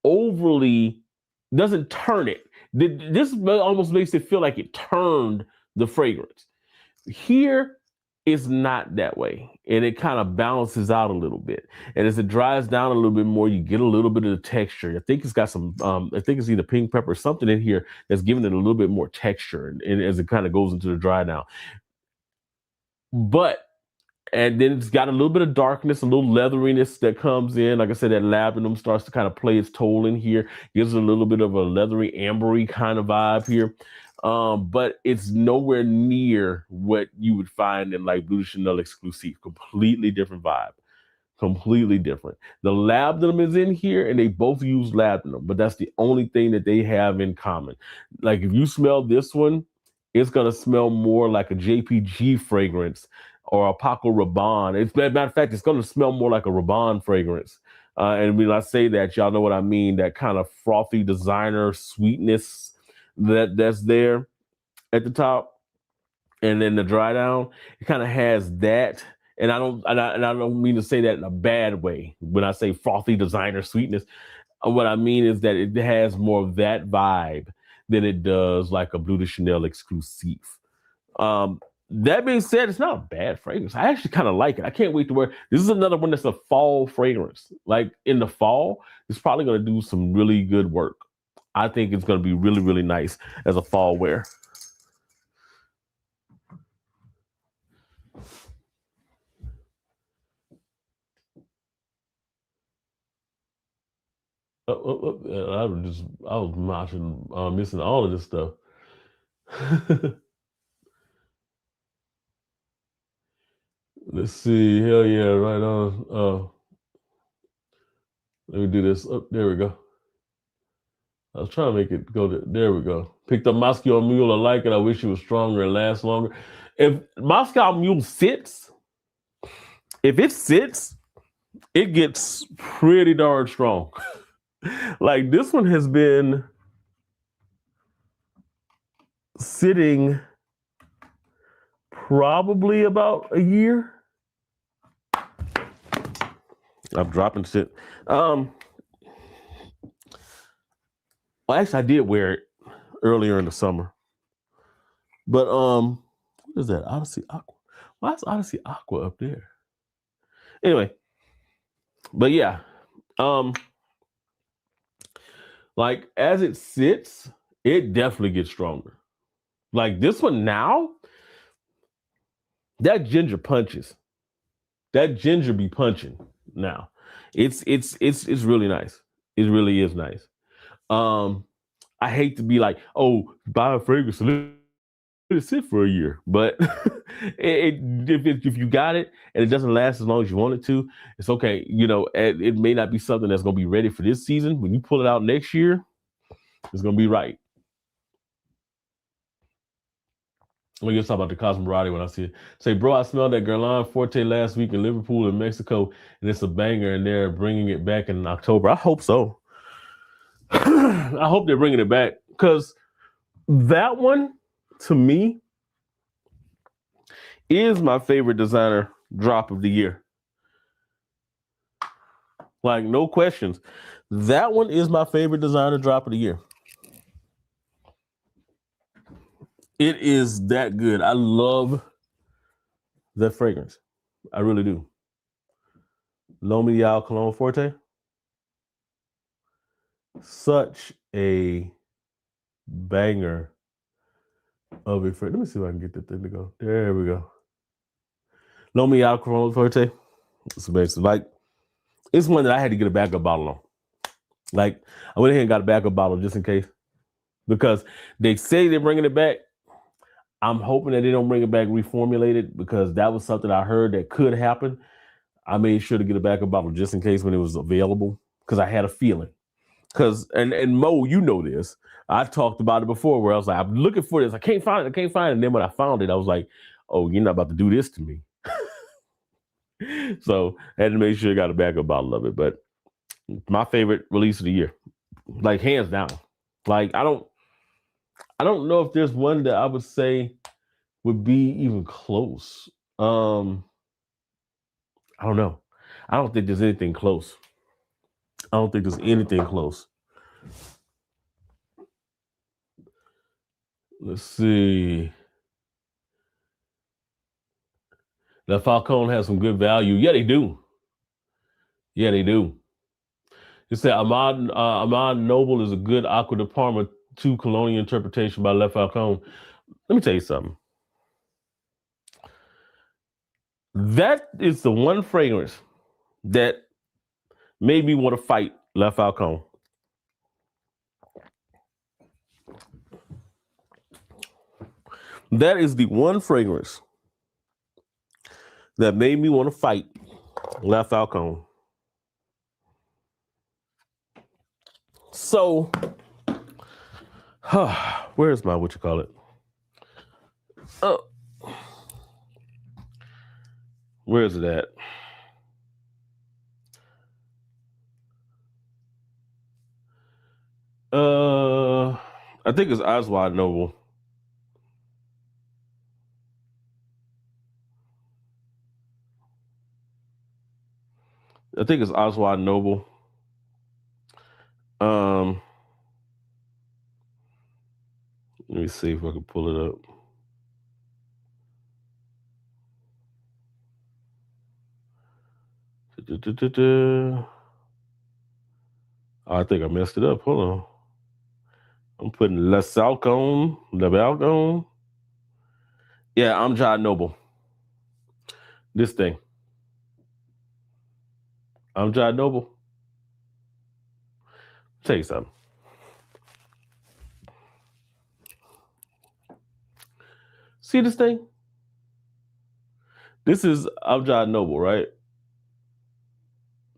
overly, doesn't turn it. This almost makes it feel like it turned the fragrance. Here, it's not that way, and it kind of balances out a little bit. And as it dries down a little bit more, you get a little bit of the texture. I think it's got some, I think it's either pink pepper or something in here that's giving it a little bit more texture, and as it kind of goes into the dry down. But and then it's got a little bit of darkness, a little leatheriness that comes in. Like I said, that labdanum starts to kind of play its toll in here, gives it a little bit of a leathery, ambery kind of vibe here. But it's nowhere near what you would find in like Bleu de Chanel Exclusive. Completely different vibe. Completely different. The labdanum is in here, and they both use labdanum, but that's the only thing that they have in common. Like if you smell this one, it's gonna smell more like a JPG fragrance or a Paco Rabanne. It's matter of fact, it's gonna smell more like a Rabanne fragrance. And when I say that, y'all know what I mean. That kind of frothy designer sweetness that's there at the top, and then the dry down, it kind of has that. And I don't mean to say that in a bad way when I say frothy designer sweetness. What I mean is that it has more of that vibe than it does like a Bleu de Chanel Exclusive. That being said, it's not a bad fragrance. I actually kind of like it. I can't wait to wear. This is another one that's a fall fragrance. Like in the fall, it's probably going to do some really good work. I think it's going to be really nice as a fall wear. I was missing all of this stuff. Let's see. Hell yeah, right on. Let me do this. Oh, there we go. I was trying to make it go there we go. Picked up Moscow Mule. I like it. I wish it was stronger and last longer. If Moscow Mule sits, if it sits, it gets pretty darn strong. Like this one has been sitting probably about a year. I'm dropping shit. Well, actually, I did wear it earlier in the summer. But what is that? Odyssey Aqua. Why is Odyssey Aqua up there? Anyway, but yeah, like as it sits, it definitely gets stronger. Like this one now, that ginger punches. That ginger be punching now. It's really nice. It really is nice. I hate to be like, oh, buy a fragrance, let it sit for a year. But if you got it and it doesn't last as long as you want it to, it's okay. You know, it may not be something that's going to be ready for this season. When you pull it out next year, it's going to be right. We're going to talk about the Cosmobrati when I see it. Say, bro, I smelled that Guerlain Forte last week in Liverpool and Mexico, and it's a banger, and they're bringing it back in October. I hope so. I hope they're bringing it back, because that one, to me, is my favorite designer drop of the year. Like, no questions. That one is my favorite designer drop of the year. It is that good. I love that fragrance. I really do. L'Oreal Cologne Forte. Such a banger of a fragrance. Let me see if I can get the thing to go. There we go. L'Oreal Cologne Forte. It's amazing. Like, it's one that I had to get a backup bottle on. Like, I went ahead and got a backup bottle just in case. Because they say they're bringing it back. I'm hoping that they don't bring it back reformulated, because that was something I heard that could happen. I made sure to get a backup bottle just in case when it was available, because I had a feeling. Because, and Mo, you know this. I talked about it before where I was like, I'm looking for this. I can't find it. And then when I found it, I was like, oh, you're not about to do this to me. So I had to make sure I got a backup bottle of it. But my favorite release of the year, like hands down. Like, I don't know if there's one that I would say would be even close. I don't know. I don't think there's anything close. Let's see. The Falcone has some good value. Yeah, they do. You said Ahmad Noble is a good Aqua de Parma 2 Cologne interpretation by Le Falcone. Let me tell you something. That is the one fragrance that made me want to fight Le Falcone. That is the one fragrance that made me want to fight Le Falcone. So, where's my Oh, where is it at? I think it's Oswald Noble. Let me see if I can pull it up. Oh, I think I messed it up. Hold on. I'm putting Le Falcone. Yeah, Amjad Noble. This thing. Amjad Noble. Tell you something. See this thing? This is Amjad Noble, right?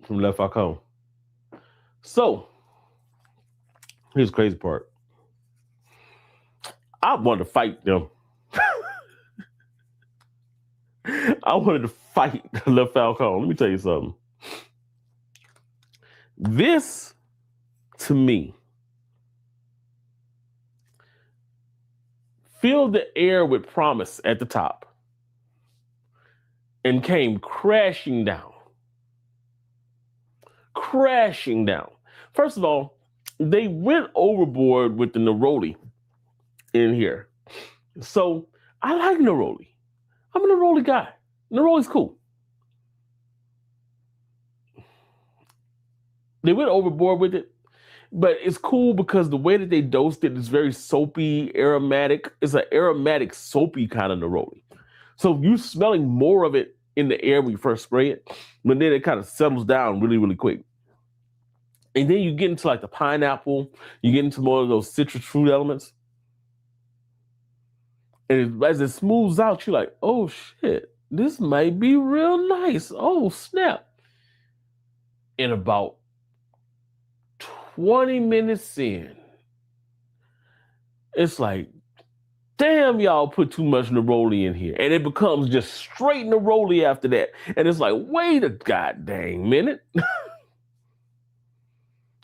From Le Falcone. So, here's the crazy part. I wanted to fight them. I wanted to fight Le Falcone. Let me tell you something. This, to me, filled the air with promise at the top and came crashing down. First of all, they went overboard with the Neroli in here. So I like Neroli. I'm a Neroli guy. Neroli's cool. They went overboard with it, but it's cool because the way that they dosed it is very soapy, aromatic. It's an aromatic, soapy kind of Neroli. So you're smelling more of it in the air when you first spray it, but then it kind of settles down really, really quick. And then you get into like the pineapple, you get into more of those citrus fruit elements. And as it smooths out, you're like, oh shit, this might be real nice. Oh snap. In about 20 minutes in, it's like, damn, y'all put too much Neroli in here. And it becomes just straight Neroli after that. And it's like, wait a goddamn minute.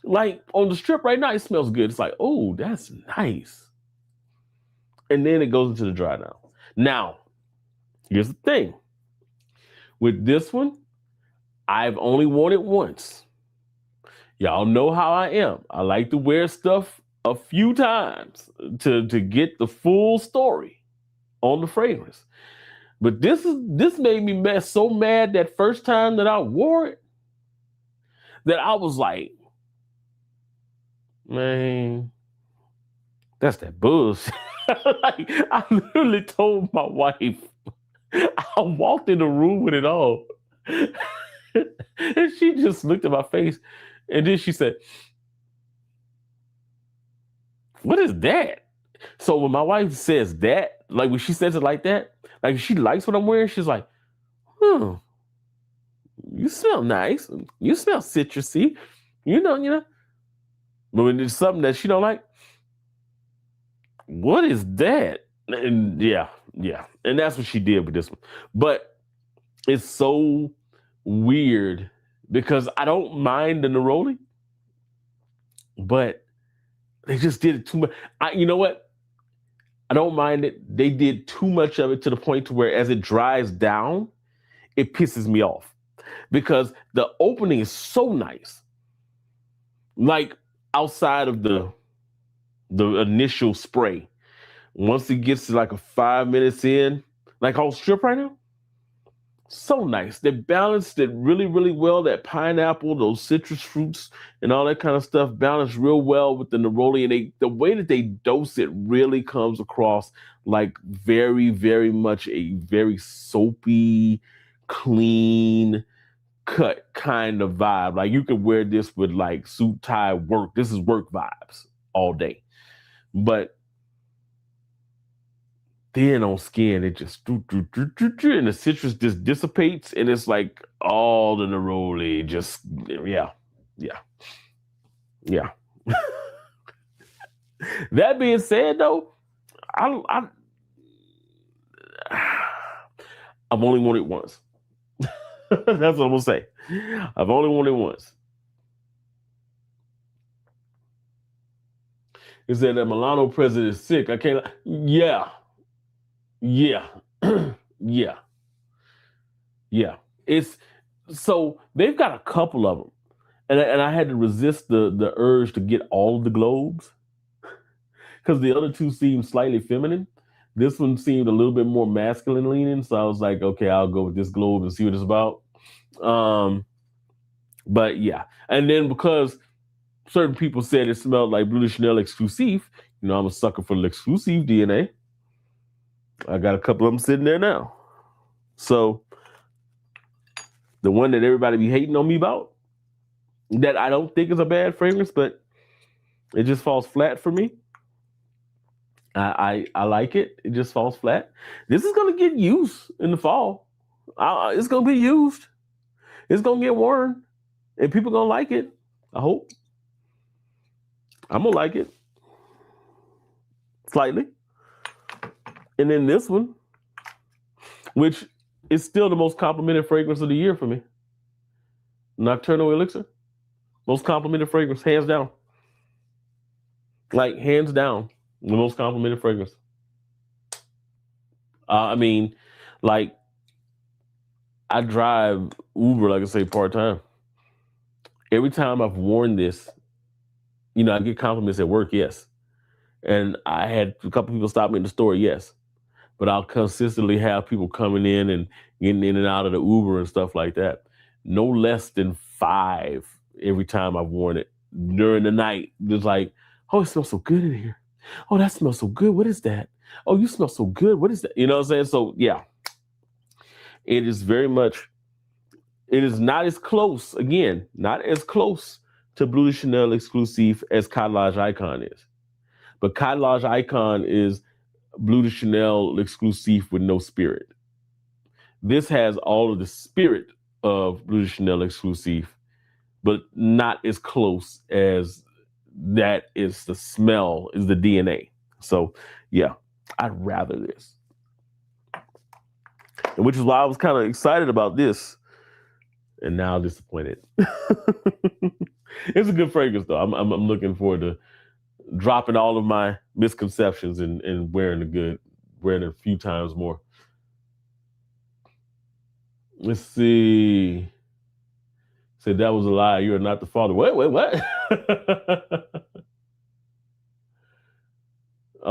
Like on the strip right now, it smells good. It's like, oh, that's nice. And then it goes into the dry now. Now, here's the thing. With this one, I've only worn it once. Y'all know how I am. I like to wear stuff a few times to get the full story on the fragrance. But this made me so mad that first time that I wore it that I was like, man, that's that bullshit. Like, I literally told my wife, I walked in the room with it all. And she just looked at my face and then she said, what is that? So when my wife says that, like when she says it like that, like she likes what I'm wearing, she's like, hmm, you smell nice. You smell citrusy. You know. But when it's something that she don't like, what is that? And yeah. And that's what she did with this one. But it's so weird because I don't mind the neroli, but they just did it too much. You know what? I don't mind it. They did too much of it to the point to where as it dries down, it pisses me off because the opening is so nice. Like outside of the initial spray, once it gets to like a 5 minutes in, like I'll strip right now, so nice. They balanced it really, really well. That pineapple, those citrus fruits, and all that kind of stuff balanced real well with the neroli. And the way that they dose it really comes across like very, very much a very soapy, clean cut kind of vibe. Like you could wear this with like suit, tie, work. This is work vibes all day. But then on skin, it just and the citrus just dissipates, and it's like all the neroli just yeah. That being said, though, I I've only worn it once. That's what I'm gonna say. I've only worn it once. It said that Milano president is sick. I can't. Yeah, yeah, yeah. It's so they've got a couple of them, and I had to resist the urge to get all of the globes because the other two seemed slightly feminine. This one seemed a little bit more masculine leaning, so I was like, okay, I'll go with this globe and see what it's about. Um, but yeah, and then because certain people said it smelled like Blue de Chanel exclusive, I'm a sucker for the exclusive DNA. I got a couple of them sitting there now. So the one that everybody be hating on me about, that I don't think is a bad fragrance, but it just falls flat for me. I like it. It just falls flat. This is gonna get used in the fall. It's gonna be used. It's gonna get worn, and people gonna like it. I hope. I'm gonna like it slightly. And then this one, which is still the most complimented fragrance of the year for me. Nocturnal Elixir, most complimented fragrance, hands down. Like hands down, the most complimented fragrance. I mean, like I drive Uber, like I say, part time. Every time I've worn this, I get compliments at work, yes. And I had a couple people stop me in the store, yes. But I'll consistently have people coming in and getting in and out of the Uber and stuff like that. No less than 5 every time I've worn it during the night. It's like, oh, it smells so good in here. Oh, that smells so good. What is that? Oh, you smell so good. What is that? You know what I'm saying? So yeah, it is very much, it is not as close, again, not as close to Bleu de Chanel exclusive as Carrelage Icon is. But Carrelage Icon is Bleu de Chanel exclusive with no spirit. This has all of the spirit of Bleu de Chanel exclusive, but not as close as that is the smell, is the DNA. So yeah, I'd rather this. And which is why I was kind of excited about this and now disappointed. It's a good fragrance though. I'm looking forward to dropping all of my misconceptions and wearing it a few times more. Let's see. Said that was a lie. You are not the father. Wait, what?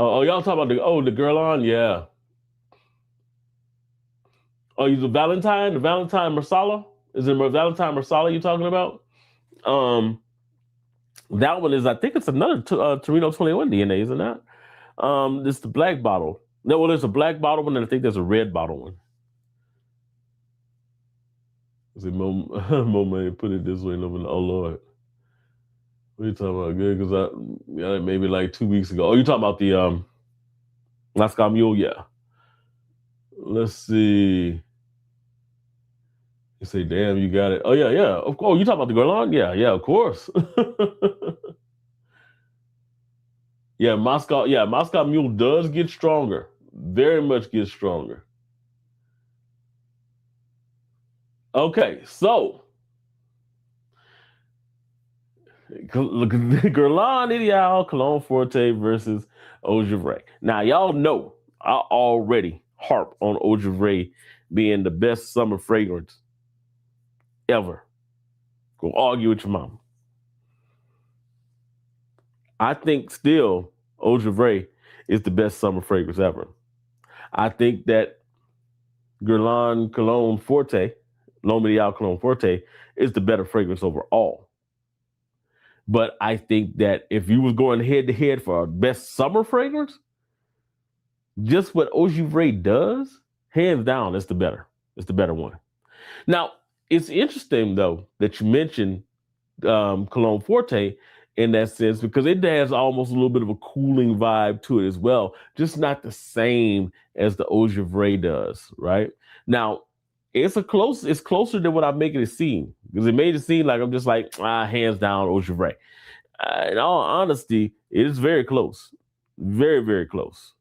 Oh, y'all talking about the girl on? Yeah. Oh, you the Valentine? The Valentine Marsala? Is it Valentine Marsala you talking about? Um, that one is, I think it's another Torino 21 DNA, isn't that? It's the black bottle. No, well, there's a black bottle one, and I think there's a red bottle one. Is it Mo Money put it this way? No, oh Lord, what are you talking about? Good, because maybe like 2 weeks ago. Oh, you talking about the Moscow Mule? Yeah. Let's see. You say, damn, you got it. Oh yeah, yeah. Of course. You talking about the Golan? Yeah, yeah, of course. Yeah, Moscow. Yeah, Moscow Mule does get stronger. Very much gets stronger. Okay, so Guerlain Ideal, Cologne Forte versus Eau Givray. Now, y'all know I already harp on Eau Givray being the best summer fragrance ever. Go argue with your mom. I think still Eau Givray is the best summer fragrance ever. I think that Guerlain Cologne Forte, L'Homme Ideal Cologne Forte, is the better fragrance overall. But I think that if you was going head to head for a best summer fragrance, just what Eau Givray does, hands down, it's the better. It's the better one. Now, it's interesting though that you mentioned Cologne Forte in that sense because it has almost a little bit of a cooling vibe to it as well, just not the same as the Eau Givray does, right? Now, it's closer than what I'm making it seem because it made it seem like I'm just like hands down Eau Givray. In all honesty, it is very close, very very close.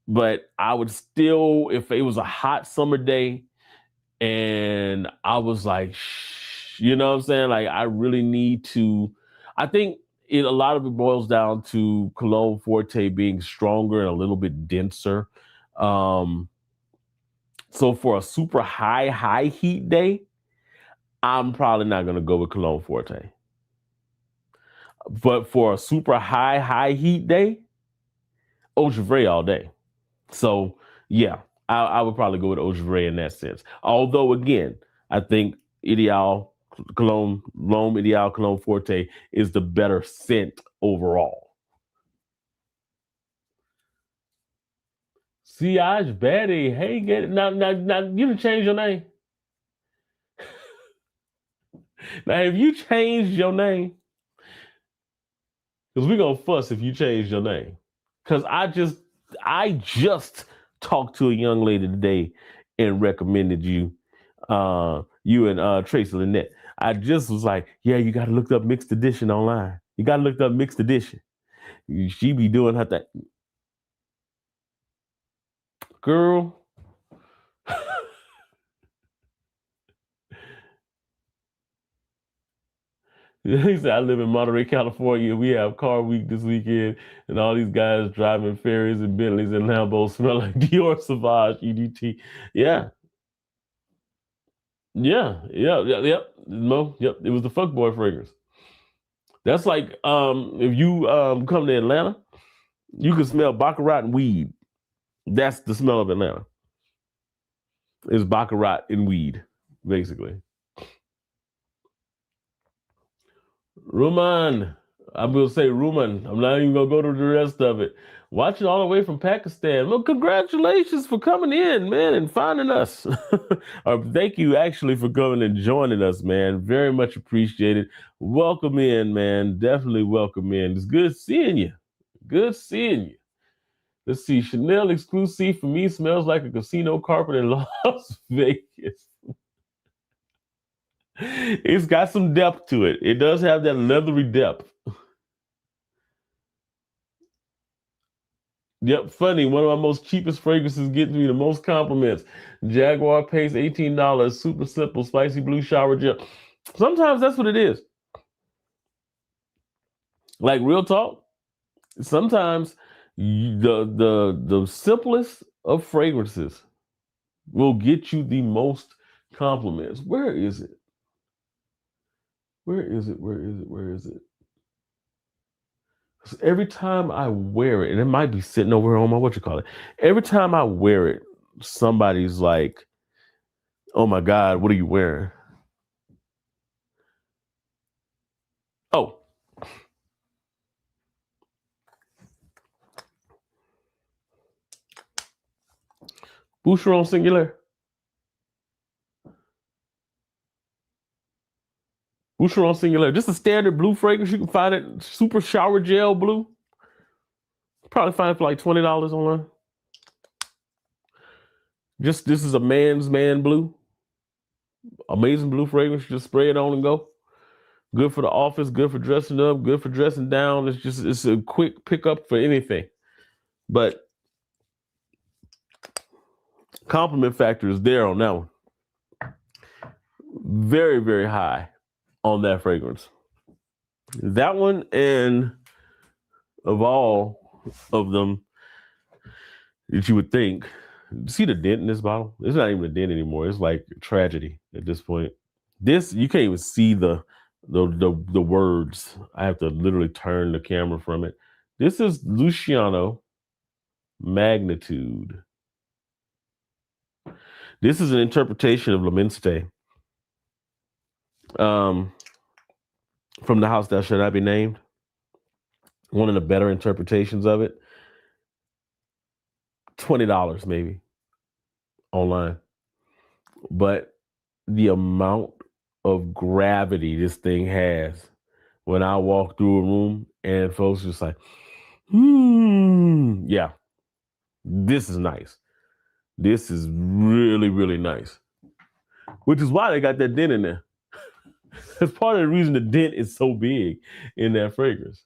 But I would still, if it was a hot summer day and I was like, you know what I'm saying? Like, I really need to. I think a lot of it boils down to Cologne Forte being stronger and a little bit denser. Um, so for a super high heat day, I'm probably not going to go with Cologne Forte. But for a super high heat day, Eau Givray all day. So yeah, I would probably go with Eau Givray in that sense. Although again, I think Ideal Cologne, L'Homme Ideal Cologne Forte is the better scent overall. Siage Betty, hey, get it now. You done change your name. Now, have you changed your name? Because we're gonna fuss if you change your name. Because I just talked to a young lady today and recommended you, you and Tracy Lynette. I just was like, yeah, you got to look up Mixed Edition online. You got to look up Mixed Edition. She be doing her thing, girl. He said, I live in Monterey, California. We have car week this weekend, and all these guys driving Ferraris and Bentleys and Lambos smell like Dior Sauvage EDT. Yeah, yep. No, yep. It was the fuckboy fragrance. That's like if you come to Atlanta, you can smell baccarat and weed. That's the smell of Atlanta. It's baccarat and weed, basically. Ruman, I will say Ruman. I'm not even gonna go to the rest of it. Watching all the way from Pakistan. Well, congratulations for coming in, man, and finding us. Or thank you actually for coming and joining us, man. Very much appreciated. Welcome in, man. Definitely welcome in. It's good seeing you. Good seeing you. Let's see. Chanel exclusive for me smells like a casino carpet in Las Vegas. It's got some depth to it. It does have that leathery depth. Yep, funny. One of my most cheapest fragrances gets me the most compliments. Jaguar Pace, $18. Super simple, spicy blue shower gel. Sometimes that's what it is. Like real talk. Sometimes the simplest of fragrances will get you the most compliments. Where is it? Where is it? Where is it? Where is it? 'Cause every time I wear it, and it might be sitting over on my every time I wear it, somebody's like, "Oh my God, what are you wearing?" Oh, Boucheron Singular. Boucheron Singular. Just a standard blue fragrance. You can find it super shower gel blue. Probably find it for like $20 online. Just this is a man's man blue. Amazing blue fragrance. Just spray it on and go. Good for the office, good for dressing up, good for dressing down. It's a quick pickup for anything. But compliment factor is there on that one. Very, very high on that fragrance. That one, and of all of them that you would think, see the dent in this bottle? It's not even a dent anymore. It's like tragedy at this point. This, you can't even see the words. I have to literally turn the camera from it. This is Luciano Magnitude. This is an interpretation of Leminste, from the house that should not be named. One of the better interpretations of it. $20 maybe online. But the amount of gravity this thing has when I walk through a room and folks just like, yeah, this is nice. This is really, really nice. Which is why they got that dent in there. That's part of the reason the dent is so big in that fragrance.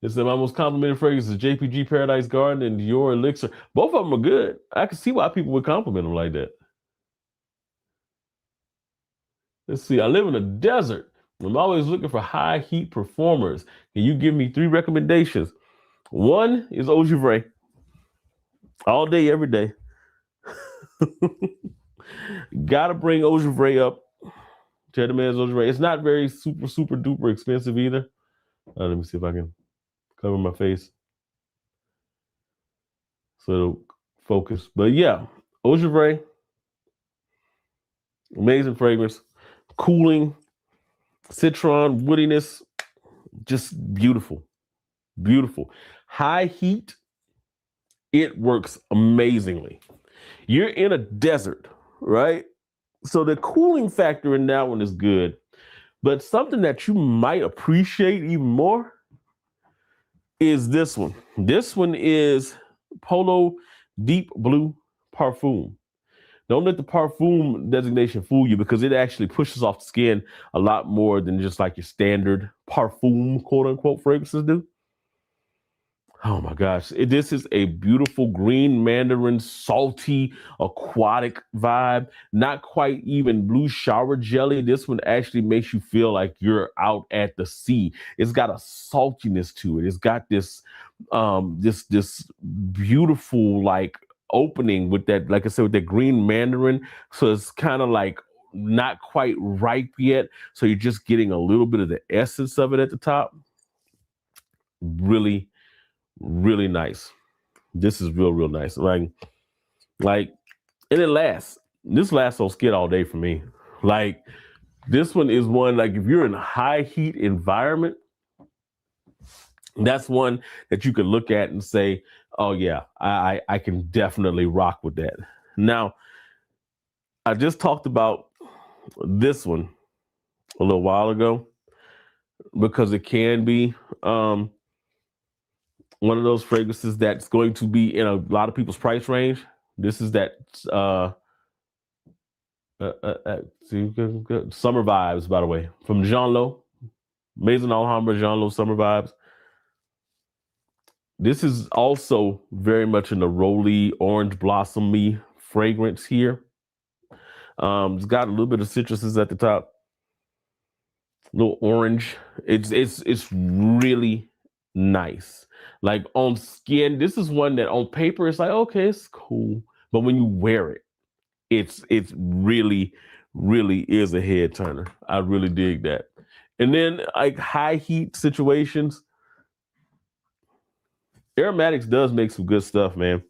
It's my most complimented fragrance is JPG Paradise Garden and Dior Elixir. Both of them are good. I can see why people would compliment them like that. Let's see. I live in a desert. I'm always looking for high heat performers. Can you give me 3 recommendations? One is Eau Givray. All day, every day. Gotta bring Eau Givray up. Cheddar Man's Eau Givray. It's not very super, super duper expensive either. Let me see if I can cover my face so it'll focus. But yeah, Eau Givray. Amazing fragrance. Cooling. Citron, woodiness. Just beautiful. Beautiful. High heat. It works amazingly. You're in a desert, right? So the cooling factor in that one is good. But something that you might appreciate even more is this one. This one is Polo Deep Blue Parfum. Don't let the parfum designation fool you because it actually pushes off the skin a lot more than just like your standard parfum, quote unquote, fragrances do. Oh my gosh. This is a beautiful green mandarin, salty, aquatic vibe. Not quite even blue shower jelly. This one actually makes you feel like you're out at the sea. It's got a saltiness to it. It's got this this beautiful like opening with that, like I said, with that green mandarin. So it's kind of like not quite ripe yet. So you're just getting a little bit of the essence of it at the top. Really, really nice. This is real, real nice. Like, and it lasts. This lasts on skin all day for me. Like, this one is one, like, if you're in a high heat environment, that's one that you could look at and say, oh yeah, I can definitely rock with that. Now, I just talked about this one a little while ago because it can be one of those fragrances that's going to be in a lot of people's price range. This is that Summer Vibes, by the way, from Jean Lo. Maison Alhambra, Jean Lo Summer Vibes. This is also very much in the rolly, orange blossomy fragrance here. It's got a little bit of citruses at the top, a little orange. It's really nice. Like on skin, this is one that on paper it's like, okay, it's cool, but when you wear it, it's really, really is a head turner. I really dig that. And then like high heat situations, Aromatics does make some good stuff, man.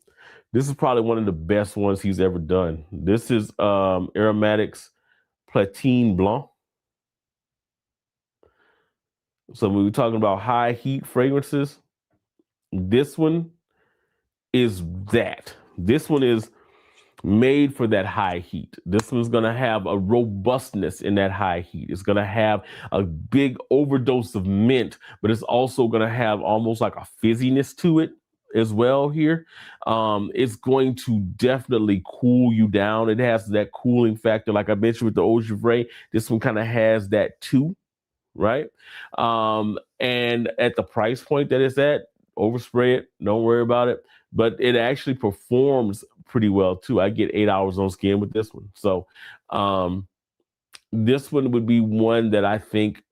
This is probably one of the best ones he's ever done. This is Aromatics Platine Blanc. So when we're talking about high heat fragrances, this one is that. This one is made for that high heat. This one's gonna have a robustness in that high heat. It's gonna have a big overdose of mint, but it's also gonna have almost like a fizziness to it as well here. It's going to definitely cool you down. It has that cooling factor, like I mentioned with the Eau Givray. This one kind of has that too, right? And at the price point that it's at, overspray it, don't worry about it. But it actually performs pretty well too. I get 8 hours on skin with this one. So this one would be one that I think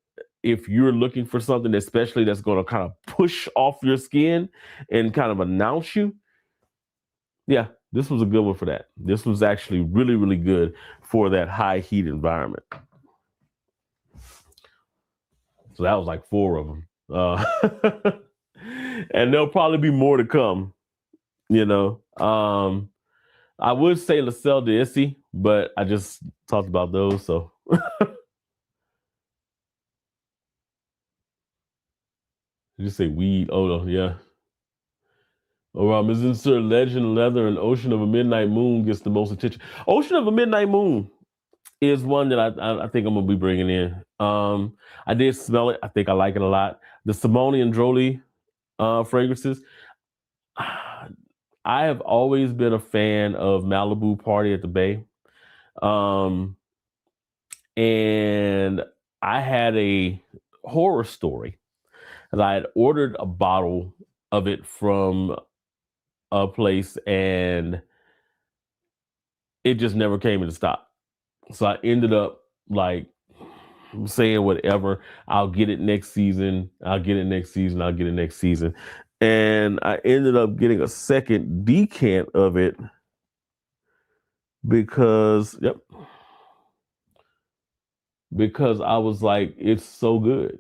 if you're looking for something, especially that's going to kind of push off your skin and kind of announce you, yeah, this was a good one for that. This was actually really, really good for that high heat environment. So that was like 4 of them. And there'll probably be more to come, you know. I would say La Selle d'Issy, but I just talked about those, so. Did you say weed? Oh, no, yeah. Oh, isn't Sir Legend Leather and Ocean of a Midnight Moon gets the most attention? Ocean of a Midnight Moon is one that I think I'm gonna be bringing in. I did smell it. I think I like it a lot. The Simone and Jolie fragrances. I have always been a fan of Malibu Party at the Bay. And I had a horror story that I had ordered a bottle of it from a place and it just never came into stock. So I ended up like saying whatever, I'll get it next season. I'll get it next season. I'll get it next season. And I ended up getting a second decant of it because, because I was like, it's so good.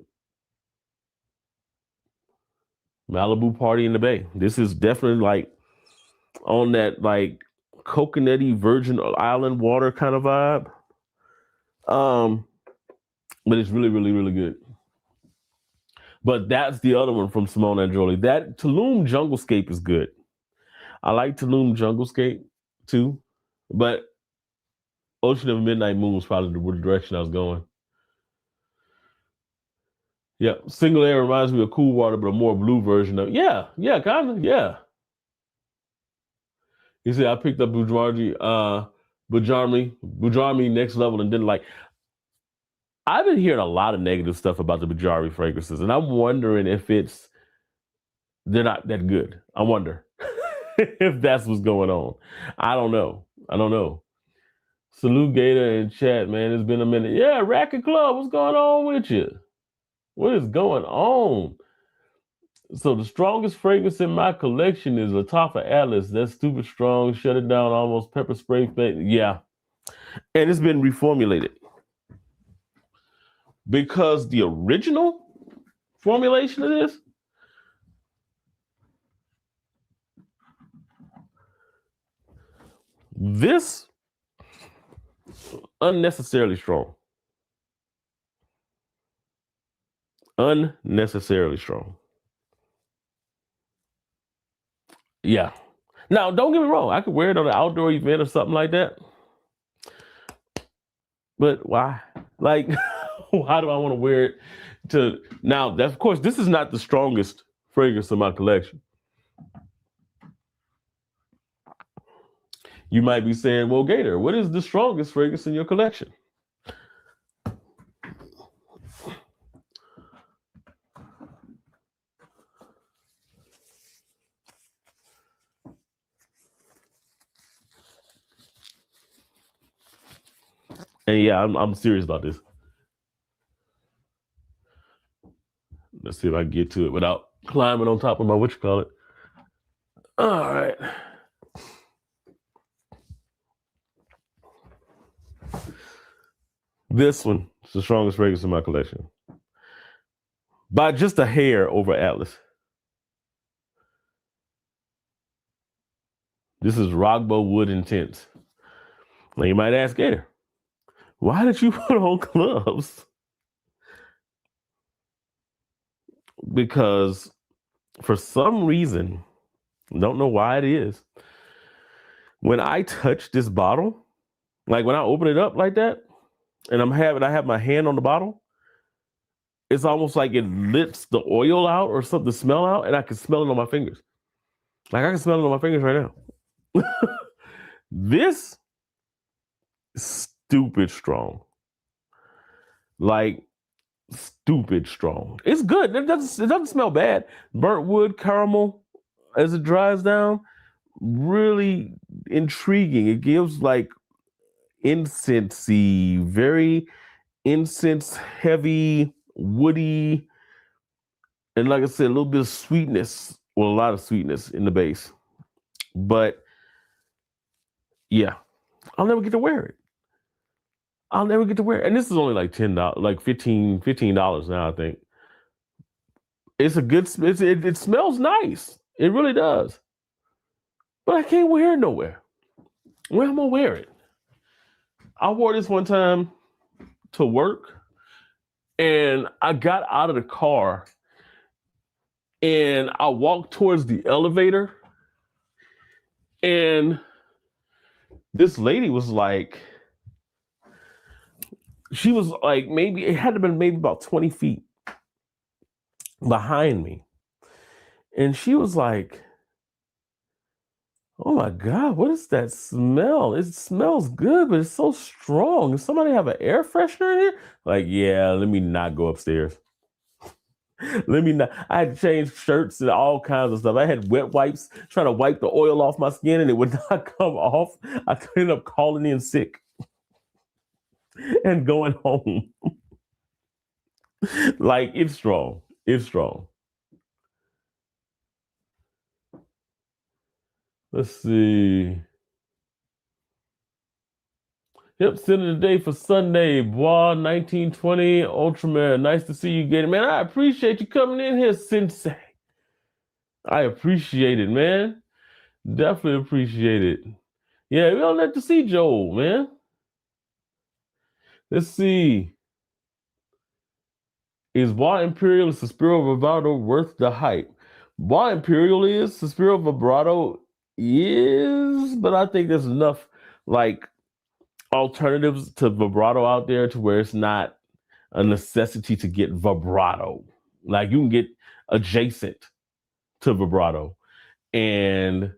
Malibu Party in the Bay. This is definitely like on that like coconutty Virgin Island water kind of vibe. But it's really, really, really good. But that's the other one from Simone and Jolie. That Tulum Junglescape is good. I like Tulum Junglescape too, but Ocean of Midnight Moon was probably the direction I was going. Yeah, Single Air reminds me of Cool Water, but a more blue version of kind of, yeah. You see, I picked up Bujarmi Next Level and didn't like. I've been hearing a lot of negative stuff about the Bujarmi fragrances, and I'm wondering if they're not that good. I wonder if that's what's going on. I don't know. Salute Gator in chat, man. It's been a minute. Yeah, Racket Club, what's going on with you? What is going on? So the strongest fragrance in my collection is Lattafa Atlas. That's stupid strong. Shut it down, almost pepper spray. Yeah, and it's been reformulated because the original formulation of this unnecessarily strong. Unnecessarily strong. Yeah. Now, don't get me wrong. I could wear it on an outdoor event or something like that. But why? Like, why do I want to wear it to now? Of course, this is not the strongest fragrance in my collection. You might be saying, well, Gator, what is the strongest fragrance in your collection? And yeah, I'm serious about this. Let's see if I can get to it without climbing on top of my whatchamacallit. All right. This one is the strongest fragrance in my collection. by just a hair over Atlas. This is Rogbo Wood Intense. Now you might ask, Gator, why did you put on gloves? Because for some reason, don't know why it is, when I touch this bottle, like when I open it up like that, and I have my hand on the bottle, it's almost like it lifts the oil out or something, the smell out, and I can smell it on my fingers. Like I can smell it on my fingers right now. This stupid strong. Like stupid strong. It's good. It doesn't smell bad. Burnt wood, caramel as it dries down. Really intriguing. It gives like incensey, very incense heavy, woody, and like I said, a little bit of sweetness, well, a lot of sweetness in the base. But yeah, I'll never get to wear it. I'll never get to wear it. And this is only like $10, like $15 now, I think. It's a good, it smells nice. It really does. But I can't wear it nowhere. Where am I gonna wear it? I wore this one time to work, and I got out of the car and I walked towards the elevator, and this lady was like, she was like, maybe it had to have been maybe about 20 feet behind me. And she was like, oh my God, what is that smell? It smells good, but it's so strong. Does somebody have an air freshener in here? Like, yeah, let me not go upstairs. Let me not. I had to change shirts and all kinds of stuff. I had wet wipes trying to wipe the oil off my skin, and it would not come off. I ended up calling in sick and going home. Like, it's strong. It's strong. Let's see. Yep, sending the day for Sunday. Bois 1920 Ultraman. Nice to see you, Gator. Man, I appreciate you coming in here, Sensei. I appreciate it, man. Definitely appreciate it. Yeah, we don't let to see Joel, man. Let's see. Is Bois Imperial and Suspiro Vibrato worth the hype? Bois Imperial is, Suspiro Vibrato is, but I think there's enough like alternatives to vibrato out there to where it's not a necessity to get vibrato. Like you can get adjacent to vibrato and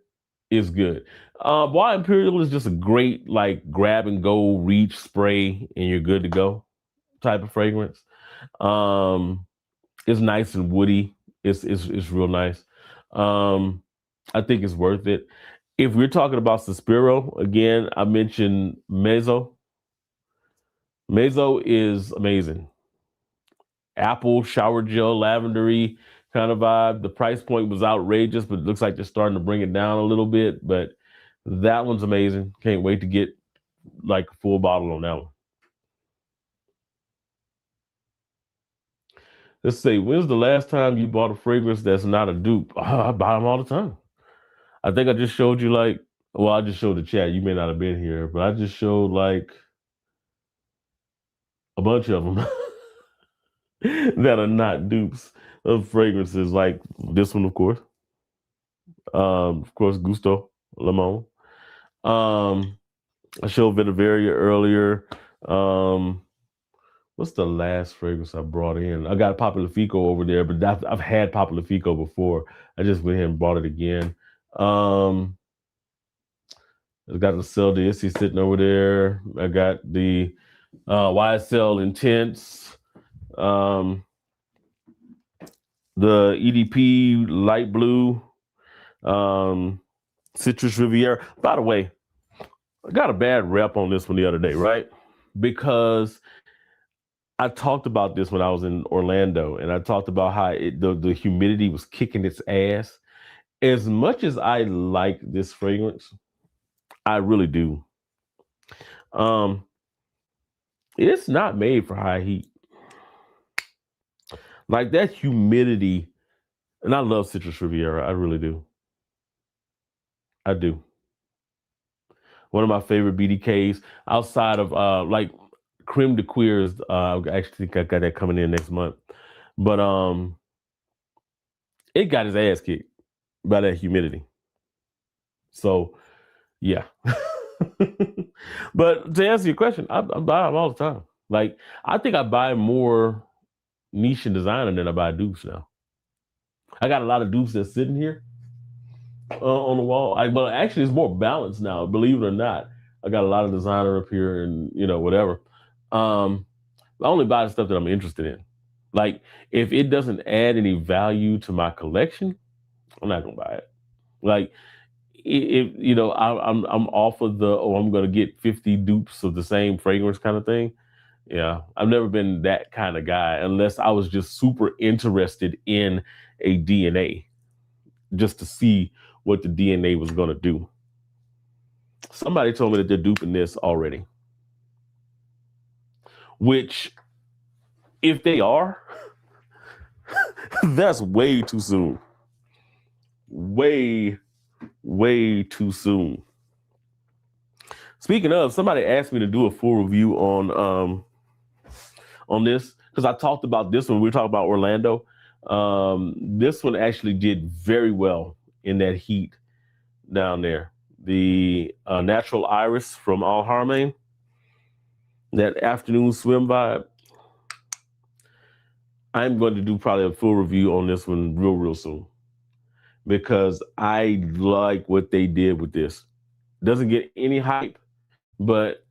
it's good. Bois Imperial is just a great like grab and go reach spray and you're good to go type of fragrance. It's nice and woody. It's real nice. I think it's worth it. If we're talking about Suspiro, again, I mentioned Mezzo. Mezzo is amazing. Apple, shower gel, lavendery kind of vibe. The price point was outrageous, but it looks like they're starting to bring it down a little bit. But that one's amazing. Can't wait to get like a full bottle on that one. Let's say, when's the last time you bought a fragrance that's not a dupe? Oh, I buy them all the time. I think I just showed you like, well, I just showed the chat. You may not have been here, but I just showed like a bunch of them that are not dupes of fragrances, like this one, of course. Gusto Limon. I showed Vetiveria earlier. What's the last fragrance I brought in? I got Popular Fico over there, but I've had Popular Fico before. I just went ahead and bought it again. I got the Cell D'Issy sitting over there. I got the YSL Intense, the EDP Light Blue, Citrus Riviera. By the way, I got a bad rep on this one the other day, right? Because I talked about this when I was in Orlando, and I talked about how the humidity was kicking its ass. As much as I like this fragrance, I really do. It's not made for high heat. Like that humidity, and I love Citrus Riviera. I really do. I do. One of my favorite BDKs outside of like Creme de Queers. I actually think I got that coming in next month. But it got his ass kicked by that humidity. So yeah. But to answer your question, I buy them all the time. Like I think I buy more niche and designer than I buy dupes now. I got a lot of dupes that's sitting here on the wall. But actually, it's more balanced now. Believe it or not, I got a lot of designer up here, and whatever. Um, I only buy the stuff that I'm interested in. Like if it doesn't add any value to my collection, I'm not gonna buy it. Like if I'm off of the I'm gonna get 50 dupes of the same fragrance kind of thing. Yeah, I've never been that kind of guy unless I was just super interested in a DNA just to see what the DNA was gonna do. Somebody told me that they're duping this already, which if they are, that's way too soon. Way, way too soon. Speaking of, somebody asked me to do a full review on this because I talked about this when we were talking about Orlando. This one actually did very well in that heat down there. The Natural Iris from Al Haramain, that afternoon swim vibe. I'm going to do probably a full review on this one real soon because I like what they did with this. Doesn't get any hype, but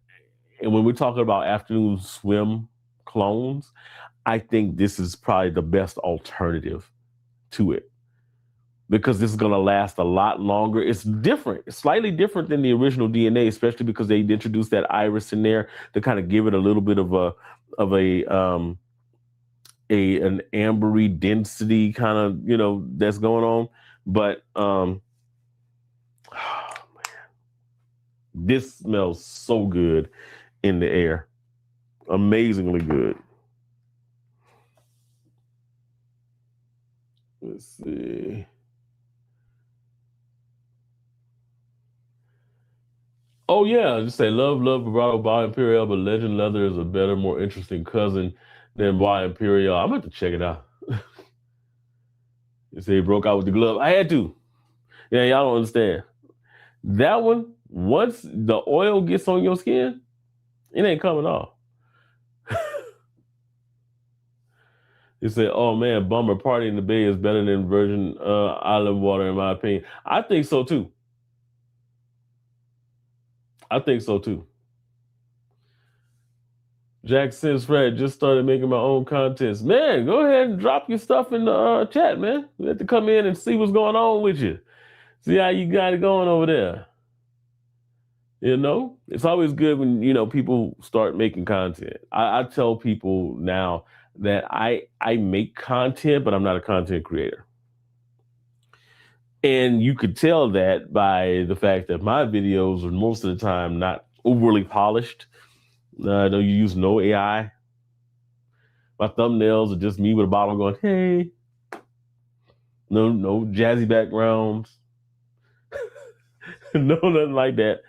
when we're talking about afternoon swim clones, I think this is probably the best alternative to it because this is going to last a lot longer. It's different. It's slightly different than the original DNA, especially because they introduced that iris in there to kind of give it a little bit of an ambery density kind of, that's going on. But oh man, this smells so good in the air. Amazingly good. Let's see. Oh yeah, just say love vibrato by Imperial, but Legend Leather is a better, more interesting cousin than by Imperial. I'm about to check it out. You say he broke out with the glove. I had to. Yeah, y'all don't understand. That one, once the oil gets on your skin, it ain't coming off. You say, oh man, bummer, party in the bay is better than Virgin Island water, in my opinion. I think so too. I think so too. Jack says, Fred, just started making my own contents. Man, go ahead and drop your stuff in the chat, man. We have to come in and see what's going on with you. See how you got it going over there. It's always good when, people start making content. I tell people now that I make content, but I'm not a content creator. And you could tell that by the fact that my videos are most of the time not overly polished. I know you use no AI. My thumbnails are just me with a bottle going, hey. No jazzy backgrounds. No, nothing like that.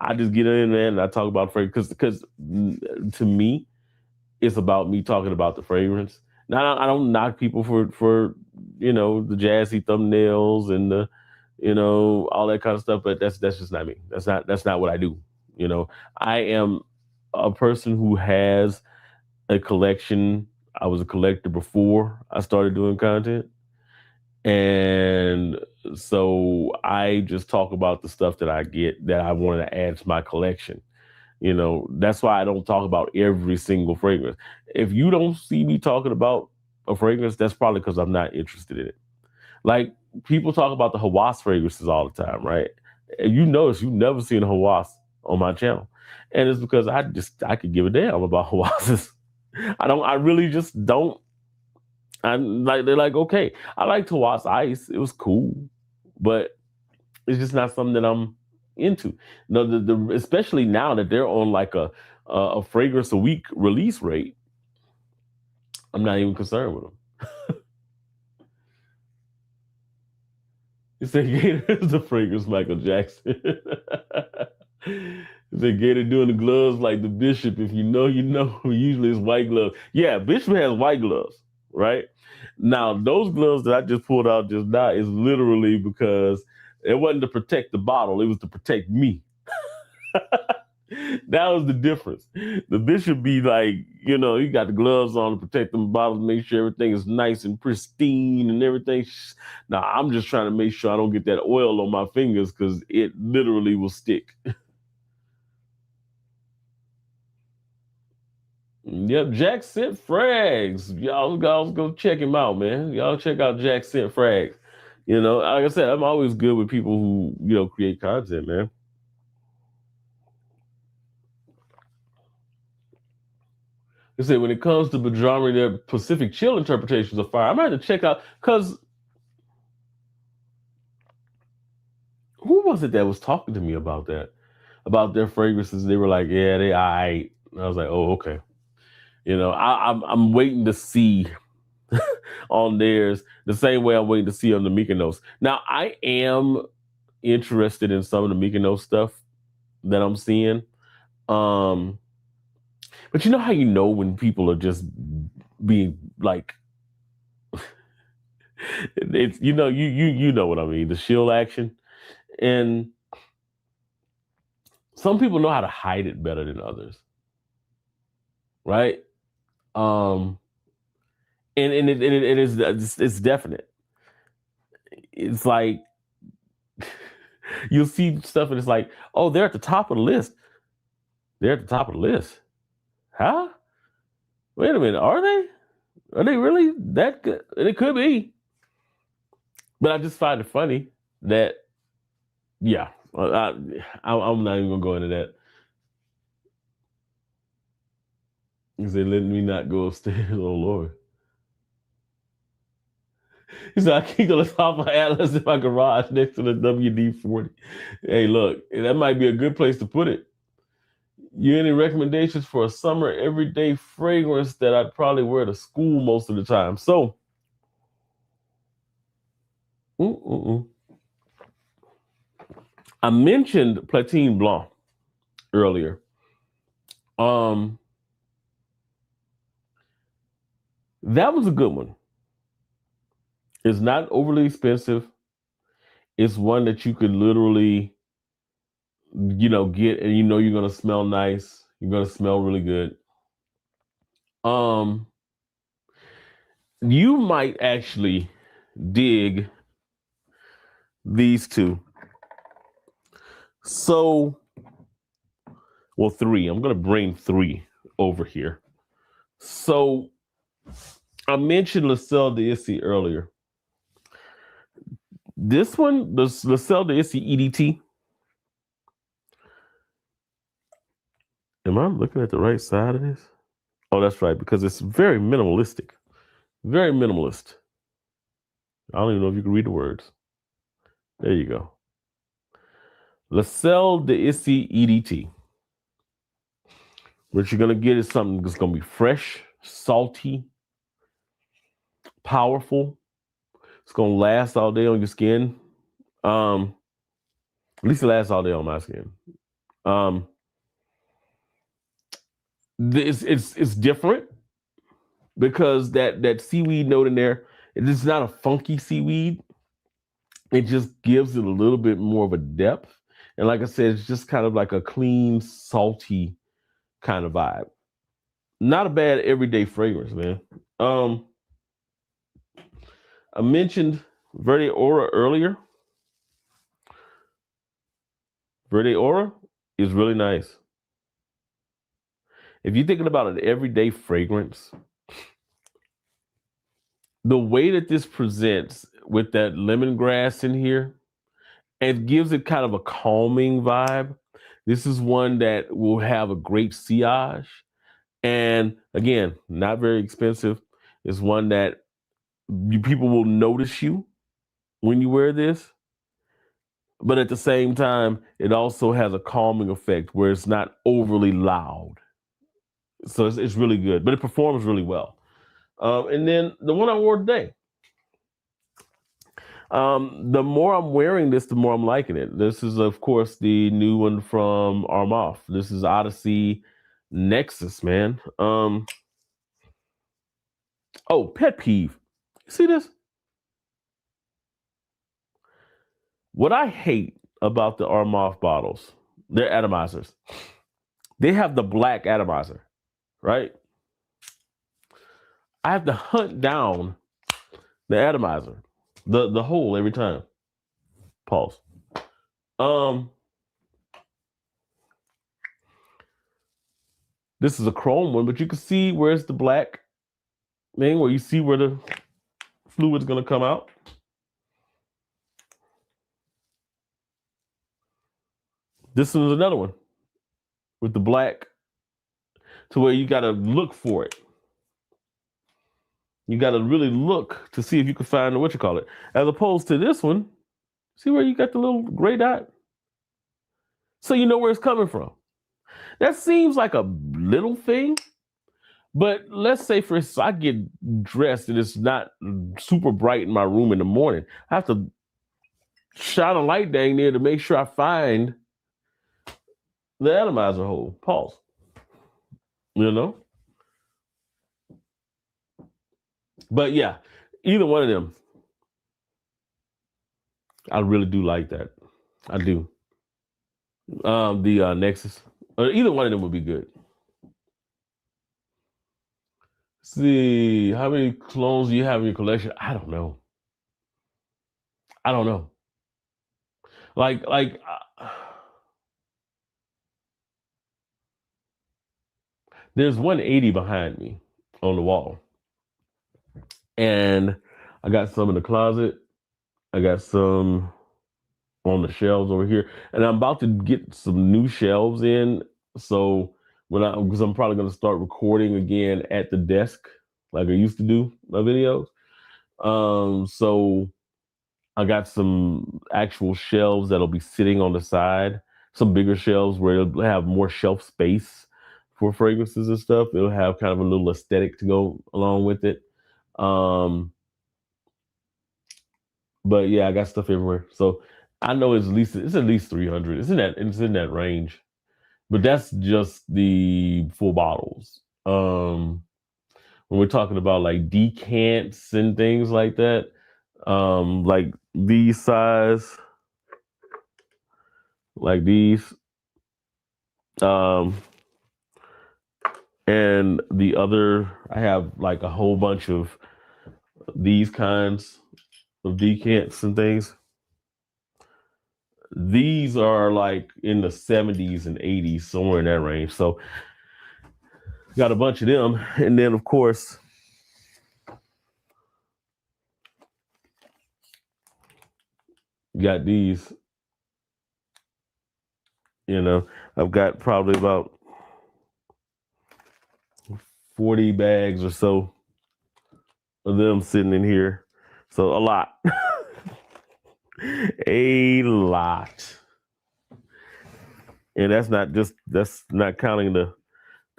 I just get in there and I talk about fragrance because to me, it's about me talking about the fragrance. Now I don't knock people for the jazzy thumbnails and the all that kind of stuff, but that's just not me. That's not what I do. I am a person who has a collection. I was a collector before I started doing content. And so I just talk about the stuff that I get that I want to add to my collection. That's why I don't talk about every single fragrance. If you don't see me talking about a fragrance, that's probably because I'm not interested in it. Like people talk about the Hawas fragrances all the time, right? And you notice you've never seen a Hawas on my channel. And it's because I could give a damn about Hawases. I really just don't. They're like, okay, I like Hawas Ice. It was cool, but it's just not something that I'm into. The especially now that they're on like a fragrance a week release rate, I'm not even concerned with them. He said Gator is the fragrance Michael Jackson. He said Gator doing the gloves like the Bishop. If you know, you know. Usually it's white gloves. Yeah, Bishop has white gloves, right? Now, those gloves that I just pulled out just now is literally because it wasn't to protect the bottle, it was to protect me. That was the difference. The Bishop be like, you got the gloves on to protect them bottles, make sure everything is nice and pristine and everything. Now, I'm just trying to make sure I don't get that oil on my fingers because it literally will stick. Yep, Jack Scent Frags. Y'all go check him out, man. Y'all check out Jack Scent Frags. Like I said, I'm always good with people who, create content, man. They say when it comes to Bajrami, their Pacific Chill interpretations of fire, I'm gonna have to check out because who was it that was talking to me about that? About their fragrances. They were like, yeah, they I was like, oh, okay. I'm waiting to see on theirs the same way I'm waiting to see on the Mykonos. Now I am interested in some of the Mykonos stuff that I'm seeing. But you know how when people are just being like it's you know what I mean, the shield action. And some people know how to hide it better than others. Right? And it is it's definite. It's like you'll see stuff and it's like, oh, they're at the top of the list. They're at the top of the list. Huh? Wait a minute, are they? Are they really that good? And it could be. But I just find it funny that, yeah, I'm not even gonna go into that. He said, "Let me not go upstairs." Oh Lord. He said, "I keep on the top of Atlas in my garage next to the WD-40." Hey, look, that might be a good place to put it. You any recommendations for a summer everyday fragrance that I'd probably wear to school most of the time? So, I mentioned Platine Blanc earlier. That was a good one. It's not overly expensive. It's one that you could literally, get and you're gonna smell nice. You're gonna smell really good. You might actually dig these two. So, well, three. I'm gonna bring three over here. So, I mentioned Le Sel d'Issy earlier. This one, the Le Sel d'Issy EDT. Am I looking at the right side of this? Oh, that's right, because it's very minimalistic. Very minimalist. I don't even know if you can read the words. There you go. Le Sel d'Issy EDT. What you're going to get is something that's going to be fresh, salty, powerful. It's going to last all day on your skin. At least it lasts all day on my skin. It's different because that seaweed note in there, it's not a funky seaweed. It just gives it a little bit more of a depth. And like I said, it's just kind of like a clean, salty kind of vibe. Not a bad everyday fragrance, man. I mentioned Verde Aura earlier. Verde Aura is really nice. If you're thinking about an everyday fragrance, the way that this presents with that lemongrass in here, it gives it kind of a calming vibe. This is one that will have a great sillage. And again, not very expensive. It's one that people will notice you when you wear this. But at the same time, it also has a calming effect where it's not overly loud. So it's really good, but it performs really well. And then the one I wore today. The more I'm wearing this, the more I'm liking it. This is, of course, the new one from Armoff. This is Odyssey Nexus, man. Oh, pet peeve. You see this? What I hate about the Armoff bottles, they're atomizers. They have the black atomizer, right? I have to hunt down the atomizer, the hole every time. Pause. Um, this is a chrome one, but you can see where's the black thing where you see where the fluid's gonna come out. This is another one with the black to where you gotta look for it. You gotta really look to see if you can find what you call it. As opposed to this one, see where you got the little gray dot? So you know where it's coming from. That seems like a little thing, but let's say for instance, I get dressed and it's not super bright in my room in the morning. I have to shine a light dang there to make sure I find the atomizer hole. Pause. You know? But yeah, either one of them, I really do like that. I do. The Nexus, or either one of them would be good. See, how many clones do you have in your collection? I don't know. I don't know. Like, there's 180 behind me on the wall, and I got some in the closet. I got some on the shelves over here, and I'm about to get some new shelves in. So because I'm probably going to start recording again at the desk like I used to do my videos. So I got some actual shelves that'll be sitting on the side, some bigger shelves where it'll have more shelf space for fragrances and stuff. It'll have kind of a little aesthetic to go along with it. But yeah, I got stuff everywhere. So I know it's at least 300. It's in that range. But that's just the full bottles. When we're talking about like decants and things like that, like these size, like these, um, and the other, I have like a whole bunch of these kinds of decants and things. These are like in the 70s and 80s, somewhere in that range. So got a bunch of them. And then of course, got these. I've got probably about 40 bags or so of them sitting in here. So a lot. A lot. And that's not counting the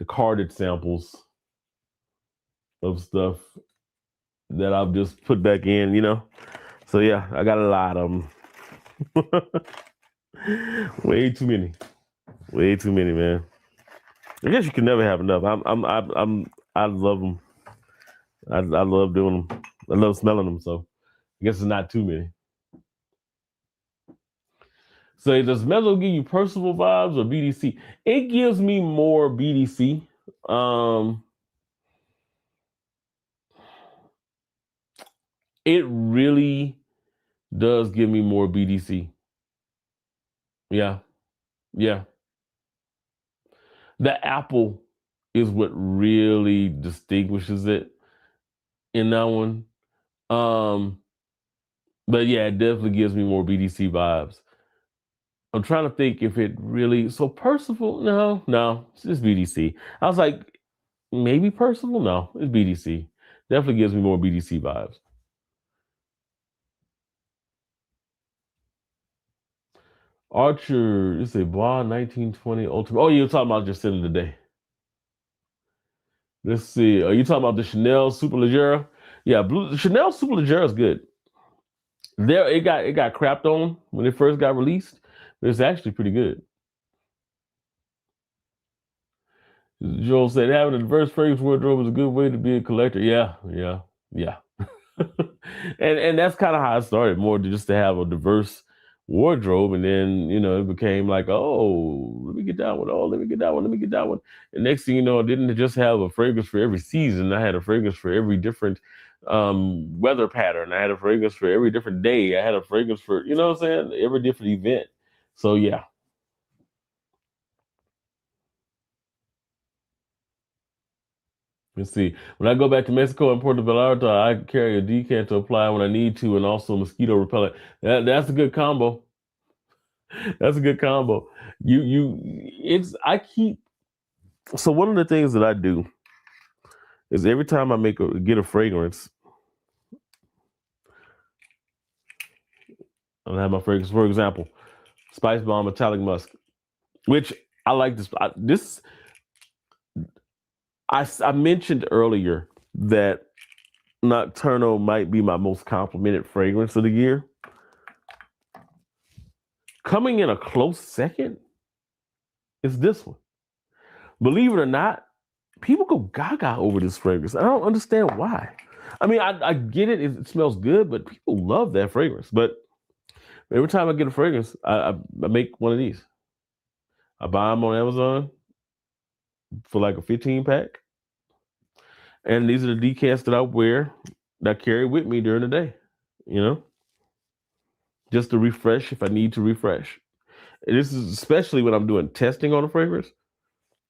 carded samples of stuff that I've just put back in. So yeah, I got a lot of them. Way too many. Way too many, man. I guess you can never have enough. I love them. I love doing them. I love smelling them. So I guess it's not too many. So does Mezzo give you personal vibes or BDC? It gives me more BDC. It really does give me more BDC. Yeah. Yeah. The apple is what really distinguishes it in that one. But yeah, it definitely gives me more BDC vibes. I'm trying to think if it really Percival. No, it's just BDC. I was like, maybe Percival. No, it's BDC. Definitely gives me more BDC vibes. Archer, it's a Bois 1920 Ultimate. Oh, you're talking about just in the day. Let's see. Are you talking about the Chanel Superleggera? Yeah, Chanel Superleggera is good. There, it got crapped on when it first got released, but it's actually pretty good. Joel said having a diverse fragrance wardrobe is a good way to be a collector. Yeah, yeah, yeah. And that's kind of how I started, more just to have a diverse wardrobe, and then it became like, oh, let me get that one. Oh, let me get that one. Let me get that one. And next thing you know, I didn't just have a fragrance for every season. I had a fragrance for every different weather pattern. I had a fragrance for every different day. I had a fragrance for what I'm saying, every different event. So yeah. Let's see. When I go back to Mexico and Puerto Vallarta, I carry a decant to apply when I need to, and also mosquito repellent. That's a good combo. That's a good combo. It's I keep. So one of the things that I do is every time I get a fragrance, I have my fragrance. For example, Spice Bomb Metallic Musk, which I like this. I mentioned earlier that Nocturno might be my most complimented fragrance of the year. Coming in a close second is this one. Believe it or not, people go gaga over this fragrance. I don't understand why. I mean, I get it. It smells good, but people love that fragrance. But every time I get a fragrance, I make one of these. I buy them on Amazon for like a 15 pack. And these are the decants that I wear, that I carry with me during the day, you know, just to refresh if I need to refresh. And this is especially when I'm doing testing on a fragrance,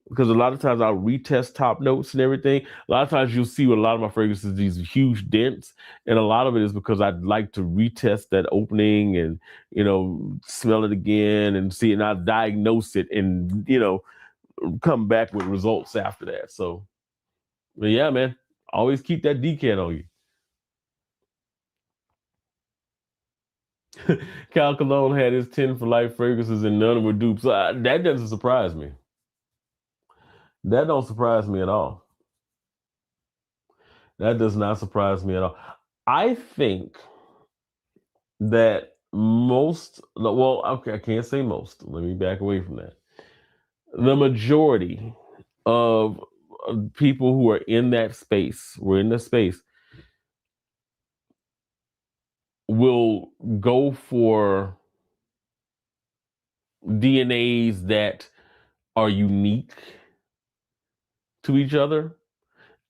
because a lot of times I'll retest top notes and everything. A lot of times you'll see with a lot of my fragrances these huge dents, and a lot of it is because I'd like to retest that opening and smell it again and see it, and I diagnose it and come back with results after that. So, but yeah, man, always keep that decant on you. Cal Cologne had his 10 for life fragrances and none were dupes. So that doesn't surprise me. That don't surprise me at all. That does not surprise me at all. I think that well, okay, I can't say most. Let me back away from that. The majority of people who are in that space, will go for DNAs that are unique to each other,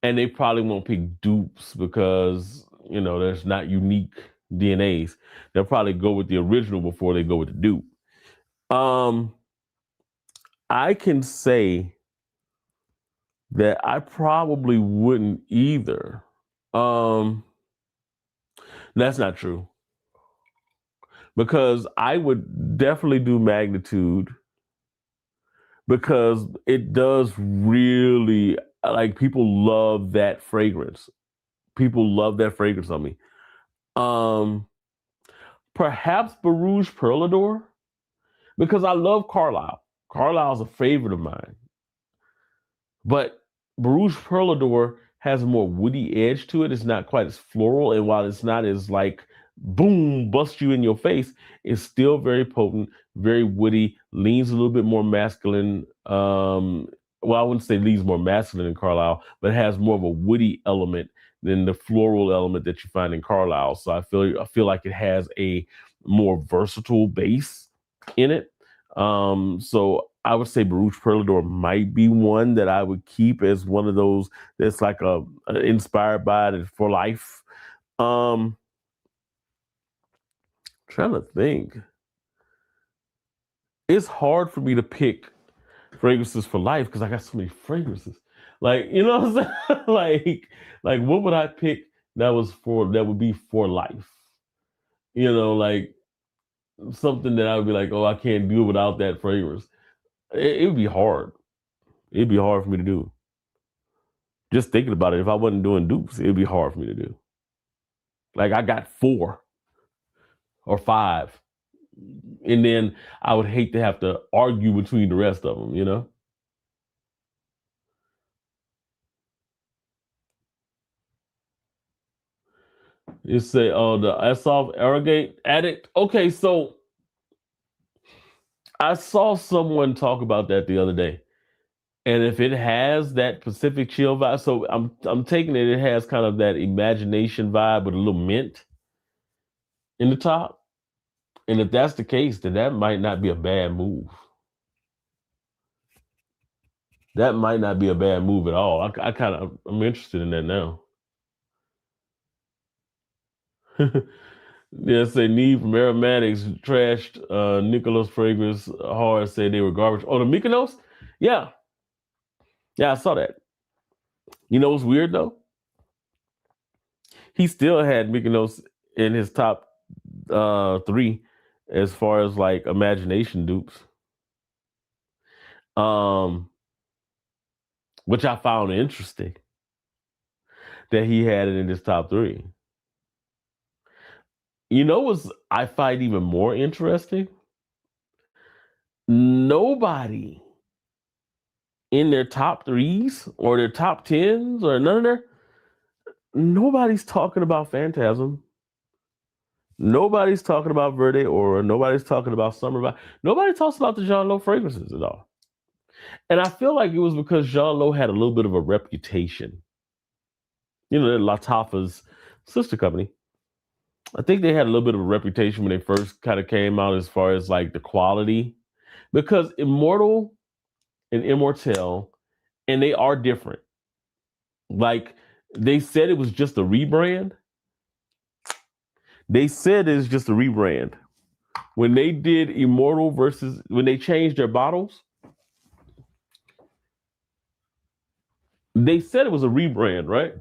and they probably won't pick dupes because there's not unique DNAs. They'll probably go with the original before they go with the dupe. Um, I can say that I probably wouldn't either. Um, that's not true, because I would definitely do Magnitude, because it does really, like, people love that fragrance. People love that fragrance on me. Um, Perhaps Barouge Perlador, because I love Carlisle. Carlisle's a favorite of mine. But Barouge Perlador has a more woody edge to it. It's not quite as floral, and while it's not as like boom, bust you in your face, it's still very potent, very woody, leans a little bit more masculine. Well, I wouldn't say leans more masculine in Carlisle, but has more of a woody element than the floral element that you find in Carlisle. So I feel like it has a more versatile base in it. So I would say Barouche Perlador might be one that I would keep as one of those that's like a inspired by it for life. Um, Trying to think. It's hard for me to pick fragrances for life because I got so many fragrances. Like, you know what I'm saying? like what would I pick that would be for life? Like something that I would be like, oh, I can't do without that fragrance. It would be hard. It'd be hard for me to do. Just thinking about it, if I wasn't doing dupes, it'd be hard for me to do. Like, I got 4 or 5, and then I would hate to have to argue between the rest of them. It say, oh, the Asoff Arrogate Addict. Okay, so I saw someone talk about that the other day. And if it has that Pacific Chill vibe, so I'm taking it has kind of that imagination vibe with a little mint in the top. And if that's the case, then that might not be a bad move. That might not be a bad move at all. I'm interested in that now. Yeah, say Need from Aromatics trashed Nicholas Fragrance hard, say they were garbage. Oh, the Mykonos? Yeah. Yeah, I saw that. You know what's weird though? He still had Mykonos in his top three as far as like imagination dupes. Which I found interesting that he had it in his top three. You know what's I find even more interesting? Nobody in their top threes or their top tens or none of their nobody's talking about Phantasm. Nobody's talking about Verde Aura. Nobody's talking about Summer Vibe. Nobody talks about the Jean Lowe fragrances at all. And I feel like it was because Jean Lowe had a little bit of a reputation. You know, Lattafa's sister company. I think they had a little bit of a reputation when they first kind of came out as far as like the quality. Because Immortal and Immortelle, and they are different. Like they said it was just a rebrand. They said it's just a rebrand. When they did Immortal versus when they changed their bottles, they said it was a rebrand, right?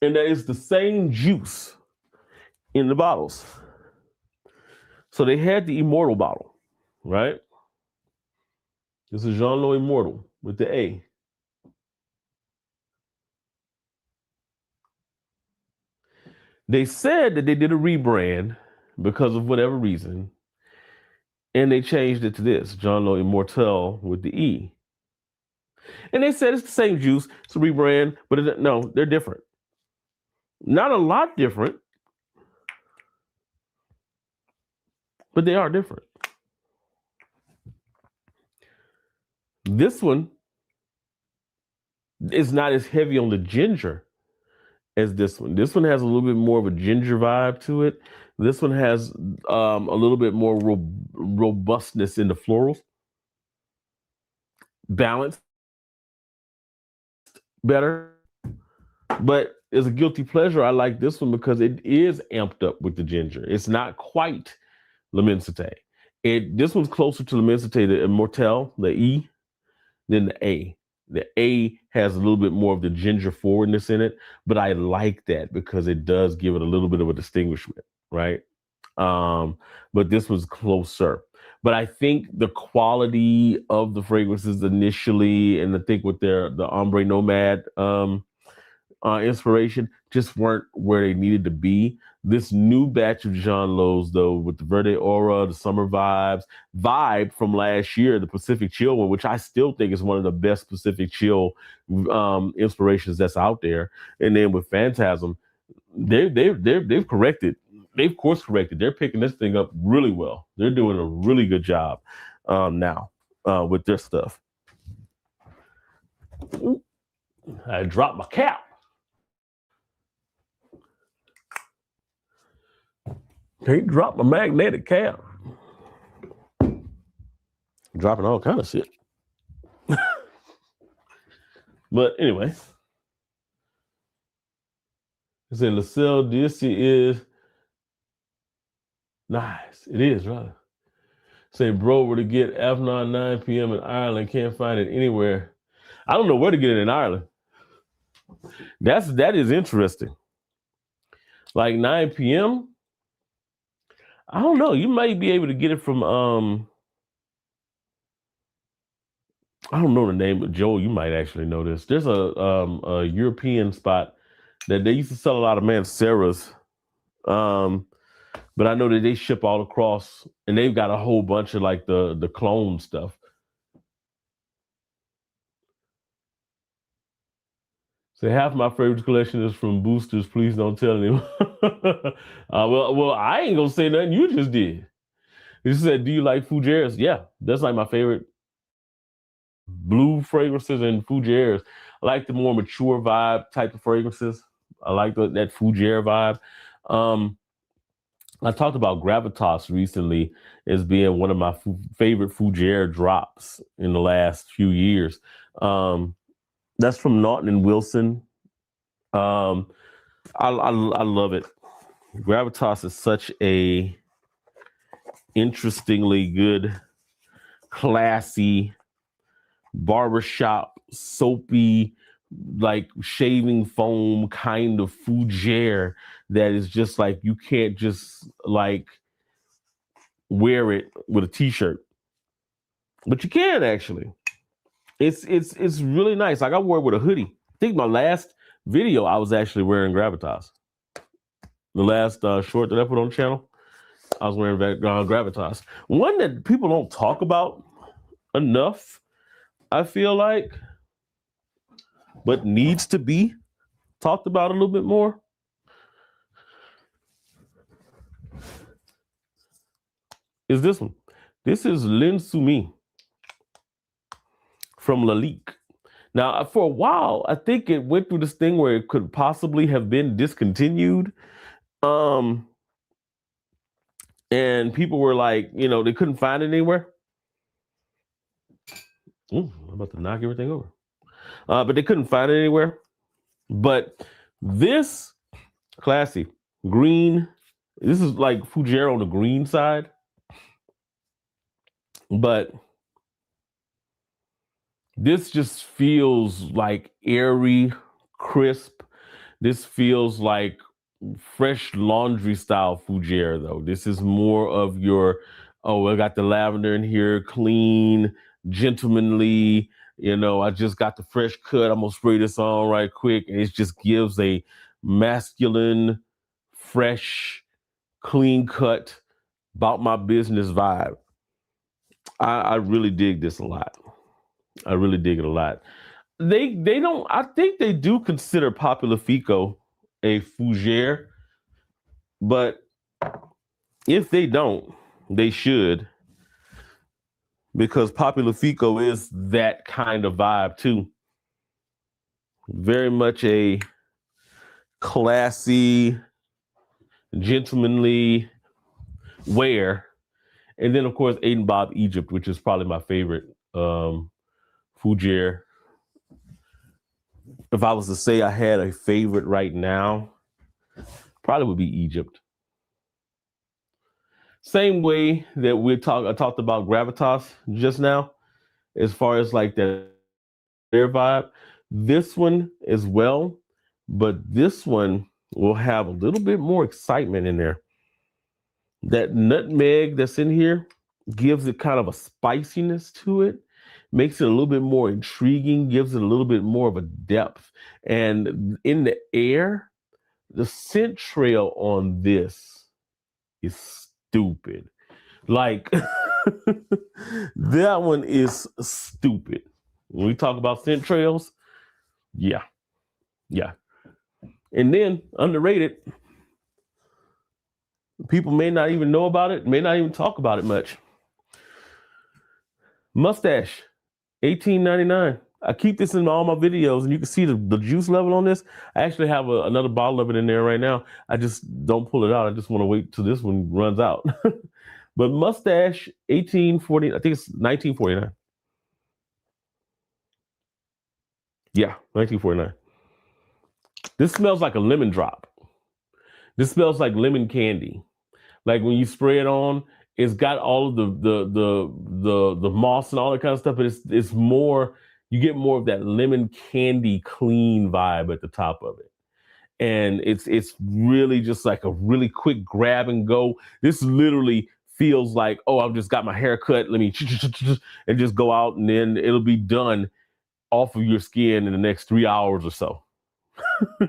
And that it's the same juice in the bottles. So they had the Immortal bottle, right? This is Jean Lowe Immortal with the A. They said that they did a rebrand because of whatever reason, and they changed it to this, Jean Lowe Immortelle with the E. And they said it's the same juice, it's a rebrand, but no, they're different. Not a lot different, but they are different. This one is not as heavy on the ginger as this one. This one has a little bit more of a ginger vibe to it. This one has a little bit more robustness in the florals. Balanced better. But as a guilty pleasure, I like this one because it is amped up with the ginger. It's not quite L'Immensité. This one's closer to L'Immensité, the Immortelle, the E, than the A. The A has a little bit more of the ginger forwardness in it, but I like that because it does give it a little bit of a distinguishment, right? But this was closer. But I think the quality of the fragrances initially, and I think with the Ombre Nomad inspiration, just weren't where they needed to be. This new batch of Jean Lowe's, though, with the Verde Aura, the Summer vibe from last year, the Pacific Chill one, which I still think is one of the best Pacific Chill inspirations that's out there. And then with Phantasm, they've corrected. They've course corrected. They're picking this thing up really well. They're doing a really good job now with their stuff. I dropped my cap. Can't drop my magnetic cap. Dropping all kind of shit. But anyway, it's in Le Ciel d'Issy is nice. It is, rather. Say, bro, were to get Afnan 9 p.m. in Ireland, can't find it anywhere. I don't know where to get it in Ireland. That is interesting. Like 9 p.m. I don't know. You might be able to get it from I don't know the name, but Joel, you might actually know this. There's a European spot that they used to sell a lot of Manceras. But I know that they ship all across, and they've got a whole bunch of like the clone stuff. So half my favorite collection is from Boosters. Please don't tell anyone. Well, I ain't gonna say nothing. You just did. You said, "Do you like Fougères?" Yeah, that's like my favorite blue fragrances and Fougères. I like the more mature vibe type of fragrances. I like that Fougère vibe. Um, I talked about Gravitas recently as being one of my favorite Fougère drops in the last few years. That's from Naughton and Wilson. I love it. Gravitas is such a interestingly good, classy, barbershop, soapy, like shaving foam kind of Fougère that is just like you can't just like wear it with a t-shirt, but you can actually. It's really nice. Like I wore it with a hoodie. I think my last video I was actually wearing Gravitas. The last short that I put on the channel, I was wearing Gravitas. One that people don't talk about enough, I feel like, but needs to be talked about a little bit more. Is this one. This is L'Insoumis from Lalique. Now, for a while, I think it went through this thing where it could possibly have been discontinued. And people were like, they couldn't find it anywhere. Ooh, I'm about to knock everything over. But they couldn't find it anywhere. But this classy green, this is like Fougère on the green side. But this just feels like airy, crisp. This feels like fresh laundry style Fougère, though. This is more of your, I got the lavender in here, clean, gentlemanly. I just got the fresh cut. I'm gonna spray this on right quick. And it just gives a masculine, fresh, clean cut, about my business vibe. I really dig this a lot. I really dig it a lot. They don't, I think they do consider Popular Fico a Fougère, but if they don't, they should, because Popular Fico is that kind of vibe too. Very much a classy, gentlemanly wear. And then, of course, Aiden Bob Egypt, which is probably my favorite Fougère. If I was to say I had a favorite right now, probably would be Egypt. Same way that I talked about Gravitas just now, as far as like their vibe. This one as well, but this one will have a little bit more excitement in there. That nutmeg that's in here gives it kind of a spiciness to it, makes it a little bit more intriguing, gives it a little bit more of a depth. And in the air, the scent trail on this is stupid. Like, that one is stupid. When we talk about scent trails, yeah. And then, underrated, people may not even know about it, may not even talk about it much. Mustache, $18.99. I keep this in all my videos, and you can see the juice level on this. I actually have another bottle of it in there right now. I just don't pull it out. I just want to wait till this one runs out. But Mustache, $18.40. I think it's $19.49. Yeah, $19.49. This smells like a lemon drop. This smells like lemon candy. Like when you spray it on, it's got all of the moss and all that kind of stuff, but it's more, you get more of that lemon candy clean vibe at the top of it. And it's really just like a really quick grab and go. This literally feels like, I've just got my hair cut. Let me and just go out, and then it'll be done off of your skin in the next 3 hours or so.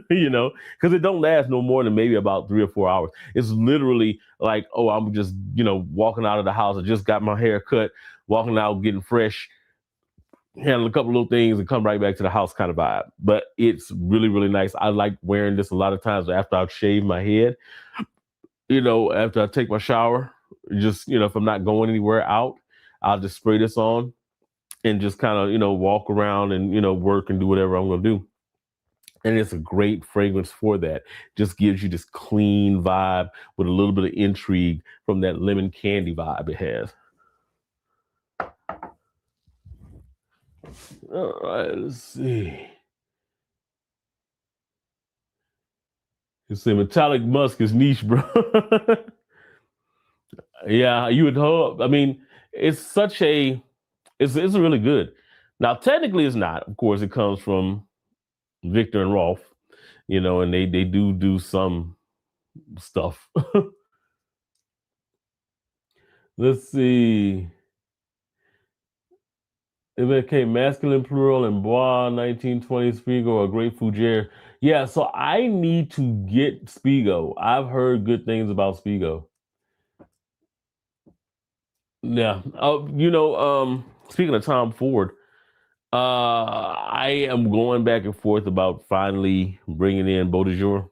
Because it don't last no more than maybe about 3 or 4 hours. It's literally like, I'm just, walking out of the house. I just got my hair cut, walking out, getting fresh. handle a couple little things and come right back to the house kind of vibe. But it's really, really nice. I like wearing this a lot of times after I've shaved my head, after I take my shower, just, if I'm not going anywhere out, I'll just spray this on and just kind of, walk around and, work and do whatever I'm going to do. And it's a great fragrance for that. Just gives you this clean vibe with a little bit of intrigue from that lemon candy vibe it has. All right, let's see. You say metallic musk is niche, bro. Yeah, you would hope. I mean, it's such a it's really good. Now, technically, it's not. Of course, it comes from Victor and Rolf, and they do some stuff. Let's see. It became masculine plural and Bois 1920 Spigo or Great Fougere. Yeah, so I need to get Spigo. I've heard good things about Spigo. Yeah. Speaking of Tom Ford, I am going back and forth about finally bringing in Beau de Jour.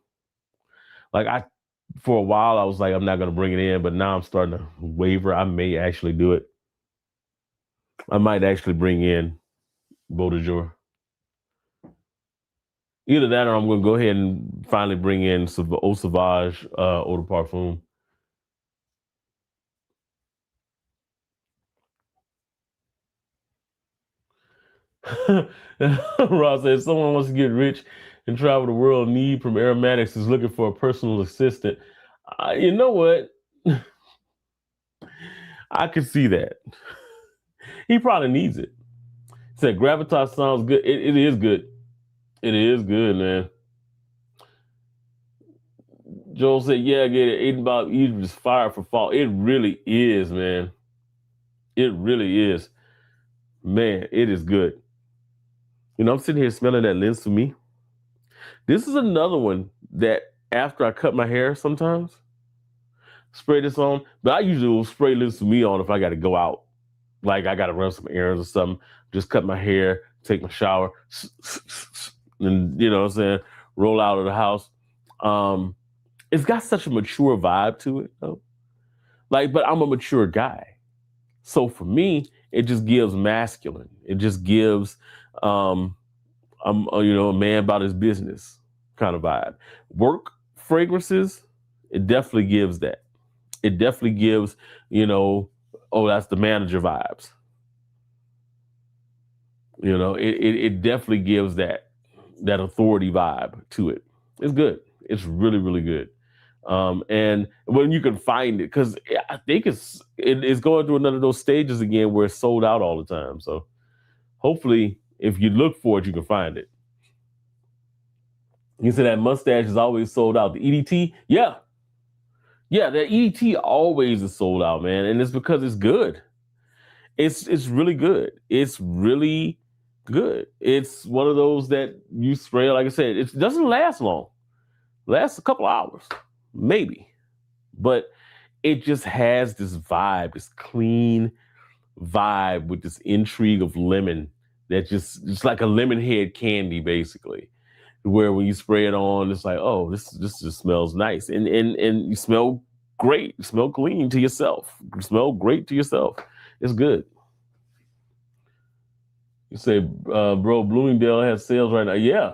For a while, I was like, I'm not going to bring it in, but now I'm starting to waver. I may actually do it. I might actually bring in Beau de Jour. Either that or I'm going to go ahead and finally bring in Eau Sauvage Eau de Parfum. Ross says, someone wants to get rich and travel the world. Need from Aromatics is looking for a personal assistant. You know what? I could see that. He probably needs it. He said Gravitas sounds good. It is good. It is good, man. Joel said, yeah, get it. Aiden Bob Eve is fire for fall. It really is, man. It really is. Man, it is good. I'm sitting here smelling that Lens for Me. This is another one that after I cut my hair sometimes, spray this on. But I usually will spray Lens for Me on if I got to go out. Like I got to run some errands or something. Just cut my hair, take my shower, and, what I'm saying, roll out of the house. It's got such a mature vibe to it, though. But I'm a mature guy. So for me, it just gives masculine. It just gives a man about his business kind of vibe. Work fragrances, it definitely gives that. It definitely gives, that's the manager vibes. It definitely gives that authority vibe to it. It's good. It's really, really good. And when you can find it, because I think it's going through another of those stages again where it's sold out all the time. So hopefully, if you look for it, you can find it. You said that mustache is always sold out. The EDT, yeah, the EDT always is sold out, man, and it's because it's good. It's really good. It's really good. It's one of those that you spray, like I said, it doesn't last long. Lasts a couple hours, maybe. But it just has this vibe, this clean vibe with this intrigue of lemon that it's like a lemon head candy, basically. Where when you spray it on, it's like, oh, this just smells nice. And you smell great. You smell clean to yourself. You smell great to yourself. It's good. You say, bro, Bloomingdale has sales right now. Yeah.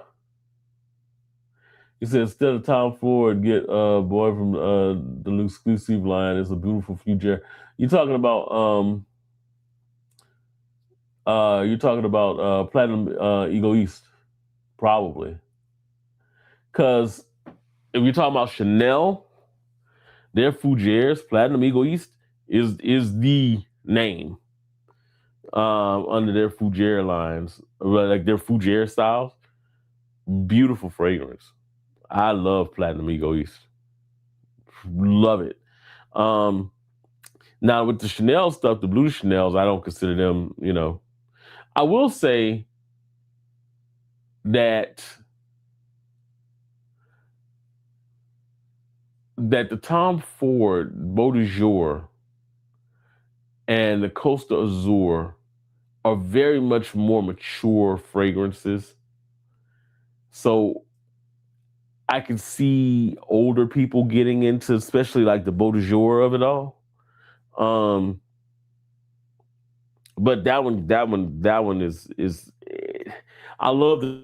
He said, instead of Tom Ford, get a boy from the exclusive line. It's a beautiful future. You're talking about Platinum Egoist, probably. Because if you're talking about Chanel, their Fougères, Platinum Egoist, is the name under their Fougère lines, like their Fougère styles. Beautiful fragrance. I love Platinum Egoist. Love it. Now with the Chanel stuff, the Blue Chanels, I don't consider them, I will say that the Tom Ford Beau de Jour and the Costa Azur are very much more mature fragrances. So I can see older people getting into, especially like the Beau de Jour of it all. Um, but that one is. I love the,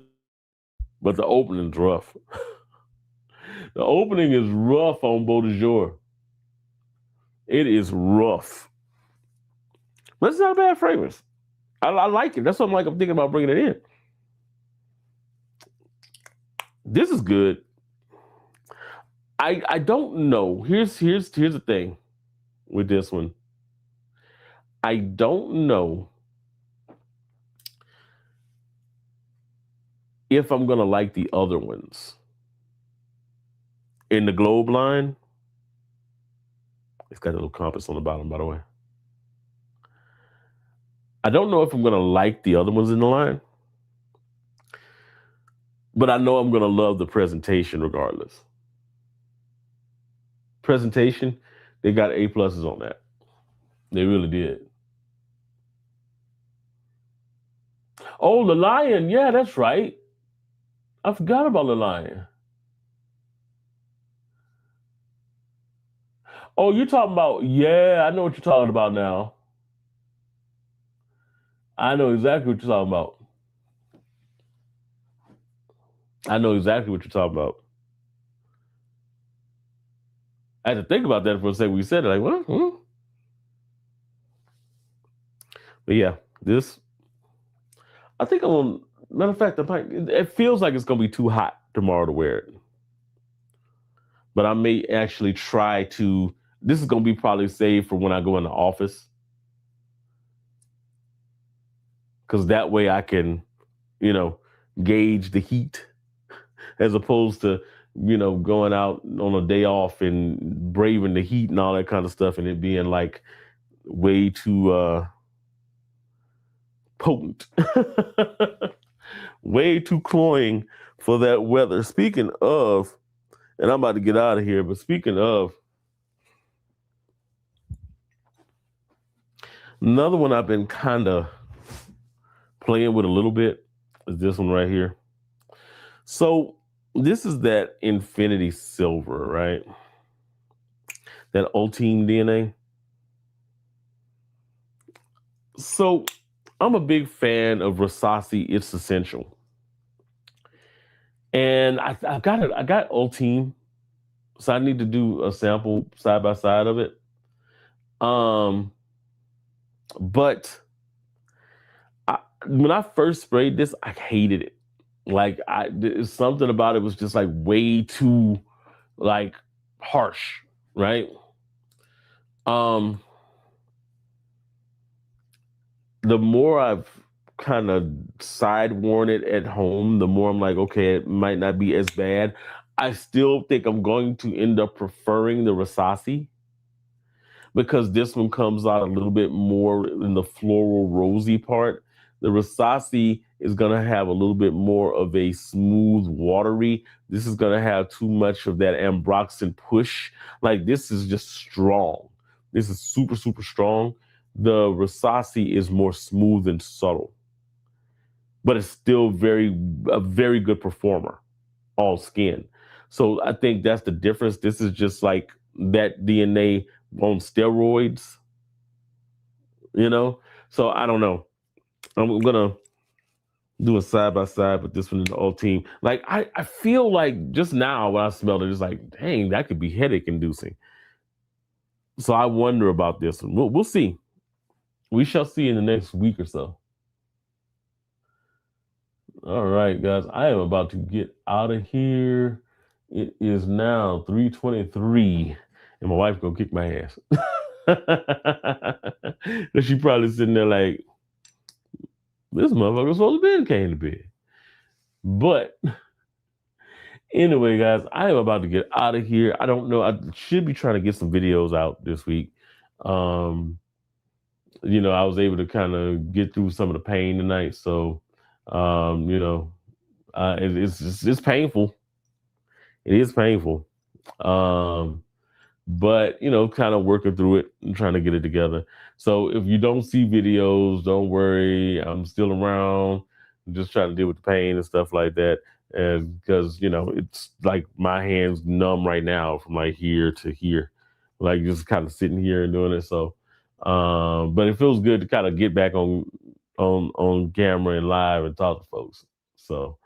but the opening's rough. The opening is rough on Beau de Jour. It is rough, but it's not a bad fragrance. I like it. That's what I'm thinking about bringing it in. This is good. I don't know. Here's the thing with this one. I don't know if I'm gonna like the other ones in the Globe line. It's got a little compass on the bottom, by the way. I don't know if I'm gonna like the other ones in the line, but I know I'm gonna love the presentation regardless. Presentation, they got A+ on that. They really did. Oh, the Lion. Yeah, that's right. I forgot about the Lion. Oh, you're talking about, yeah, I know what you're talking about now. I know exactly what you're talking about. I know exactly what you're talking about. I had to think about that for a second when you said it. Like, what? Hmm? But yeah, this, I think matter of fact, it feels like it's going to be too hot tomorrow to wear it. But I may actually try to, this is going to be probably saved for when I go in the office. Because that way I can, you know, gauge the heat as opposed to, going out on a day off and braving the heat and all that kind of stuff and it being like way too potent. Way too cloying for that weather. Speaking of, and I'm about to get out of here, but speaking of, another one I've been kind of playing with a little bit is this one right here. So this is that Infinity Silver, right? That Ultime DNA. So I'm a big fan of Rasasi. It's Essential. And I got it. I got Ultime, so I need to do a sample side by side of it. But when I first sprayed this, I hated it. Like something about it was just like way too like harsh, right? Um, the more I've kind of side worn it at home, the more I'm like, okay, it might not be as bad. I still think I'm going to end up preferring the Rasasi because this one comes out a little bit more in the floral rosy part. The Rasasi is going to have a little bit more of a smooth, watery. This is going to have too much of that Ambroxan push. Like this is just strong. This is super, super strong. The Rasasi is more smooth and subtle, but it's still a very good performer, all skin. So I think that's the difference. This is just like that DNA on steroids, you know? So I don't know. I'm gonna do a side by side with this one in the Ultime. Like I feel like just now when I smelled it, it's like, dang, that could be headache inducing. So I wonder about this one. We'll see. We shall see in the next week or so. All right, guys. I am about to get out of here. It is now 3:23, and my wife gonna kick my ass. Cause she probably sitting there like, this motherfucker's supposed to be came to bed. But anyway, guys, I am about to get out of here. I don't know. I should be trying to get some videos out this week. I was able to kind of get through some of the pain tonight. So, it's painful. It is painful. but kind of working through it and trying to get it together. So if you don't see videos, don't worry. I'm still around. I'm just trying to deal with the pain and stuff like that. And because it's like my hands numb right now from like here to here, like just kind of sitting here and doing it. So, but it feels good to kind of get back on camera and live and talk to folks. So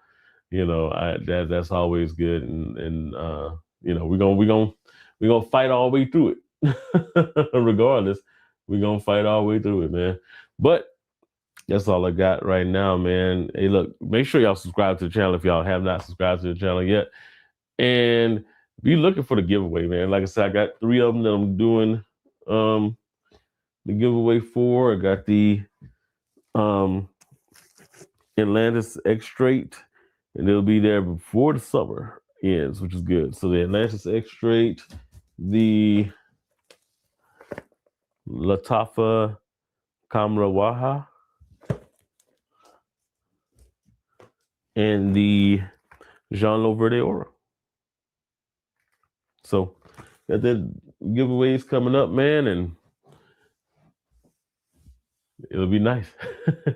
that's always good, and we're gonna fight all the way through it. Regardless, we're gonna fight all the way through it, man. But that's all I got right now, man. Hey, look, make sure y'all subscribe to the channel if y'all have not subscribed to the channel yet, and be looking for the giveaway, man. Like I said, I got 3 of them that I'm doing the giveaway for. I got the um Atlantis X Straight, and it'll be there before the summer ends, which is good. So the Atlantis X Straight, the Latafa Kamrawaha, and the Jean Lo Verde Aura. So got that giveaways coming up, man, and it'll be nice.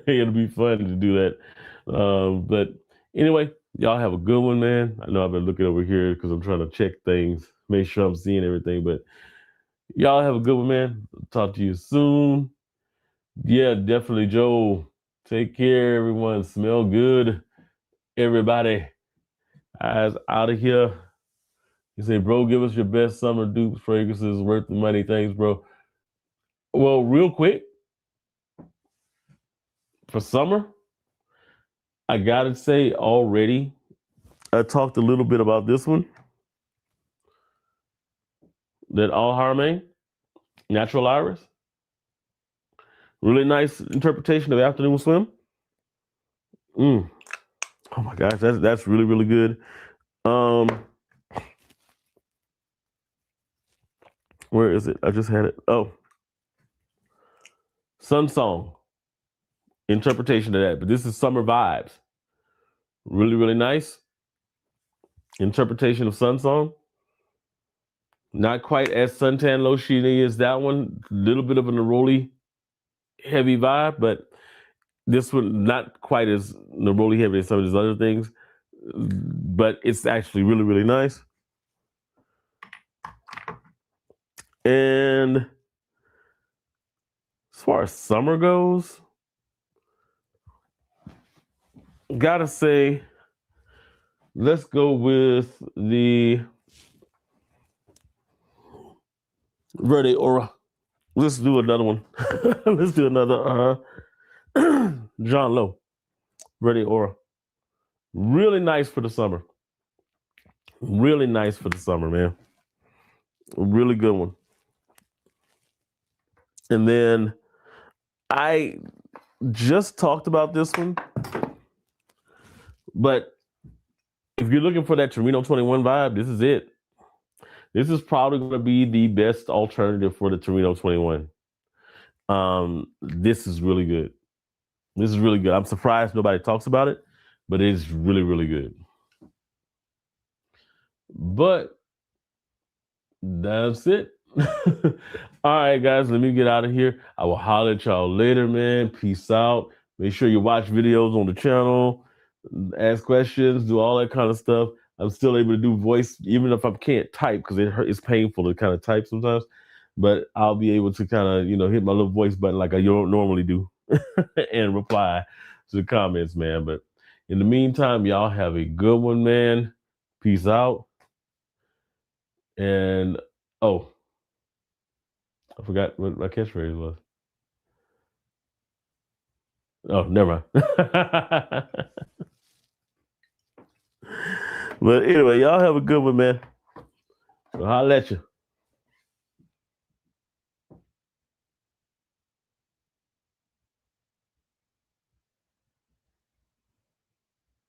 It'll be fun to do that. But anyway, y'all have a good one, man. I know I've been looking over here because I'm trying to check things, make sure I'm seeing everything. But y'all have a good one, man. Talk to you soon. Yeah, definitely, Joe. Take care, everyone. Smell good, everybody. Eyes out of here. You say, bro, give us your best summer dupes, fragrances worth the money. Thanks, bro. Well, real quick, for summer, I gotta say already, I talked a little bit about this one. That Al Haramain, Natural Iris. Really nice interpretation of Afternoon Swim. Oh my gosh, that's really, really good. Where is it? I just had it. Oh. Sun Song. Interpretation of that. But this is Summer Vibes. Really, really nice. Interpretation of Sun Song. Not quite as suntan lotiony as that one. A little bit of a neroli heavy vibe, but this one not quite as neroli heavy as some of these other things. But it's actually really, really nice. And as far as summer goes, gotta say, let's go with the Verde Aura. Let's do another one. Let's do another Jean Lo Verde Aura. Really nice for the summer. Really nice for the summer, man. A really good one. And then I just talked about this one, but if you're looking for that Torino 21 vibe, this is it. This is probably going to be the best alternative for the Torino 21. This is really good. This is really good. I'm surprised nobody talks about it, but it's really, really good. But that's it. All right, guys, let me get out of here. I will holler at y'all later, man. Peace out. Make sure you watch videos on the channel, ask questions, do all that kind of stuff. I'm still able to do voice, even if I can't type, because it's painful to kind of type sometimes. But I'll be able to kind of, hit my little voice button like I normally do and reply to the comments, man. But in the meantime, y'all have a good one, man. Peace out. And, I forgot what my catchphrase was. Oh, never mind. But anyway, y'all have a good one, man. I'll holler at you.